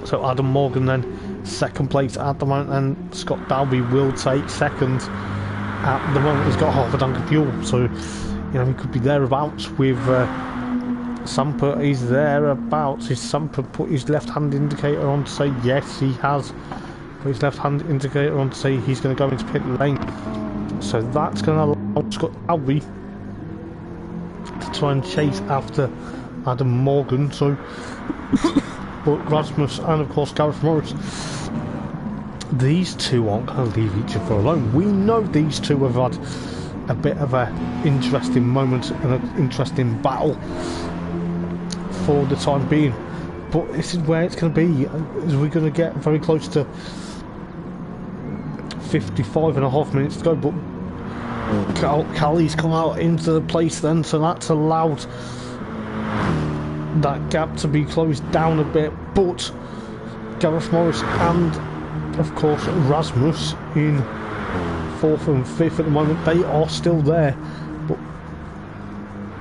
Speaker 1: So Adam Morgan then 2nd place at the moment, and Scott Dalby will take 2nd. At the moment he's got half a tank of fuel, so you know he could be thereabouts with Samper. He's thereabouts. Has Samper put his left-hand indicator on to say yes? He has put his left-hand indicator on to say he's going to go into pit lane. So that's going to allow Scott Dalby to try and chase after Adam Morgan. So, but Rasmus and of course Gareth Morris, these two aren't going to leave each other alone. We know these two have had a bit of an interesting moment and an interesting battle for the time being, but this is where it's going to be. We're going to get very close to 55.5 minutes to go, but Callie's come out into the place then, so that's allowed that gap to be closed down a bit. But Gareth Morris and of course Rasmus in 4th and 5th at the moment, they are still there, but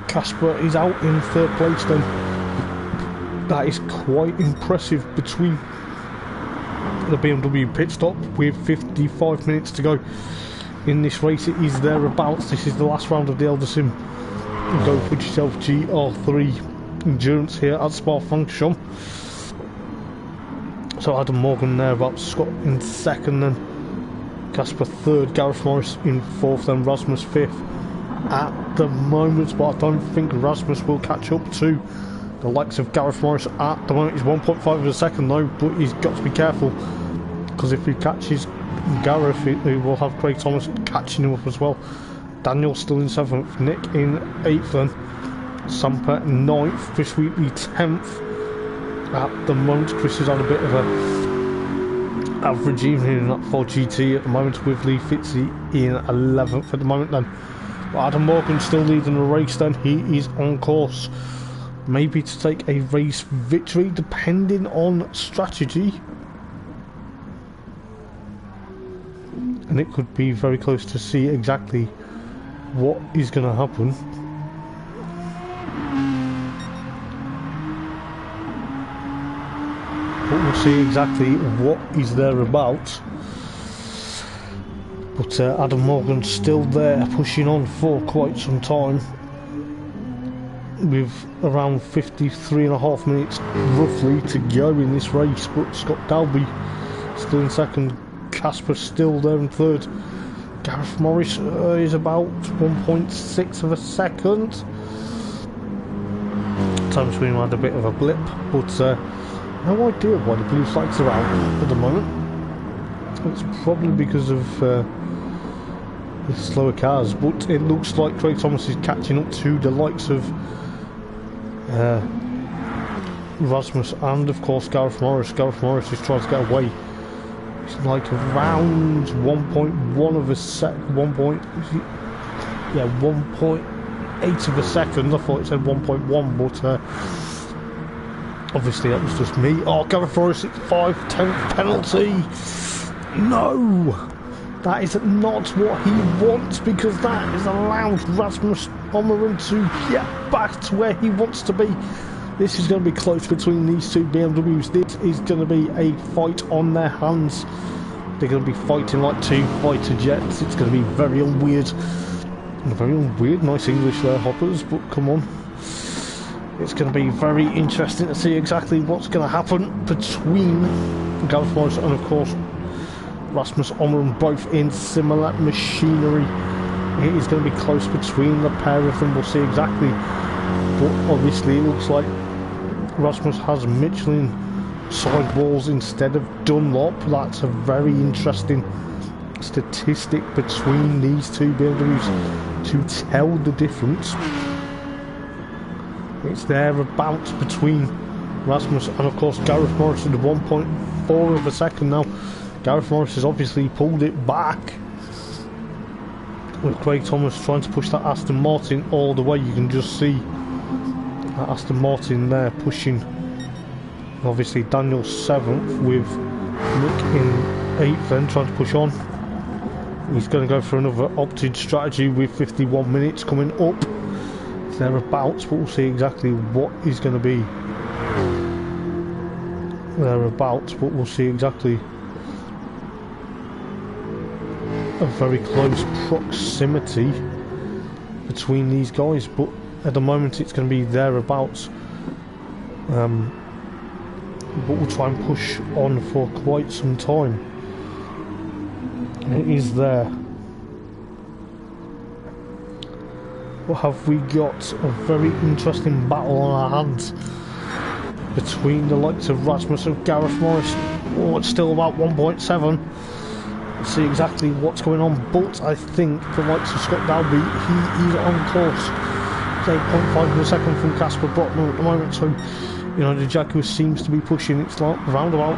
Speaker 1: Casper is out in 3rd place then. That is quite impressive between the BMW pit stop with 55 minutes to go in this race. It is thereabouts. This is the last round of the Eldar Sim Go Fudge Yourself Gr3 endurance here at Spa-Francorchamps. So Adam Morgan thereabouts, Scott in 2nd, then Casper 3rd, Gareth Morris in 4th, then Rasmus 5th at the moment, but I don't think Rasmus will catch up to the likes of Gareth Morris at the moment. He's 1.5 of a second though, but he's got to be careful, because if he catches Gareth, he will have Craig Thomas catching him up as well. Daniel still in 7th, Nick in 8th, then Samper 9th, Chris Wheatley 10th at the moment. Chris has had a bit of a average evening in that Ford GT at the moment, with Lee Fitzy in 11th at the moment then. But Adam Morgan still leading the race then. He is on course maybe to take a race victory depending on strategy, and it could be very close to see exactly what is going to happen. But we'll see exactly what is thereabouts. But Adam Morgan's still there, pushing on for quite some time, with around 53.5 minutes roughly to go in this race. But Scott Dalby still in 2nd, Casper still there in 3rd. Gareth Morris is about 1.6 of a second. Time between had a bit of a blip, but no idea why the blue flags are out at the moment. It's probably because of the slower cars, but it looks like Craig Thomas is catching up to the likes of Rasmus and of course Gareth Morris. Gareth Morris is trying to get away. It's like around 1.1 of a sec, 1.8 of a second. I thought it said 1.1, but obviously that was just me. Oh, Gareth Morris at 5/10 penalty. No, that is not what he wants, because that has allowed Rasmus Omeran to get back to where he wants to be. This is going to be close between these two BMWs. This is going to be a fight on their hands. They're going to be fighting like two fighter jets. It's going to be very unweird. Very unweird. Nice English there, Hoppers, but come on. It's going to be very interesting to see exactly what's going to happen between Gareth Morris and, of course, Rasmus Omren, both in similar machinery. It is going to be close between the pair of them, we'll see exactly. But obviously it looks like Rasmus has Michelin sidewalls instead of Dunlop. That's a very interesting statistic between these two builders to tell the difference. It's thereabouts between Rasmus and of course Gareth Morris at 1.4 of a second now. Gareth Morris has obviously pulled it back, with Craig Thomas trying to push that Aston Martin all the way. You can just see that Aston Martin there pushing. Obviously Daniel 7th with Nick in 8th then trying to push on. He's going to go for another opted strategy with 51 minutes coming up. It's thereabouts, but we'll see exactly what is going to be thereabouts, but we'll see exactly. A very close proximity between these guys, but at the moment it's going to be thereabouts. But we'll try and push on for quite some time. It is there. What have we got? A very interesting battle on our hands between the likes of Rasmus and Gareth Morris. Oh, it's still about 1.7. See exactly what's going on, but I think the likes of Scott Dalby, he is on course. 8.5 of a second from Casper Brockner at the moment, so you know the Jaguar seems to be pushing. It's like around about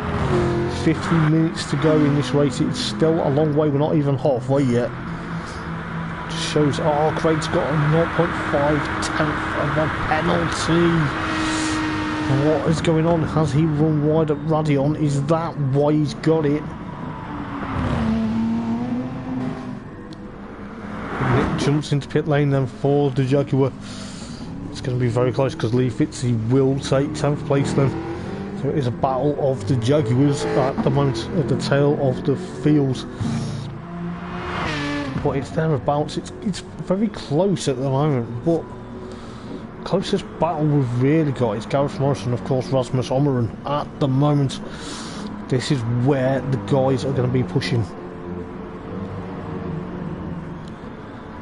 Speaker 1: 50 minutes to go in this race. It's still a long way, we're not even halfway yet. Just shows, oh, Craig's got a 0.5 tenth of a penalty. What is going on? Has he run wide at Radion? Is that why he's got it? Nick jumps into pit lane then for the Jaguar. It's going to be very close because Lee Fitzy will take 10th place then. So it is a battle of the Jaguars at the moment at the tail of the field. But it's thereabouts. It's very close at the moment. But closest battle we've really got is Gareth Morris and of course Rasmus Omeren at the moment. This is where the guys are going to be pushing.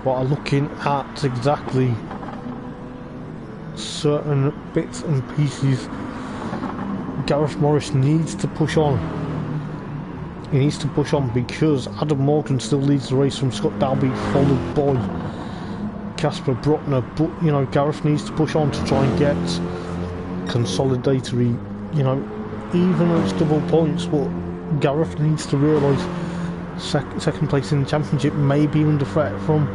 Speaker 1: But are looking at exactly certain bits and pieces. Gareth Morris needs to push on. He needs to push on because Adam Morgan still leads the race from Scott Dalby, followed by Casper Brockner. But you know, Gareth needs to push on to try and get consolidatory, you know, even though it's double points. But Gareth needs to realise second place in the championship may be under threat from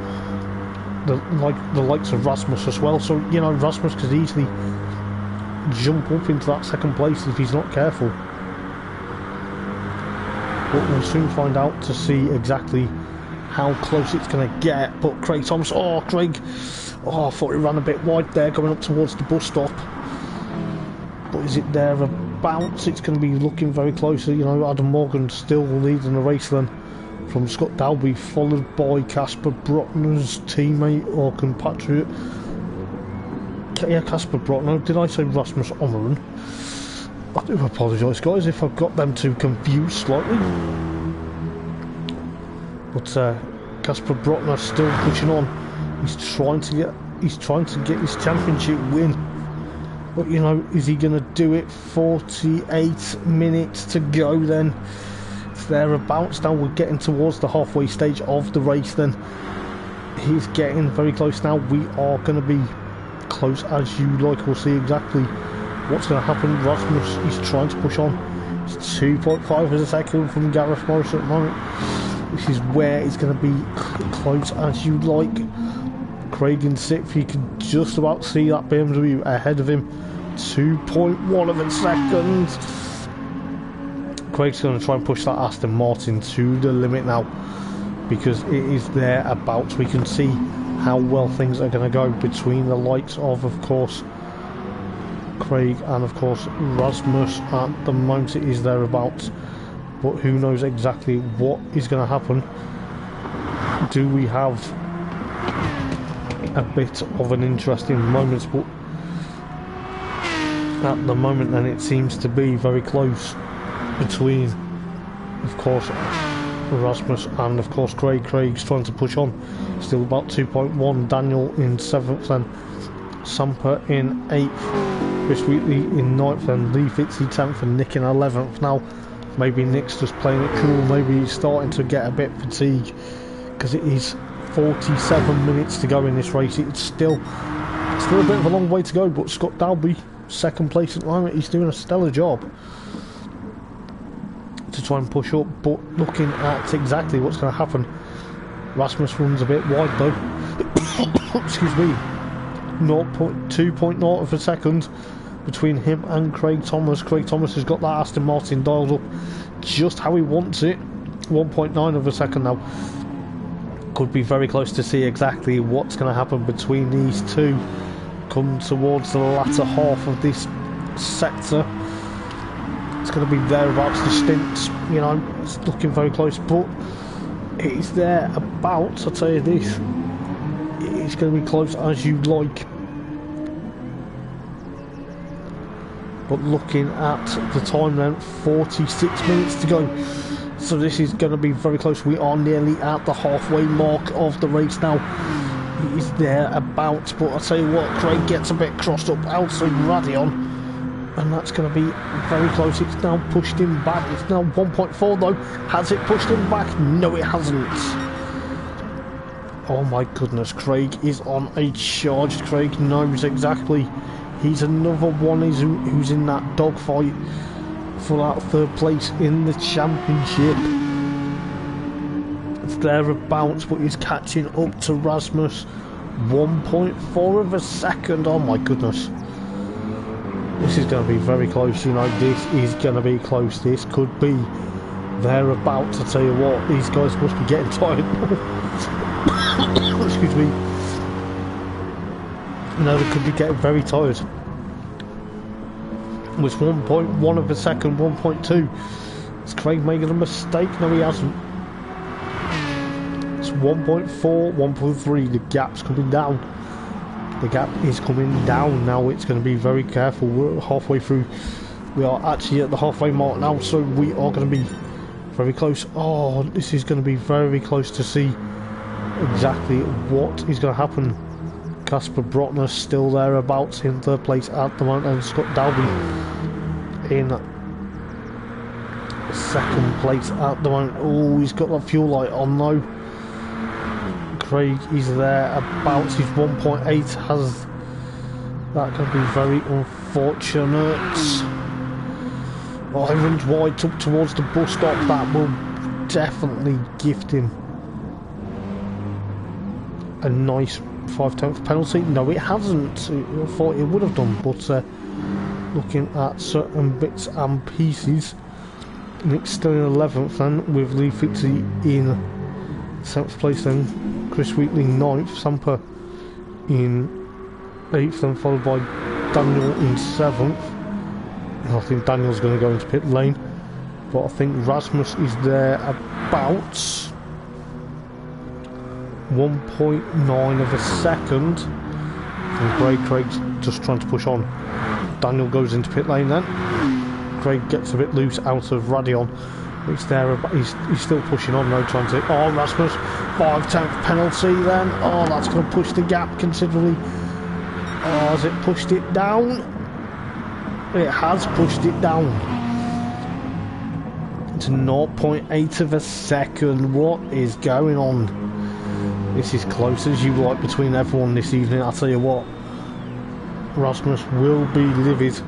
Speaker 1: the likes of Rasmus as well. So you know, Rasmus could easily jump up into that second place if he's not careful. But we'll soon find out to see exactly how close it's going to get. But Craig Thomas, oh Craig, oh I thought he ran a bit wide there going up towards the bus stop. But is it thereabouts? It's going to be looking very close. You know, Adam Morgan still leading the race then from Scott Dalby, followed by Casper Brockner's teammate or compatriot. Yeah, Casper Brockner. Did I say Rasmus Omeren? I do apologise, guys, if I've got them two confused slightly. But Casper Brockner still pushing on. He's trying to get his championship win. But you know, is he going to do it? 48 minutes to go then. It's thereabouts now. We're getting towards the halfway stage of the race then. He's getting very close now. We are going to be close as you like. We'll see exactly what's going to happen. Rasmus is trying to push on. It's 2.5 of a second from Gareth Morris at the moment. This is where it's going to be close as you like. Craig in 6th, you can just about see that BMW ahead of him. 2.1 of a second. Craig's going to try and push that Aston Martin to the limit now, because it is thereabouts. We can see how well things are going to go between the likes of course, Craig and of course Rasmus. At the moment it is thereabouts, but who knows exactly what is going to happen. Do we have a bit of an interesting moment? But at the moment then it seems to be very close between of course Rasmus and of course Craig's trying to push on. Still about 2.1. Daniel in 7th, then Samper in 8th, Chris Wheatley in 9th, then Lee Fitzy 10th and Nick in 11th. Now maybe Nick's just playing it cool, maybe he's starting to get a bit fatigued because it is 47 minutes to go in this race. It's still a bit of a long way to go, but Scott Dalby, 2nd place at the moment, he's doing a stellar job to try and push up. But looking at exactly what's going to happen, Rasmus runs a bit wide though. Excuse me. 2.0 of a second between him and Craig Thomas. Craig Thomas has got that Aston Martin dialed up just how he wants it. 1.9 of a second now. Could be very close to see exactly what's going to happen between these two come towards the latter half of this sector. It's going to be thereabouts. The stints, you know, it's looking very close, but it's there about. I'll tell you this, it's going to be close as you like. But looking at the time then, 46 minutes to go. So this is going to be very close. We are nearly at the halfway mark of the race now. He is there about, but I'll tell you what, Craig gets a bit crossed up outside Radion, and that's going to be very close. It's now pushed him back. It's now 1.4 though. Has it pushed him back? No, it hasn't. Oh my goodness, Craig is on a charge. Craig knows exactly. He's another one who's in that dogfight for that 3rd place in the championship. It's thereabouts, but he's catching up to Rasmus. 1.4 of a second. Oh my goodness. This is going to be very close, you know. This is going to be close. This could be thereabouts. I tell you what, these guys must be getting tired. Excuse me. No, they could be getting very tired. It was 1.1 of a second, 1.2. Is Craig making a mistake? No, he hasn't. It's 1.4, 1.3. The gap's coming down. The gap is coming down now. It's going to be very careful. We're halfway through. We are actually at the halfway mark now, so we are going to be very close. Oh, this is going to be very close to see exactly what is going to happen. Casper Brotner still thereabouts in 3rd place at the moment, and Scott Dalby in 2nd place at the moment. Oh, he's got that fuel light on though. Craig is thereabouts. His 1.8 has that. Can be very unfortunate. Oh, he runs wide up towards the bus stop. That will definitely gift him a nice 5/10 penalty. No, it hasn't. I thought it would have done, but looking at certain bits and pieces, Nick's still in 11th then, with Lee Fitzy in 7th place then, Chris Wheatley 9th, Samper in 8th then, followed by Daniel in 7th. I think Daniel's going to go into pit lane, but I think Rasmus is there about 1.9 of a second, and Craig's just trying to push on. Daniel goes into pit lane then. Craig gets a bit loose out of Radion. He's there, he's still pushing on though, trying to. Oh, Rasmus, 5/10 penalty then. Oh, that's going to push the gap considerably. Oh, has it pushed it down? It has pushed it down to 0.8 of a second. What is going on? This is close as you like between everyone this evening. I'll tell you what, Rasmus will be livid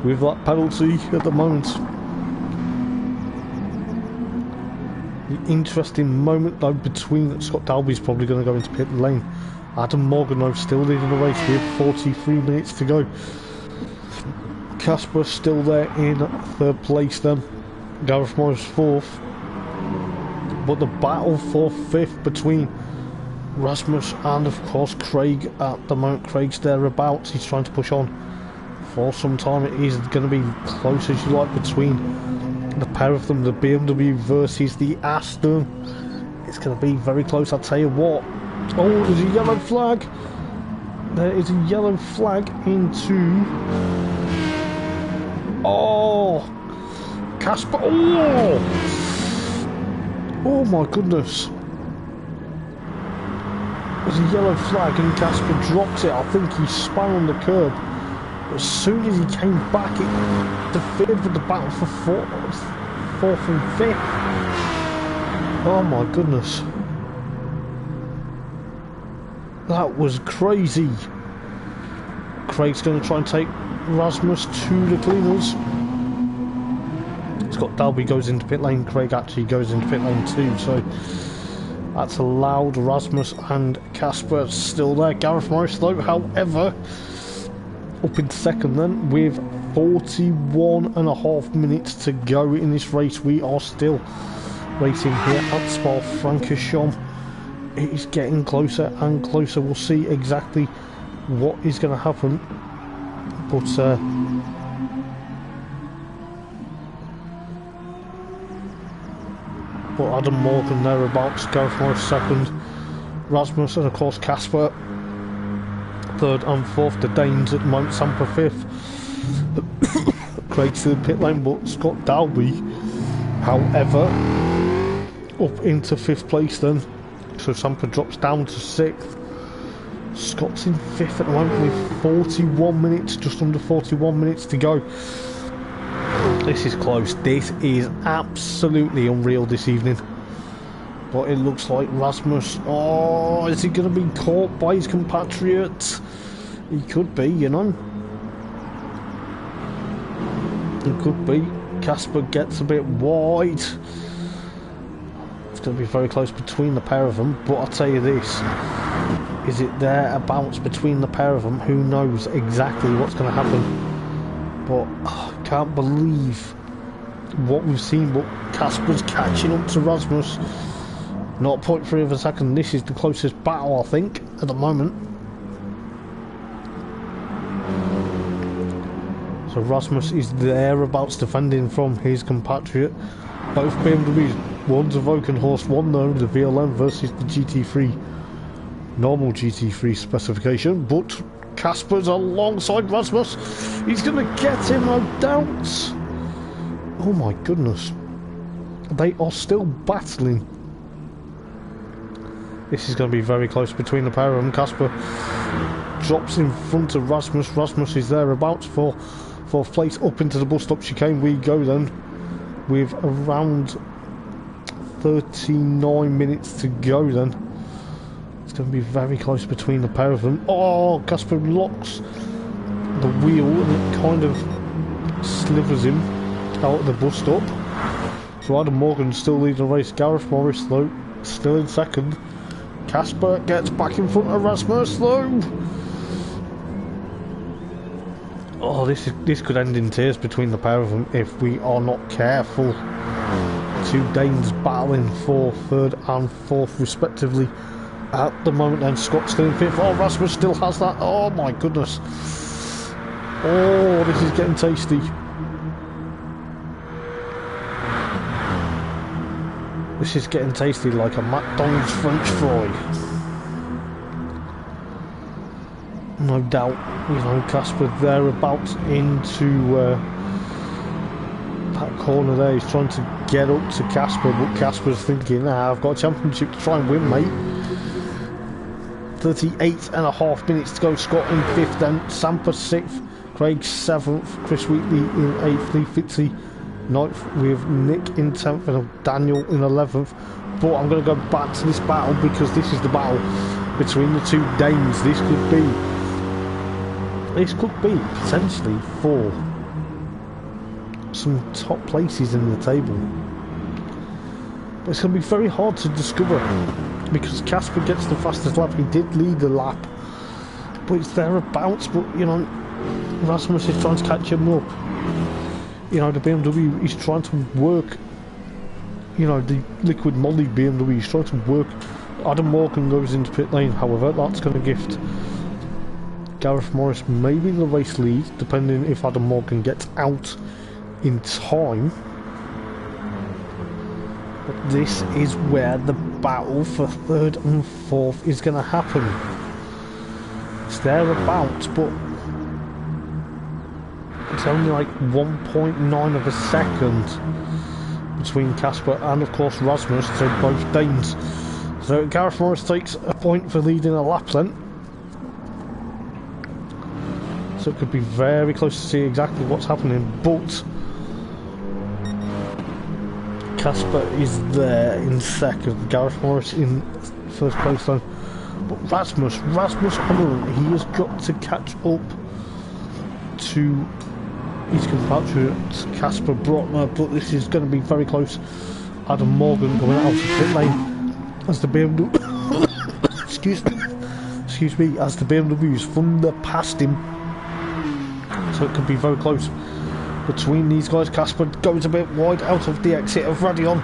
Speaker 1: with that penalty at the moment. The interesting moment though between Scott Dalby's probably going to go into pit lane. Adam Morganov still leading the race with 43 minutes to go. Casper still there in 3rd place then. Gareth Morris 4th. But the battle for 5th between Rasmus and of course Craig at the moment. Craig's thereabouts. He's trying to push on for some time. It is going to be close as you like between the pair of them, the BMW versus the Aston. It's going to be very close, I'll tell you what. Oh, there's a yellow flag. There is a yellow flag into... Oh! Casper... Oh! Oh my goodness. There's a yellow flag and Casper drops it. I think he spun on the curb. As soon as he came back, it interfered with the battle for fourth and fifth. Oh my goodness. That was crazy. Craig's going to try and take Rasmus to the cleaners. Scott Dalby goes into pit lane. Craig actually goes into pit lane too. So that's allowed. Rasmus and Casper still there. Gareth Morris though, however, up in second then with 41.5 minutes to go in this race. We are still racing here at Spa-Francorchamps. It is getting closer and closer. We'll see exactly what is going to happen. But Adam Morgan thereabouts. Gareth Morris second. Rasmus and of course Casper third and fourth. The Danes at the moment. Samper fifth. Craig's in the pit lane, but Scott Dalby, however, up into fifth place then. So Samper drops down to sixth. Scott's in fifth at the moment with 41 minutes, just under 41 minutes to go. This is close. This is absolutely unreal this evening. But it looks like Rasmus... Oh, is he going to be caught by his compatriot? He could be, you know. He could be. Casper gets a bit wide. It's going to be very close between the pair of them. But I'll tell you this. Is it thereabouts between the pair of them? Who knows exactly what's going to happen. But I can't believe what we've seen. But Casper's catching up to Rasmus. 0.3 of a second. This is the closest battle, I think, at the moment. So Rasmus is thereabouts defending from his compatriot. Both BMWs, one's a Wokenhorst, one though, the VLM versus the GT3, normal GT3 specification. But Casper's alongside Rasmus. He's going to get him, no doubt. Oh my goodness. They are still battling. This is going to be very close between the pair of them. Casper drops in front of Rasmus. Rasmus is thereabouts for fourth place. Up into the bus stop chicane we go then, with around 39 minutes to go then. It's going to be very close between the pair of them. Oh, Casper locks the wheel and it kind of slivers him out of the bus stop. So Adam Morgan still leading the race. Gareth Morris though still in second. Casper gets back in front of Rasmus though. Oh, this could end in tears between the pair of them if we are not careful. Two Danes battling for third and fourth respectively at the moment. And Scott's still in fifth. Oh, Rasmus still has that. Oh my goodness. Oh, this is getting tasty. This is getting tasty like a McDonald's French fry. No doubt, you know, Casper thereabouts into that corner there. He's trying to get up to Casper, but Casper's thinking, nah, I've got a championship to try and win, mate. 38.5 minutes to go. Scott in fifth then. Samper sixth. Craig 7th, Chris Wheatley in 8th, Lee Fitzy 9th, with Nick in 10th and Daniel in 11th. But I'm going to go back to this battle because this is the battle between the two Danes. This could be potentially for some top places in the table. But it's going to be very hard to discover because Casper gets the fastest lap. He did lead the lap, but it's thereabouts. But you know, Rasmus is trying to catch him up. You know, the BMW is trying to work. You know, the liquid moly BMW is trying to work. Adam Morgan goes into pit lane, however, that's going to gift Gareth Morris maybe the race lead, depending if Adam Morgan gets out in time. But this is where the battle for third and fourth is going to happen. It's thereabouts, but it's only like 1.9 of a second between Casper and of course Rasmus, so both Danes. So Gareth Morris takes a point for leading a lap then. So it could be very close to see exactly what's happening, but Casper is there in second, Gareth Morris in first place though. But Rasmus Omeron, he has got to catch up to his compatriot Casper Brotner, but this is going to be very close. Adam Morgan going out of pit lane as the BMW excuse me, as the BMW's thunder past him. So it could be very close between these guys. Casper goes a bit wide out of the exit of Radion,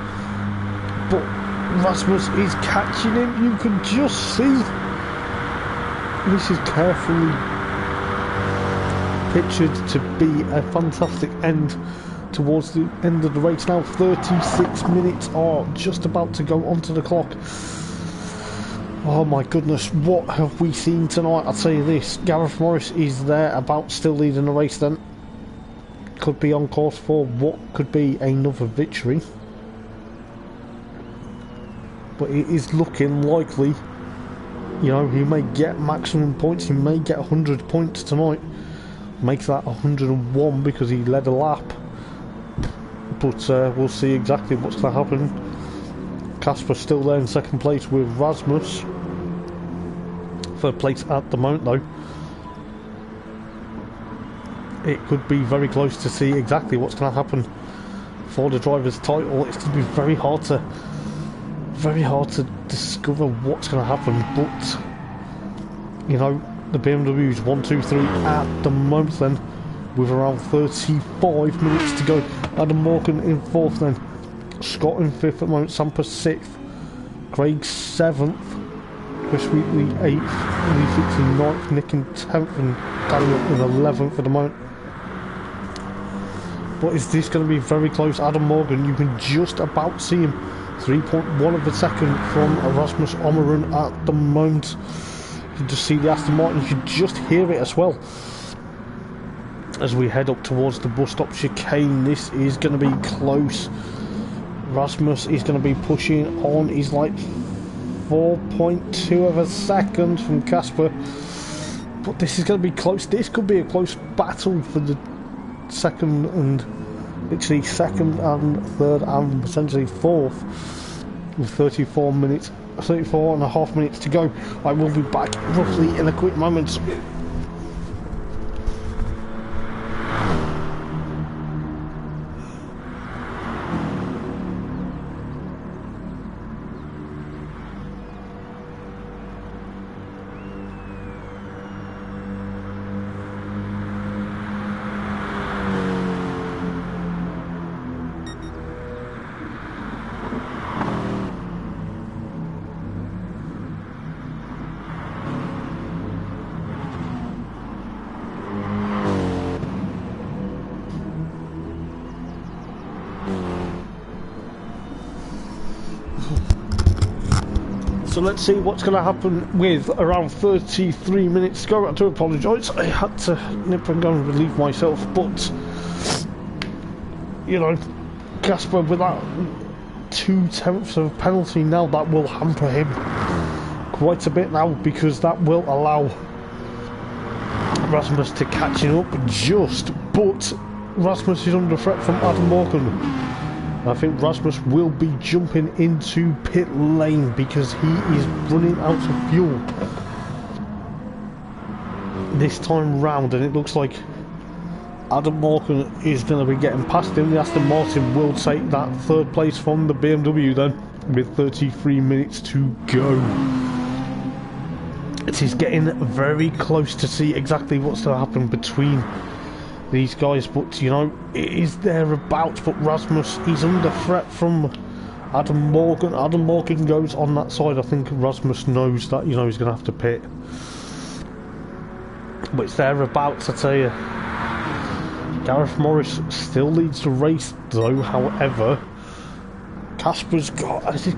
Speaker 1: but Rasmus is catching him. You can just see this is carefully pictured to be a fantastic end towards the end of the race now. 36 minutes are just about to go onto the clock. Oh my goodness, what have we seen tonight? I'll tell you this, Gareth Morris is there about still leading the race then. Could be on course for what could be another victory. But it is looking likely, you know, he may get maximum points, he may get 100 points tonight. Makes that 101 because he led a lap. But we'll see exactly what's going to happen. Casper still there in second place with Rasmus. Third place at the moment though. It could be very close to see exactly what's going to happen for the driver's title. It's going to be very hard to discover what's going to happen, but you know, the BMW's 1, 2, 3 at the moment then, with around 35 minutes to go. Adam Morgan in fourth then, Scott in fifth at the moment, Sampa sixth, Craig seventh, Chris Wheatley 8th, Lee Fix in 9th, Nick in 10th and Daniel in 11th at the moment. But is this going to be very close? Adam Morgan, you can just about see him 3.1 of a second from Rasmus Omeron at the moment. You can just see the Aston Martin, you can just hear it as well. As we head up towards the bus stop chicane, this is going to be close. Rasmus is going to be pushing on, he's like 4.2 of a second from Casper. But this is going to be close, this could be a close battle for the second and literally second and third and potentially fourth with 34 and a half minutes to go. I will be back roughly in a quick moment. So let's see what's going to happen with around 33 minutes to go. I do apologise, I had to nip and go and relieve myself, but you know, Casper with that 2/10 of penalty now, that will hamper him quite a bit now, because that will allow Rasmus to catch him up just, but Rasmus is under threat from Adam Morgan. I think Rasmus will be jumping into pit lane because he is running out of fuel this time round, and it looks like Adam Morgan is going to be getting past him. The Aston Martin will take that third place from the BMW then, with 33 minutes to go. It is getting very close to see exactly what's going to happen between these guys, but you know, it is thereabouts. But Rasmus, he's under threat from Adam Morgan. Adam Morgan goes on that side. I think Rasmus knows that, you know, he's going to have to pit, but it's thereabouts, I tell you. Gareth Morris still leads the race though. However, has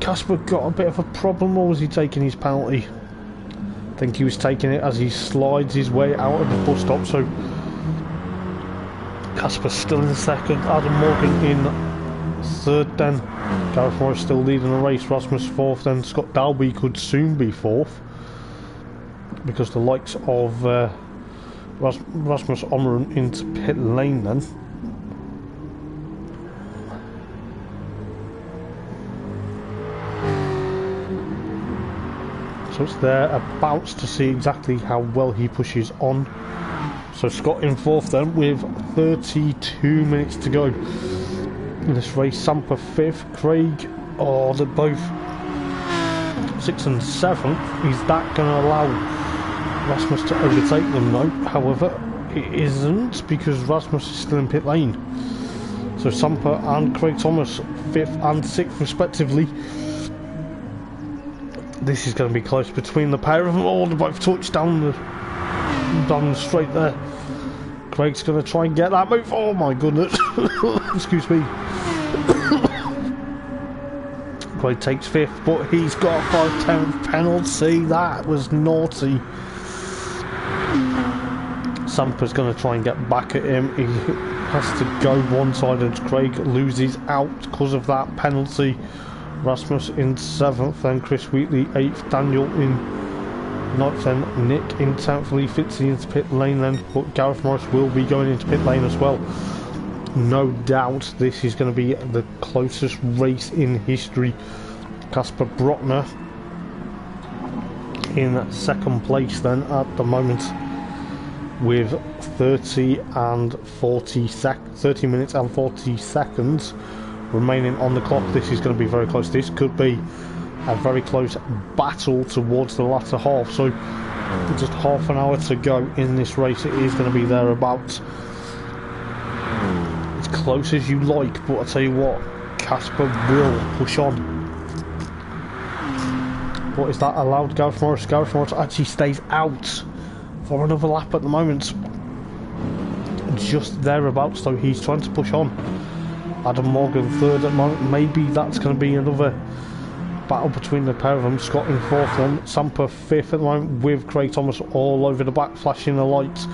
Speaker 1: Casper got a bit of a problem, or was he taking his penalty? I think he was taking it as he slides his way out of the bus stop. So Casper still in second, Adam Morgan in third then. Gareth Morris still leading the race. Rasmus fourth then. Scott Dalby could soon be fourth, because the likes of Rasmus Omeren into pit lane then. So it's there about to see exactly how well he pushes on. So Scott in fourth then with 32 minutes to go in this race. Samper fifth, Craig, oh, they're both 6th and 7th. Is that going to allow Rasmus to overtake them? No, however it isn't, because Rasmus is still in pit lane. So Samper and Craig Thomas 5th and 6th respectively. This is going to be close between the pair of them. Oh, they both touched down the straight there. Craig's going to try and get that move. Oh my goodness. Excuse me. Craig takes 5th, but he's got a 5/10 penalty. That was naughty. Samper's going to try and get back at him. He has to go one side and Craig loses out because of that penalty. Rasmus in 7th, then Chris Wheatley 8th, Daniel in 9th, then Nick in 10th, Lee Fitzy into pit lane then, but Gareth Morris will be going into pit lane as well. No doubt this is going to be the closest race in history. Casper Brockner in 2nd place then at the moment with 30 minutes and 40 seconds remaining on the clock. This is going to be very close. This could be a very close battle towards the latter half. So just half an hour to go in this race. It is going to be thereabouts. As close as you like, but I tell you what, Casper will push on. But is that allowed Gareth Morris? Gareth Morris actually stays out for another lap at the moment. Just thereabouts, though. He's trying to push on. Adam Morgan 3rd at the moment. Maybe that's going to be another battle between the pair of them. Scott in 4th then. Samper 5th at the moment with Craig Thomas all over the back, flashing the lights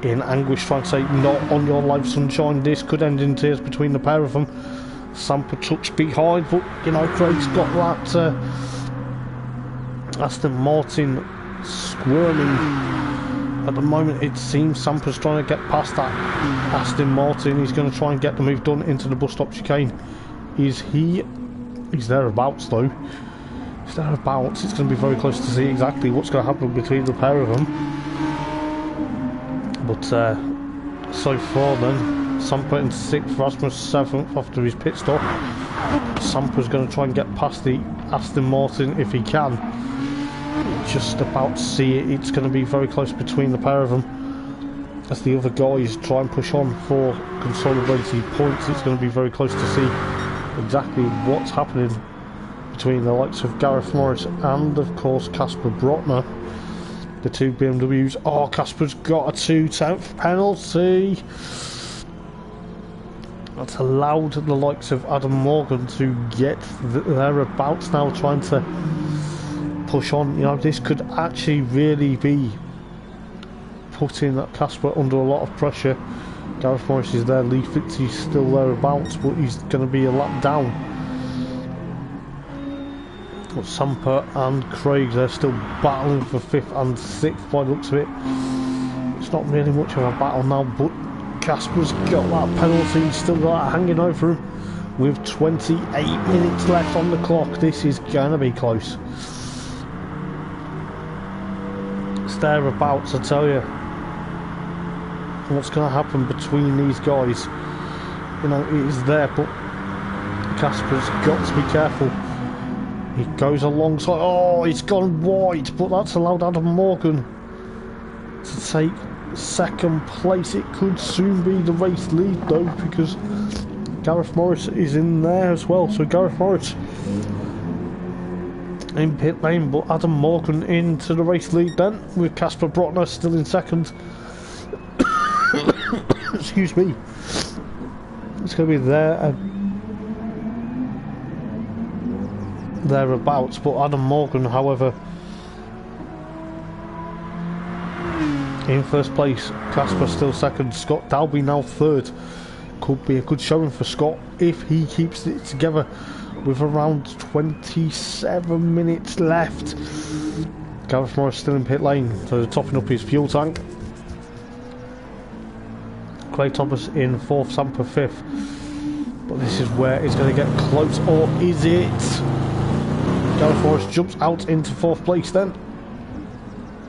Speaker 1: in anguish, trying to say, not on your life, sunshine. This could end in tears between the pair of them. Samper tucks behind, but you know, Craig's got that Aston Martin squirming. At the moment it seems Samper's trying to get past that Aston Martin. He's going to try and get the move done into the bus stop chicane. Is he? He's thereabouts though. He's thereabouts. It's going to be very close to see exactly what's going to happen between the pair of them. But so far then, Samper in 6th, Rasmus 7th after his pit stop. Samper's going to try and get past the Aston Martin if he can. Just about to see it. It's going to be very close between the pair of them as the other guys try and push on for consolidated points. It's going to be very close to see exactly what's happening between the likes of Gareth Morris and of course Casper Brockner, the two BMWs. Oh, Casper's got a 2/10 penalty. That's allowed the likes of Adam Morgan to get thereabouts now, trying to push on. You know, this could actually really be putting Casper under a lot of pressure. Gareth Morris is there, Lee Fitzy's still thereabouts, but he's going to be a lap down. But Samper and Craig, they're still battling for 5th and 6th by the looks of it. It's not really much of a battle now, but Casper's got that penalty. He's still got that hanging over him with 28 minutes left on the clock. This is going to be close. Thereabouts, I tell you. What's going to happen between these guys? You know, it is there, but Casper's got to be careful. He goes alongside. Oh, he's gone wide, but that's allowed Adam Morgan to take 2nd place. It could soon be the race lead though, because Gareth Morris is in there as well. So Gareth Morris in pit lane, but Adam Morgan into the race lead then, with Casper Brockner still in 2nd. Excuse me. It's going to be thereabouts, but Adam Morgan, however, in 1st place. Casper still 2nd. Scott Dalby now 3rd could be a good showing for Scott if he keeps it together with around 27 minutes left. Gareth Morris still in pit lane, so topping up his fuel tank. Craig Thomas in 4th, Samper 5th. But this is where it's going to get close, or is it? Gareth Morris jumps out into 4th place then,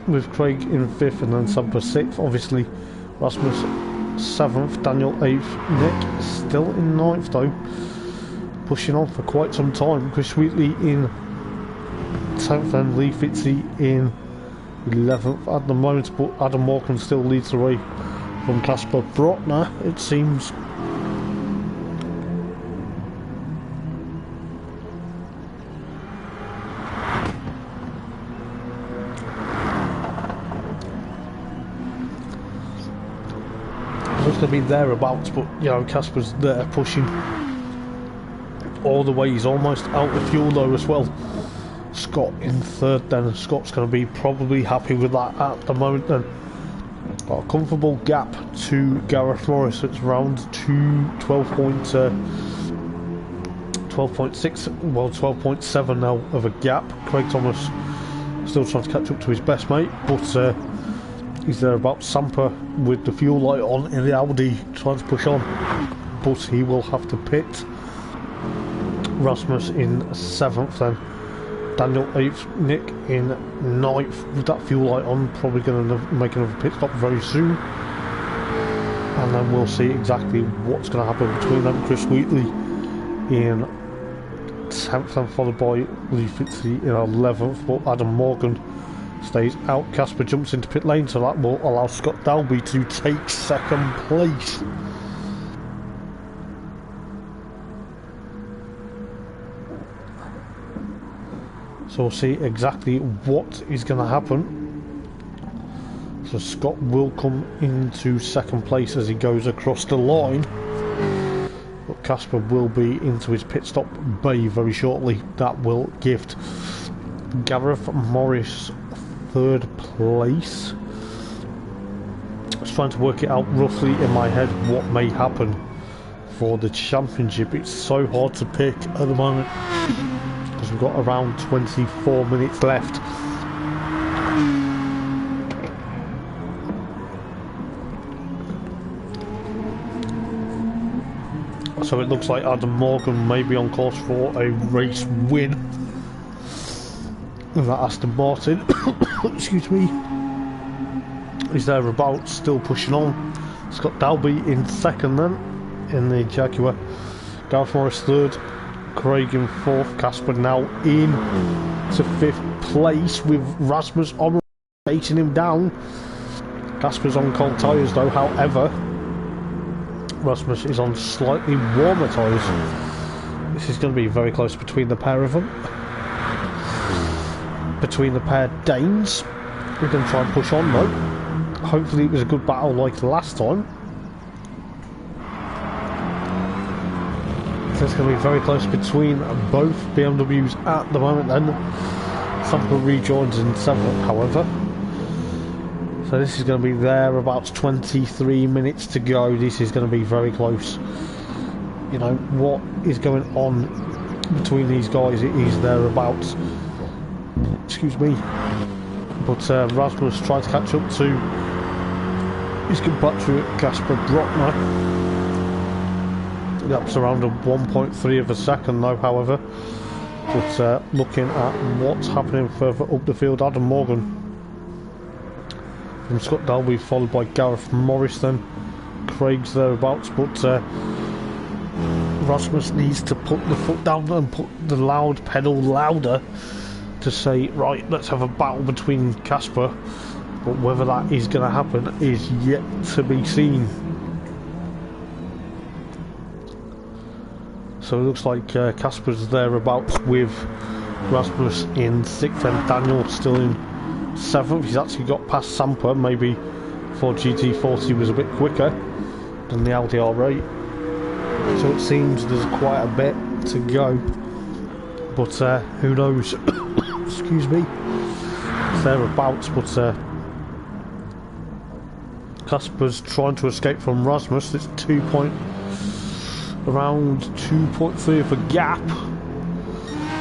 Speaker 1: with Craig in 5th and then Samper 6th. Obviously Rasmus 7th, Daniel 8th, Nick still in 9th though, pushing on for quite some time. Chris Wheatley in 10th and Lee Fitzy in 11th at the moment, but Adam Morgan still leads the way from Casper Brotner, it seems. It's going to be thereabouts, but you know, Casper's there pushing all the way. He's almost out of fuel though as well. Scott in 3rd then, and Scott's going to be probably happy with that at the moment then. Got a comfortable gap to Gareth Morris. It's around 12.6, well 12.7 now of a gap. Craig Thomas still trying to catch up to his best mate, but he's there about. Samper with the fuel light on in the Audi trying to push on, but he will have to pit. Rasmus in 7th then, Daniel 8th, Nick in 9th with that fuel light on, probably going to make another pit stop very soon, and then we'll see exactly what's going to happen between them. Chris Wheatley in 10th and followed by Lee Fitzy in 11th, but Adam Morgan stays out. Casper jumps into pit lane, so that will allow Scott Dalby to take 2nd place. So we'll see exactly what is going to happen. So Scott will come into 2nd place as he goes across the line, but Casper will be into his pit stop bay very shortly. That will gift Gareth Morris 3rd place. I was trying to work it out roughly in my head what may happen for the championship. It's so hard to pick at the moment because we've got around 24 minutes left. So it looks like Adam Morgan may be on course for a race win. And that Aston Martin, excuse me, is thereabouts, still pushing on. Scott Dalby in 2nd then, in the Jaguar. Gareth Morris 3rd, Craig in 4th, Casper now in to 5th place with Rasmus on chasing him down. Casper's on cold tyres though, however, Rasmus is on slightly warmer tyres. This is going to be very close between the pair of them. Between the pair Danes. We're going to try and push on though. Hopefully it was a good battle like last time. So it's going to be very close between both BMWs at the moment then. Sample rejoins in 7th however. So this is going to be there about 23 minutes to go. This is going to be very close. You know, what is going on between these guys? It is thereabouts. Excuse me. But Rasmus tried to catch up to his compatriot Casper Brotner. That's around a 1.3 of a second though, however. But looking at what's happening further up the field, Adam Morgan from Scott Dalby, followed by Gareth Morris then. Craig's thereabouts, but Rasmus needs to put the foot down and put the loud pedal louder to say, right, let's have a battle between Casper. But whether that is going to happen is yet to be seen. So it looks like Casper's thereabouts with Rasmus in 6th and Daniel still in 7th. He's actually got past Samper. Maybe Ford GT40 was a bit quicker than the Audi R8. So it seems there's quite a bit to go. But who knows? Excuse me. It's thereabouts, but Casper's trying to escape from Rasmus. It's around 2.3 of a gap.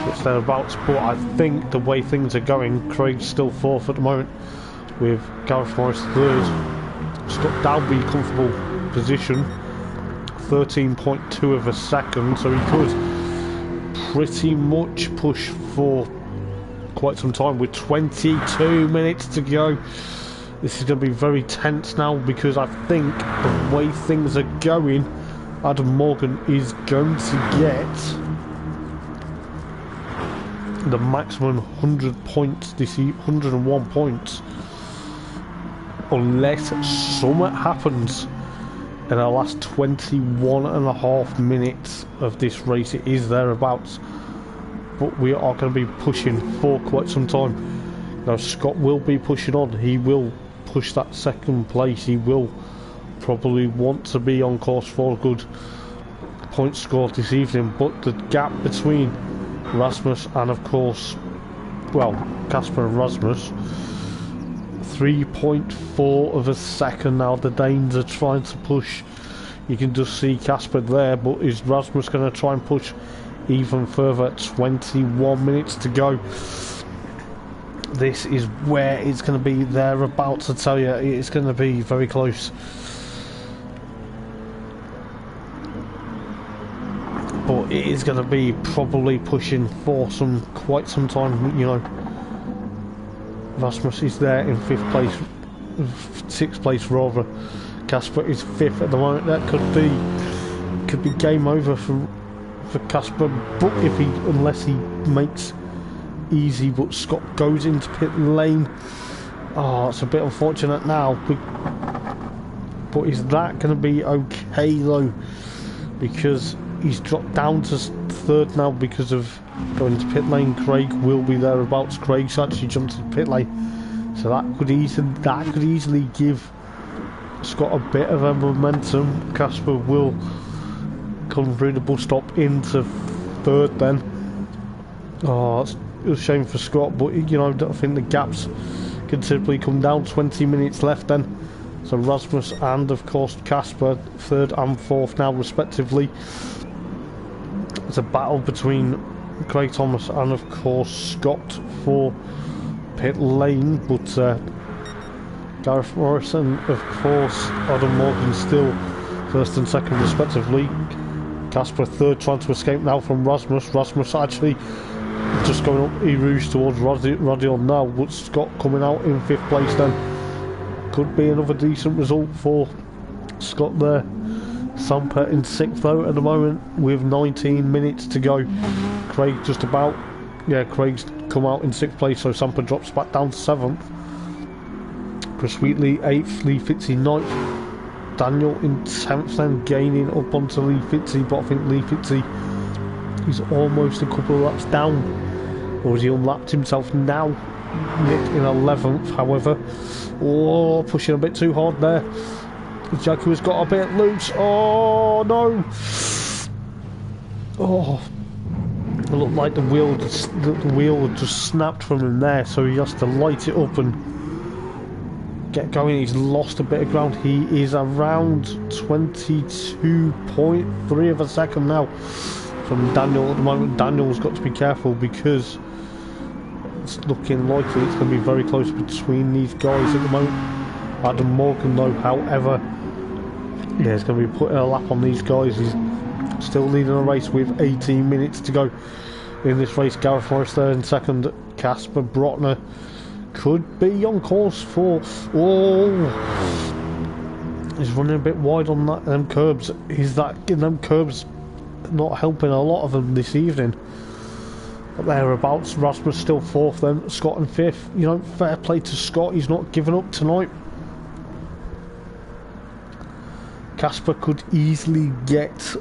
Speaker 1: It's thereabouts, but I think the way things are going, Craig's still fourth at the moment, with Gareth Morris third. Scott Dalby comfortable position, 13.2 of a second, so he could pretty much push for quite some time with 22 minutes to go. This is going to be very tense now, because I think the way things are going, Adam Morgan is going to get the maximum 100 points this 101 points, unless something happens in the last 21.5 minutes of this race. It is thereabouts, but we are going to be pushing for quite some time. Now Scott will be pushing on. He will push that second place. He will probably want to be on course for a good point score this evening, but the gap between Rasmus and of course, well, Casper and Rasmus, 3.4 of a second now. The Danes are trying to push. You can just see Casper there, but is Rasmus going to try and push even further? 21 minutes to go. This is where it's going to be thereabouts, I tell you. It's going to be very close. But it is going to be probably pushing for quite some time, you know. Rasmus is there in 5th place, 6th place rather. Casper is 5th at the moment. That could be game over for Casper, but unless he makes easy. But Scott goes into pit lane. Oh, it's a bit unfortunate now, but is that going to be okay though? Because he's dropped down to 3rd now because of going to pit lane. Craig will be thereabouts. Craig's actually jumped to pit lane, so that could easily give Scott a bit of a momentum. Casper will come through the bus stop into 3rd then. Oh, it's a shame for Scott, but you know, I think the gaps considerably come down. 20 minutes left then. So Rasmus and of course Casper 3rd and 4th now respectively. It's a battle between Craig Thomas and of course Scott for pit lane, but Gareth Morrison, of course, Adam Morgan still 1st and 2nd respectively. Casper 3rd, trying to escape now from Rasmus. Rasmus actually just going up E-Rouge towards Radion now, but Scott coming out in 5th place then. Could be another decent result for Scott there. Samper in 6th though at the moment with 19 minutes to go. Craig just about, yeah, Craig's come out in 6th place, so Samper drops back down to 7th. Chris Wheatley 8th, Lee Fitzy 9th. Daniel in 10th then, gaining up onto Lee Fitzy, but I think Lee Fitzy is almost a couple of laps down, or has he unlapped himself now? Nick in 11th, however. Oh, pushing a bit too hard there. Jaguar's got a bit loose. Oh no! Oh, it looked like the wheel had just snapped from him there, so he has to light it up and get going. He's lost a bit of ground. He is around 22.3 of a second now from Daniel at the moment. Daniel's got to be careful because it's looking likely it's going to be very close between these guys at the moment. Adam Morgan though, however, yeah, he's going to be putting a lap on these guys. He's still leading the race with 18 minutes to go in this race. Gareth Morris there in 2nd. Casper Brotner could be on course for... Oh, he's running a bit wide on them curbs. Is that them curbs not helping a lot of them this evening? But thereabouts. Rasmus still 4th then. Scott in 5th. You know, fair play to Scott. He's not giving up tonight. Casper could easily get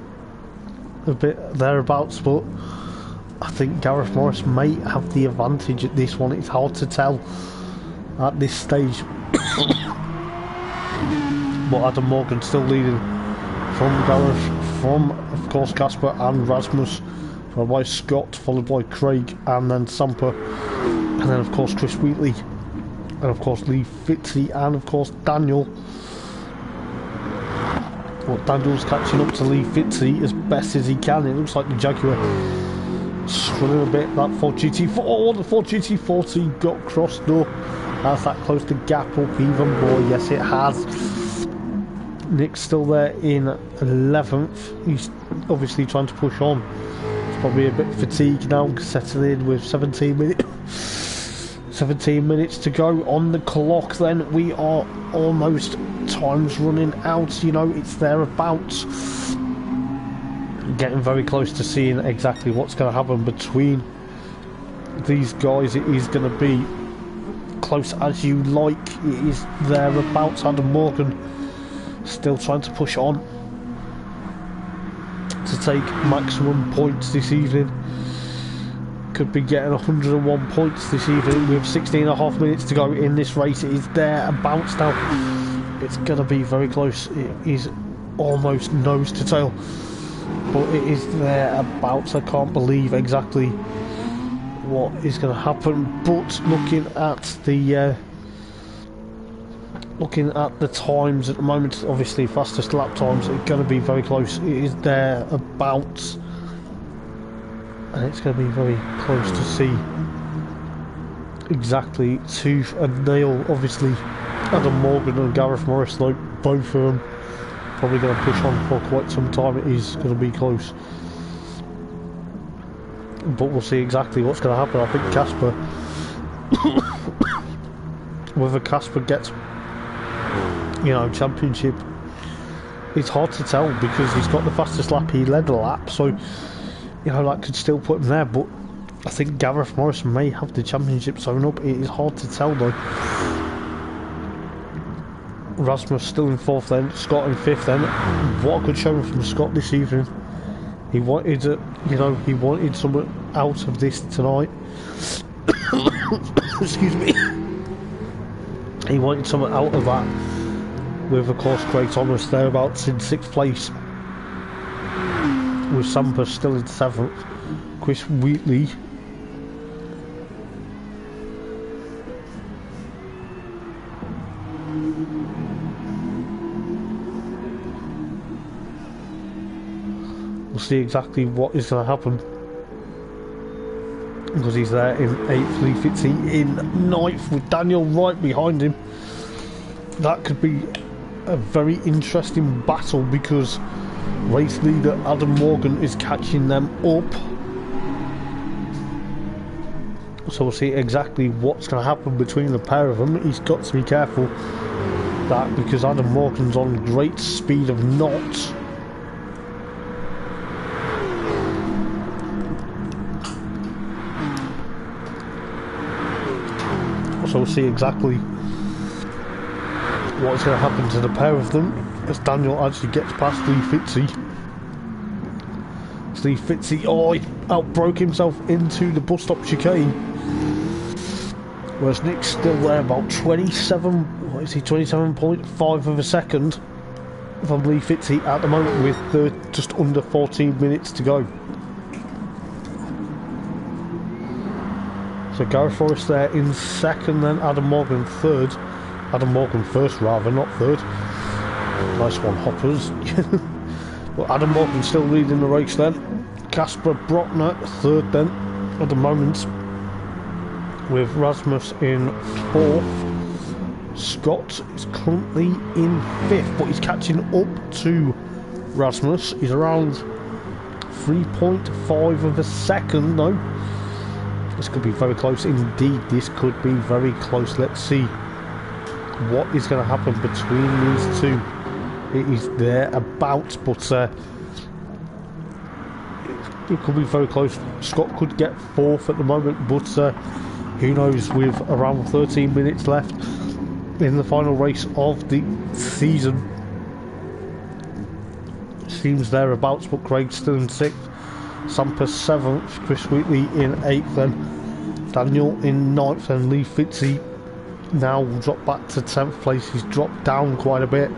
Speaker 1: a bit thereabouts, but I think Gareth Morris may have the advantage at this one. It's hard to tell at this stage. But Adam Morgan still leading from Gareth, from of course Casper and Rasmus, followed by Scott, followed by Craig, and then Samper, and then of course Chris Wheatley, and of course Lee Fitzy, and of course Daniel. Well, Daniel's catching up to Lee Fitzy as best as he can. It looks like the Jaguar struggling a bit. That Ford GT4, oh, the Ford GT40 got crossed though. Has that closed the gap up even more? Yes, it has. Nick's still there in 11th. He's obviously trying to push on. He's probably a bit fatigued now, settling in with 17 minutes to go on the clock. Then we are almost, time's running out, you know, it's thereabouts. Getting very close to seeing exactly what's going to happen between these guys. It is going to be close as you like. It is thereabouts. Adam Morgan still trying to push on to take maximum points this evening. Could be getting 101 points this evening with 16.5 minutes to go in this race. It is thereabouts now. It's going to be very close. It is almost nose to tail, but it is thereabouts. I can't believe exactly what is going to happen, but looking at the times at the moment, obviously fastest lap times are going to be very close. It is thereabouts, and it's going to be very close to see exactly tooth and nail. Obviously Adam Morgan and Gareth Morris, though, both of them probably going to push on for quite some time. It is going to be close, but we'll see exactly what's going to happen. I think Casper whether Casper gets, you know, championship, it's hard to tell because he's got the fastest lap. He led the lap, so you know that could still put him there, but I think Gareth Morris may have the championship sewn up. It is hard to tell though. Rasmus still in 4th then, Scott in 5th then. What a good showing from Scott this evening. He wanted he wanted something out of this tonight. Excuse me. He wanted something out of that with, of course, great honours thereabouts in 6th place, with Sampras still in 7th. Chris Wheatley we'll see exactly what is going to happen, because he's there in 8th, Lee Fitzy in 9th with Daniel right behind him. That could be a very interesting battle because race leader Adam Morgan is catching them up. So we'll see exactly what's going to happen between the pair of them. He's got to be careful that, because Adam Morgan's on great speed of knots. So we'll see exactly what's going to happen to the pair of them as Daniel actually gets past Lee Fitzy. Lee Fitzy, oh, he outbroke himself into the bus stop chicane. Whereas Nick's still there about 27.5 of a second from Lee Fitzy at the moment with just under 14 minutes to go. So Gareth Forrest there in 2nd, then Adam Morgan 3rd. Adam Morgan 1st rather, not 3rd. Nice one, Hoppers. Well, Adam Morgan still leading the race then. Casper Brockner 3rd then at the moment, with Rasmus in 4th. Scott is currently in 5th, but he's catching up to Rasmus. He's around 3.5 of a second though. This could be very close indeed. This could be very close. Let's see what is going to happen between these two. It is thereabouts, but it could be very close. Scott could get 4th at the moment, but who knows, with around 13 minutes left in the final race of the season. Seems thereabouts, but Craig's still in 6th. Sampras 7th, Chris Wheatley in 8th then, Daniel in 9th, and Lee Fitzy now will drop back to 10th place. He's dropped down quite a bit,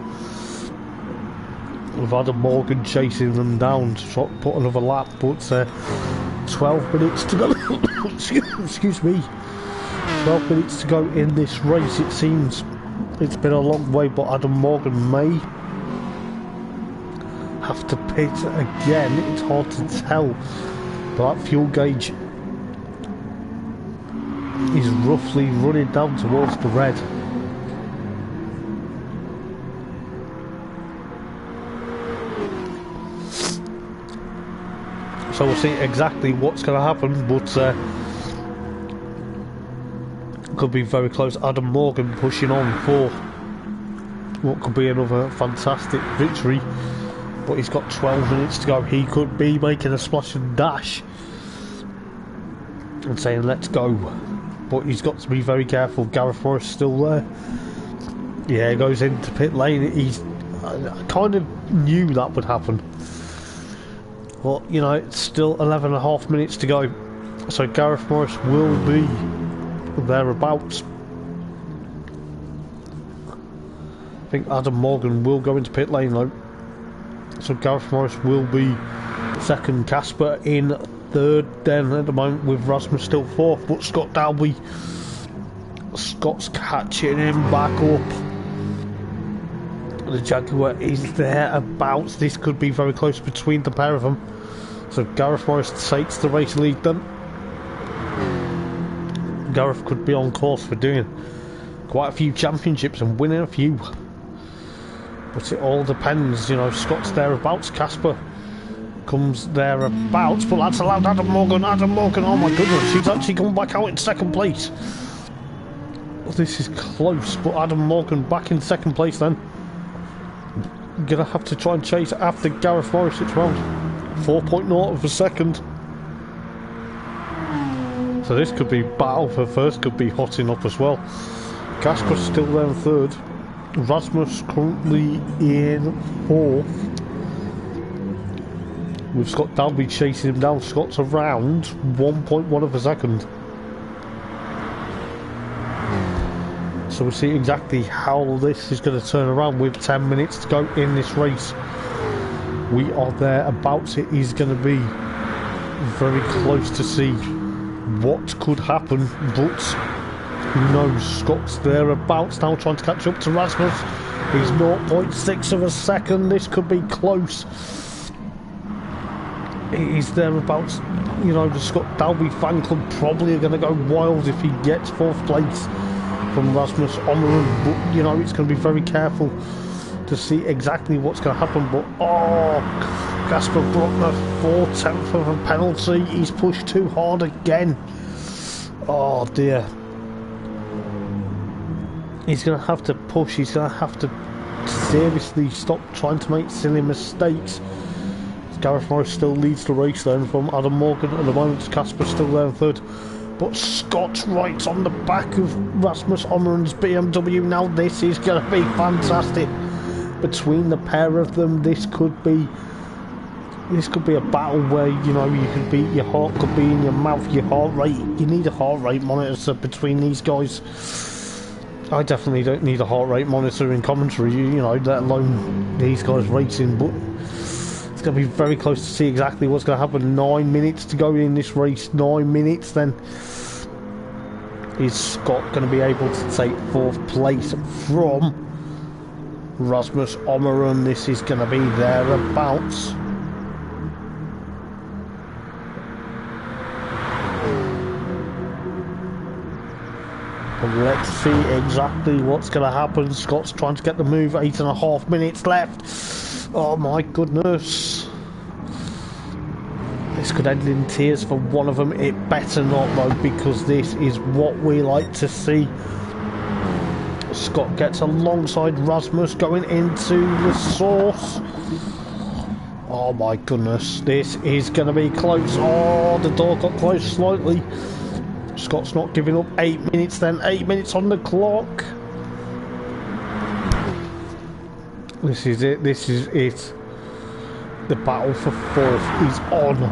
Speaker 1: with Adam Morgan chasing them down to try to put another lap, but 12 minutes to go. Excuse me, 12 minutes to go in this race. It seems it's been a long way, but Adam Morgan may have to pit again. It's hard to tell, but that fuel gauge is roughly running down towards the red. So we'll see exactly what's going to happen, but could be very close. Adam Morgan pushing on for what could be another fantastic victory, but he's got 12 minutes to go. He could be making a splash and dash and saying let's go, but he's got to be very careful. Gareth Morris still there. Yeah, he goes into pit lane. I kind of knew that would happen. Well, you know, it's still 11.5 minutes to go, so Gareth Morris will be thereabouts. I think Adam Morgan will go into pit lane though, so Gareth Morris will be second, Casper in third then at the moment, with Rasmus still fourth, but Scott Dalby, Scott's catching him back up. The Jaguar is thereabouts. This could be very close between the pair of them. So Gareth Morris takes the race lead then. Gareth could be on course for doing quite a few championships and winning a few. But it all depends, you know. Scott's thereabouts. Casper comes thereabouts, but that's allowed Adam Morgan. Adam Morgan, oh my goodness, he's actually come back out in second place. This is close, but Adam Morgan back in second place then. Gonna have to try and chase after Gareth Morris. It's around 4.0 of a second. So this could be battle for first, could be hotting up as well. Casper's still there in third. Rasmus currently in fourth, with Scott Dalby chasing him down. Scott's around 1.1 of a second. So we'll see exactly how this is going to turn around with 10 minutes to go in this race. We are thereabouts. It is going to be very close to see what could happen, but who knows. Scott's thereabouts now, trying to catch up to Rasmus. He's 0.6 of a second. This could be close. He's thereabouts. You know, the Scott Dalby fan club probably are going to go wild if he gets fourth place from Rasmus Omeron, but you know, it's going to be very careful to see exactly what's going to happen. But oh, Casper Bruckner, 4/10 of a penalty. He's pushed too hard again. Oh dear. He's going to have to push. He's going to have to seriously stop trying to make silly mistakes. Gareth Morris still leads the race then from Adam Morgan at the moment. Casper's still there in third, but Scott's right on the back of Rasmus Omeron's BMW now. This is going to be fantastic between the pair of them. This could be a battle where, you know, you could be, your heart could be in your mouth, your heart rate. You need a heart rate monitor between these guys. I definitely don't need a heart rate monitor in commentary, you know, let alone these guys racing, but it's going to be very close to see exactly what's going to happen. 9 minutes to go in this race. 9 minutes then. Is Scott going to be able to take fourth place from Rasmus Omeron? This is going to be thereabouts. And let's see exactly what's going to happen. Scott's trying to get the move. 8.5 minutes left. Oh my goodness. This could end in tears for one of them. It better not though, because this is what we like to see. Scott gets alongside Rasmus going into the source. Oh my goodness. This is going to be close. Oh, the door got closed slightly. Scott's not giving up. 8 minutes then. 8 minutes on the clock. This is it. This is it. The battle for fourth is on.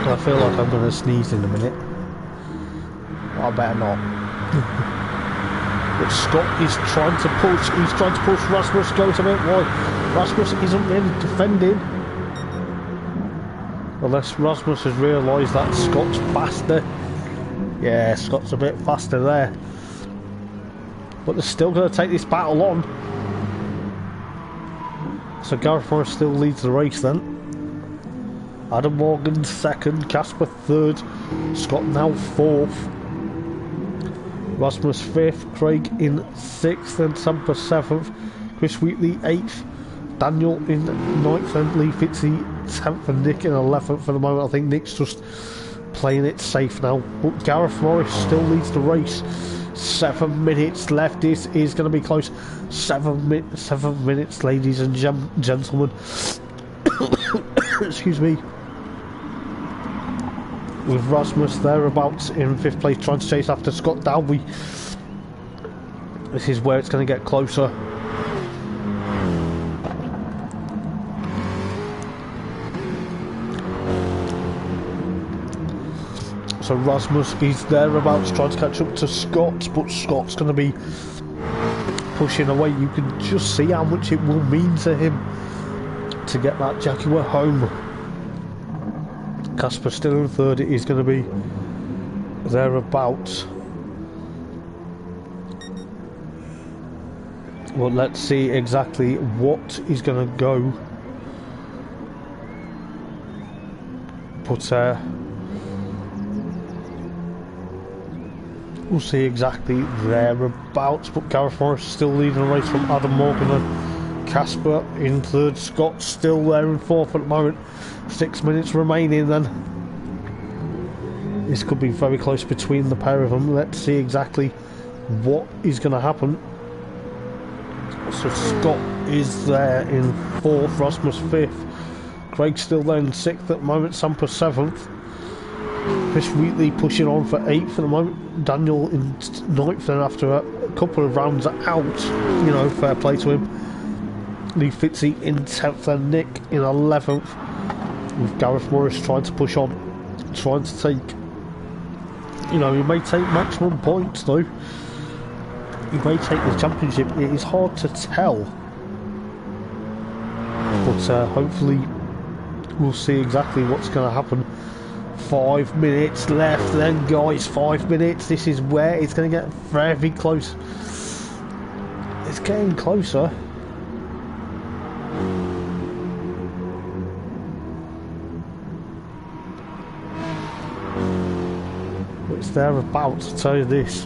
Speaker 1: I feel like I'm going to sneeze in a minute. I better not. But Scott is trying to push. He's trying to push. Rasmus goes a bit wide. Rasmus isn't really defending. Unless Rasmus has realised that Scott's faster. Yeah, Scott's a bit faster there. But they're still going to take this battle on. So Gr3 still leads the race then. Adam Morgan second, Casper third, Scott now fourth, Rasmus fifth, Craig in sixth, and Samper seventh, Chris Wheatley eighth, Daniel in ninth, and Lee Fitzy 10th, and Nick in 11th for the moment. I think Nick's just playing it safe now. But Gareth Morris still leads the race. 7 minutes left. This is going to be close. 7 minutes, ladies and gentlemen. Excuse me. With Rasmus thereabouts in 5th place, trying to chase after Scott Dalby. This is where it's going to get closer. So Rasmus is thereabouts trying to catch up to Scott, but Scott's going to be pushing away. You can just see how much it will mean to him to get that Jaguar home. Casper still in third. It is going to be thereabouts. Well, let's see exactly what is going to go. But we'll see exactly thereabouts. But Gareth Morris still leading the race from Adam Morgan and Casper in third. Scott still there in fourth at the moment. 6 minutes remaining then. This could be very close between the pair of them. Let's see exactly what is going to happen. So Scott is there in fourth, Rasmus fifth, Craig still there in sixth at the moment, Samper seventh, Chris Wheatley pushing on for eighth at the moment, Daniel in ninth, and after a couple of rounds out, you know, fair play to him. Lee Fitzy in 10th and Nick in 11th, with Gareth Morris trying to push on, trying to take, you know, he may take maximum points though. He may take the championship. It is hard to tell, but hopefully we'll see exactly what's going to happen. 5 minutes left then, guys. 5 minutes. This is where it's going to get very close. It's getting closer. But it's thereabouts, to tell you this.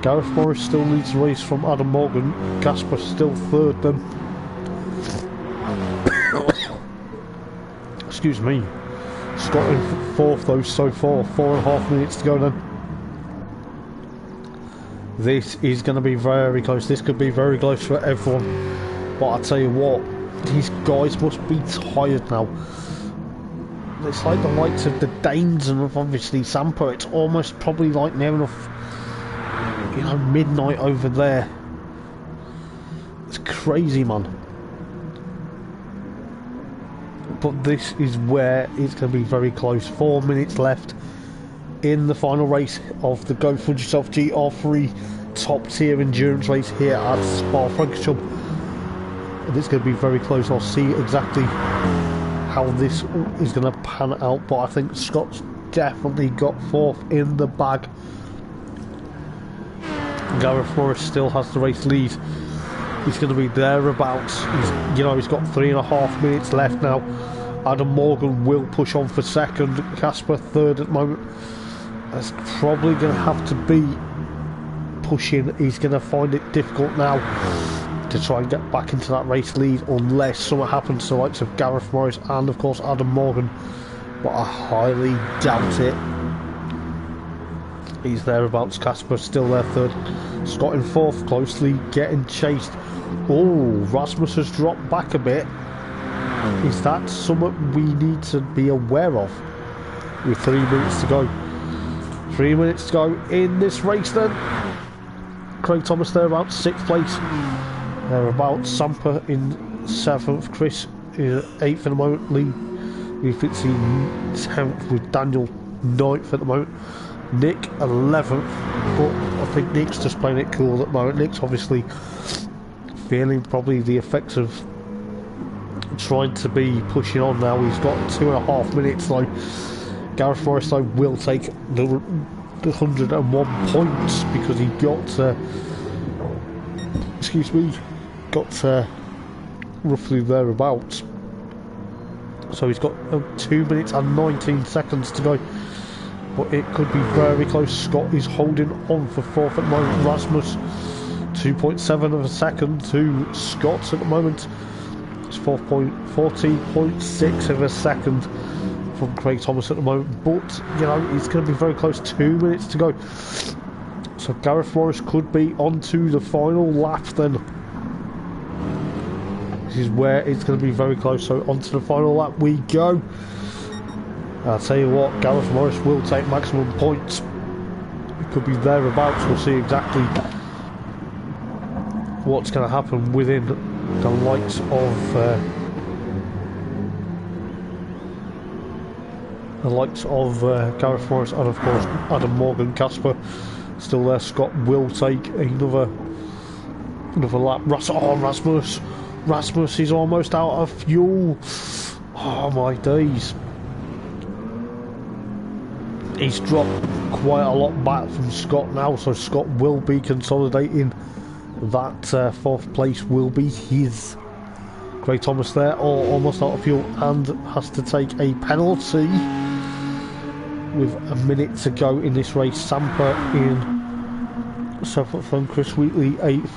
Speaker 1: Gareth Morris still leads the race from Adam Morgan. Casper still third then. Excuse me. Scott in fourth though so far. 4.5 minutes to go then. This is going to be very close. This could be very close for everyone. But I tell you what, these guys must be tired now. It's like the likes of the Danes and obviously Samper. It's almost probably like near enough, you know, midnight over there. It's crazy, man. But this is where it's going to be very close. 4 minutes left in the final race of the Go Fudge Yourself Gr3 top tier endurance race here at Spa-Francorchamps. And it's going to be very close. I'll see exactly how this is going to pan out, but I think Scott's definitely got fourth in the bag. Gareth Morris still has the race lead. He's going to be thereabouts. He's got 3.5 minutes left now. Adam Morgan will push on for second. Casper third at the moment. That's probably going to have to be pushing. He's going to find it difficult now to try and get back into that race lead unless something happens to the likes of Gareth Morris and of course Adam Morgan. But I highly doubt it. He's thereabouts. Casper still there third. Scott in fourth, closely getting chased. Oh, Rasmus has dropped back a bit. Is that something we need to be aware of? With 3 minutes to go. 3 minutes to go in this race then. Craig Thomas thereabouts, 6th place. Thereabouts. Samper in 7th. Chris is 8th at the moment. Lee Fitzy 10th with Daniel 9th at the moment. Nick 11th, but I think Nick's just playing it cool at the moment. Nick's obviously feeling probably the effects of trying to be pushing on now. He's got 2.5 minutes though. Gareth Morris though will take the 101 points because he got roughly thereabouts. So he's got 2 minutes and 19 seconds to go. But it could be very close. Scott is holding on for fourth at the moment. Rasmus, 2.7 of a second to Scott at the moment. It's 14.6 of a second from Craig Thomas at the moment. But, you know, it's going to be very close. 2 minutes to go. So Gareth Morris could be onto the final lap then. This is where it's going to be very close. So onto the final lap we go. I'll tell you what, Gareth Morris will take maximum points. It could be thereabouts. We'll see exactly what's going to happen within the likes of Gareth Morris and of course Adam Morgan. Casper still there. Scott will take another lap. Rasmus is almost out of fuel. Oh my days. He's dropped quite a lot back from Scott now, so Scott will be consolidating. That fourth place will be his. Craig Thomas there, almost out of fuel, and has to take a penalty with a minute to go in this race. Samper in 7th from Chris Wheatley 8th,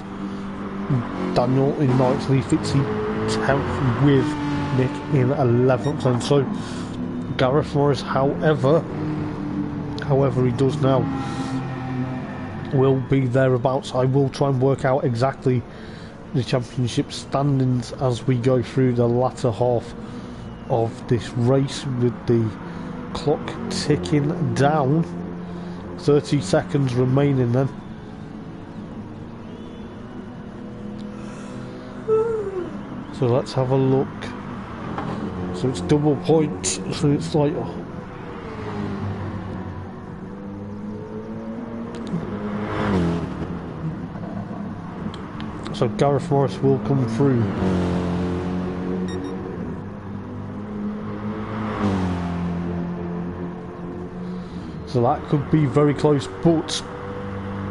Speaker 1: Daniel in 9th, Lee Fitzy 10th with Nick in 11th, and so Gareth Morris, however he does now, will be thereabouts. I will try and work out exactly the championship standings as we go through the latter half of this race, with the clock ticking down. 30 seconds remaining then. So let's have a look. So it's double points, so it's like so Gareth Morris will come through. So that could be very close, but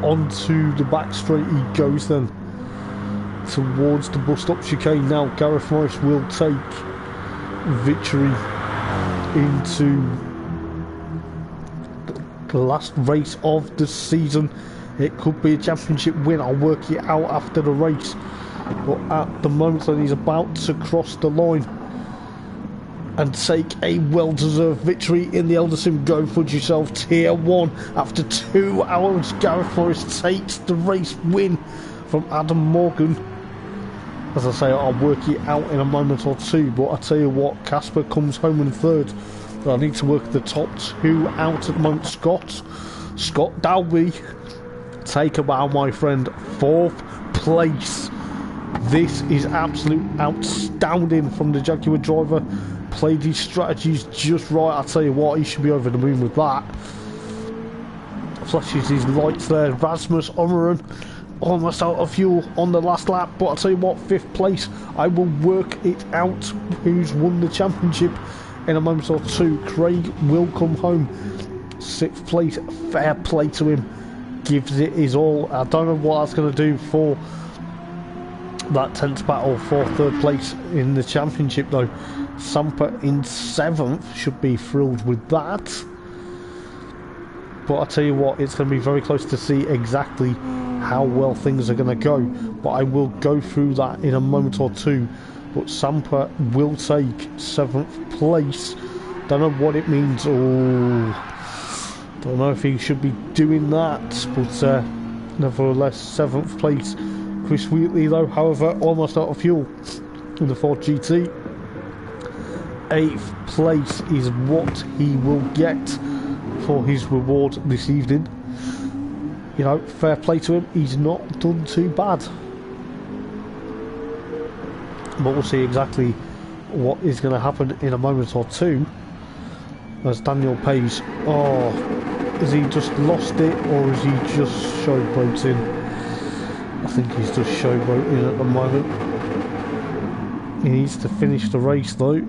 Speaker 1: onto the back straight he goes then, towards the bus stop chicane. Now Gareth Morris will take victory into the last race of the season. It could be a championship win. I'll work it out after the race, but at the moment then he's about to cross the line and take a well-deserved victory in the Eldar Sim. Go Fudge yourself, tier 1 after 2 hours. Gareth Morris takes the race win from Adam Morgan. As I say, I'll work it out in a moment or two, but I tell you what, Casper comes home in 3rd. I need to work the top 2 out at the moment. Scott Dalby, take a bow, my friend. 4th place. This is absolute outstanding from the Jaguar driver. Played his strategies just right. I tell you what, he should be over the moon with that. Flashes his lights there. Rasmus Omeran almost out of fuel on the last lap, but I'll tell you what, 5th place. I will work it out who's won the championship in a moment or two. Craig will come home 6th place. Fair play to him, gives it his all. I don't know what that's going to do for that 10th battle for 3rd place in the championship though. Samper in 7th should be thrilled with that, but I'll tell you what, it's going to be very close to see exactly how well things are going to go, but I will go through that in a moment or two. But Samper will take 7th place. Don't know what it means. Oh, don't know if he should be doing that, but nevertheless 7th place. Chris Wheatley though, however, almost out of fuel in the Ford GT. 8th place is what he will get for his reward this evening. You know, fair play to him, he's not done too bad. But we'll see exactly what is going to happen in a moment or two. As Daniel pays. Oh, has he just lost it, or is he just showboating? I think he's just showboating at the moment. He needs to finish the race though.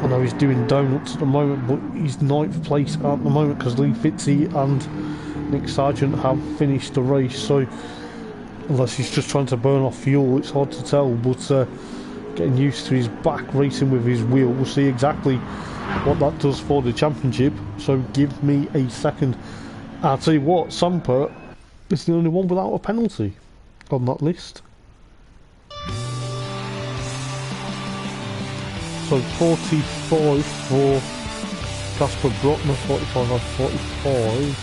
Speaker 1: I know he's doing donuts at the moment, but he's 9th place at the moment because Lee Fitzy and Nick Sargent have finished the race. So Unless he's just trying to burn off fuel, it's hard to tell, but getting used to his back racing with his wheel, we'll see exactly what that does for the championship. So give me a second. I'll tell you what, Samper is the only one without a penalty on that list. So 45 for Casper Brockner, 45 out of 45.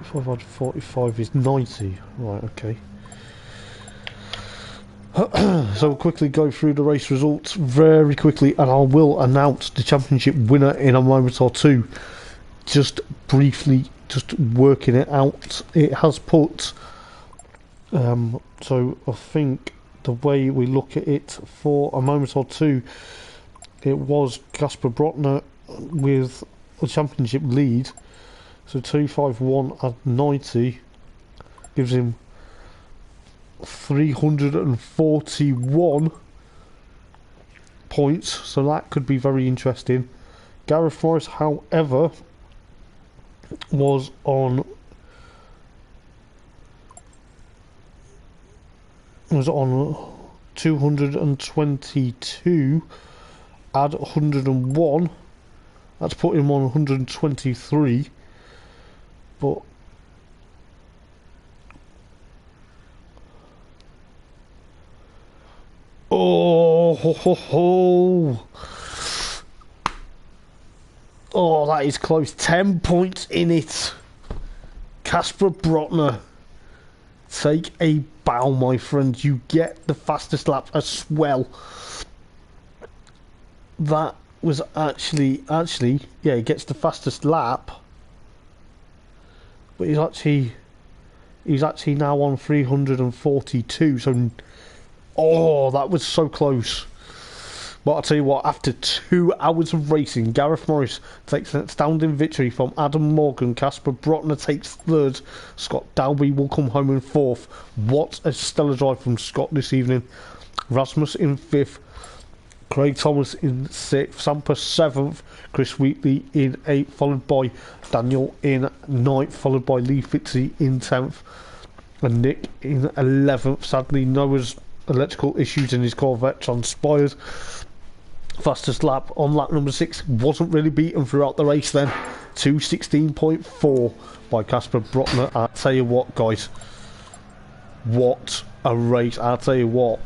Speaker 1: 45 out of 45 is 90. Right, okay. So we'll quickly go through the race results very quickly, and I will announce the championship winner in a moment or two. Just briefly, just working it out. It has put, so I think the way we look at it for a moment or two, it was Casper Brockner with the championship lead. So 251 at 90 gives him 341 points, so that could be very interesting. Gr3, however, was on 222 add 101. That's put him on 123, but oh, that is close. 10 points in it. Casper Brockner, take a bow, my friend. You get the fastest lap as well. That was actually, yeah, he gets the fastest lap, but he's actually now on 342. So, oh, that was so close. But I'll tell you what, after 2 hours of racing, Gr3 takes an astounding victory from Adam Morgan. Casper Brockner takes third. Scott Dalby will come home in fourth. What a stellar drive from Scott this evening. Rasmus in fifth. Craig Thomas in sixth. Samper seventh. Chris Wheatley in eighth, followed by Daniel in ninth, followed by Lee Fitzy in 10th. And Nick in 11th. Sadly, Noah's electrical issues in his Corvette transpired. Fastest lap on lap number 6 wasn't really beaten throughout the race then. 2:16.4 by Casper Brockner. I'll tell you what, guys, what a race. I'll tell you what,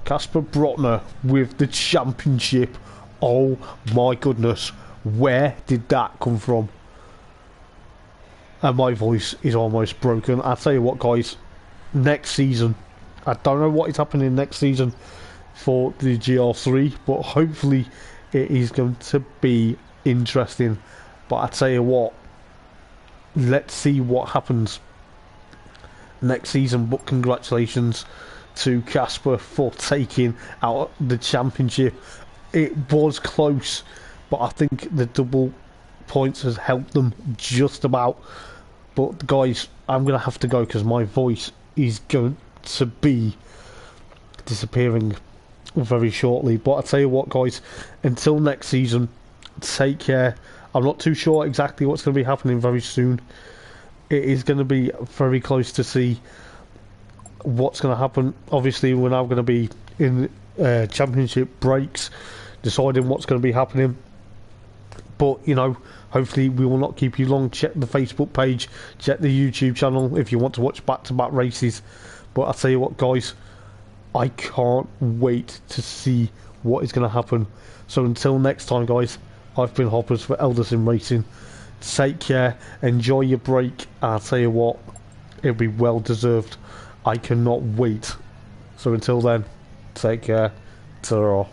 Speaker 1: Casper Brockner with the championship. Oh my goodness, where did that come from? And my voice is almost broken. I'll tell you what, guys, next season, I don't know what is happening next season for the Gr3, but hopefully it is going to be interesting. But I tell you what, let's see what happens next season. But congratulations to Casper for taking out the championship. It was close, but I think the double points has helped them just about. But guys, I'm going to have to go because my voice is going to be disappearing very shortly. But I'll tell you what, guys, until next season, take care. I'm not too sure exactly what's going to be happening very soon. It is going to be very close to see what's going to happen. Obviously, we're now going to be in championship breaks, deciding what's going to be happening. But, you know, hopefully we will not keep you long. Check the Facebook page, check the YouTube channel if you want to watch back-to-back races. But I'll tell you what, guys, I can't wait to see what is going to happen. So until next time, guys, I've been Hoppers for Eldar in Racing. Take care, enjoy your break. I'll tell you what, it'll be well deserved. I cannot wait. So until then, take care. Ta-ra.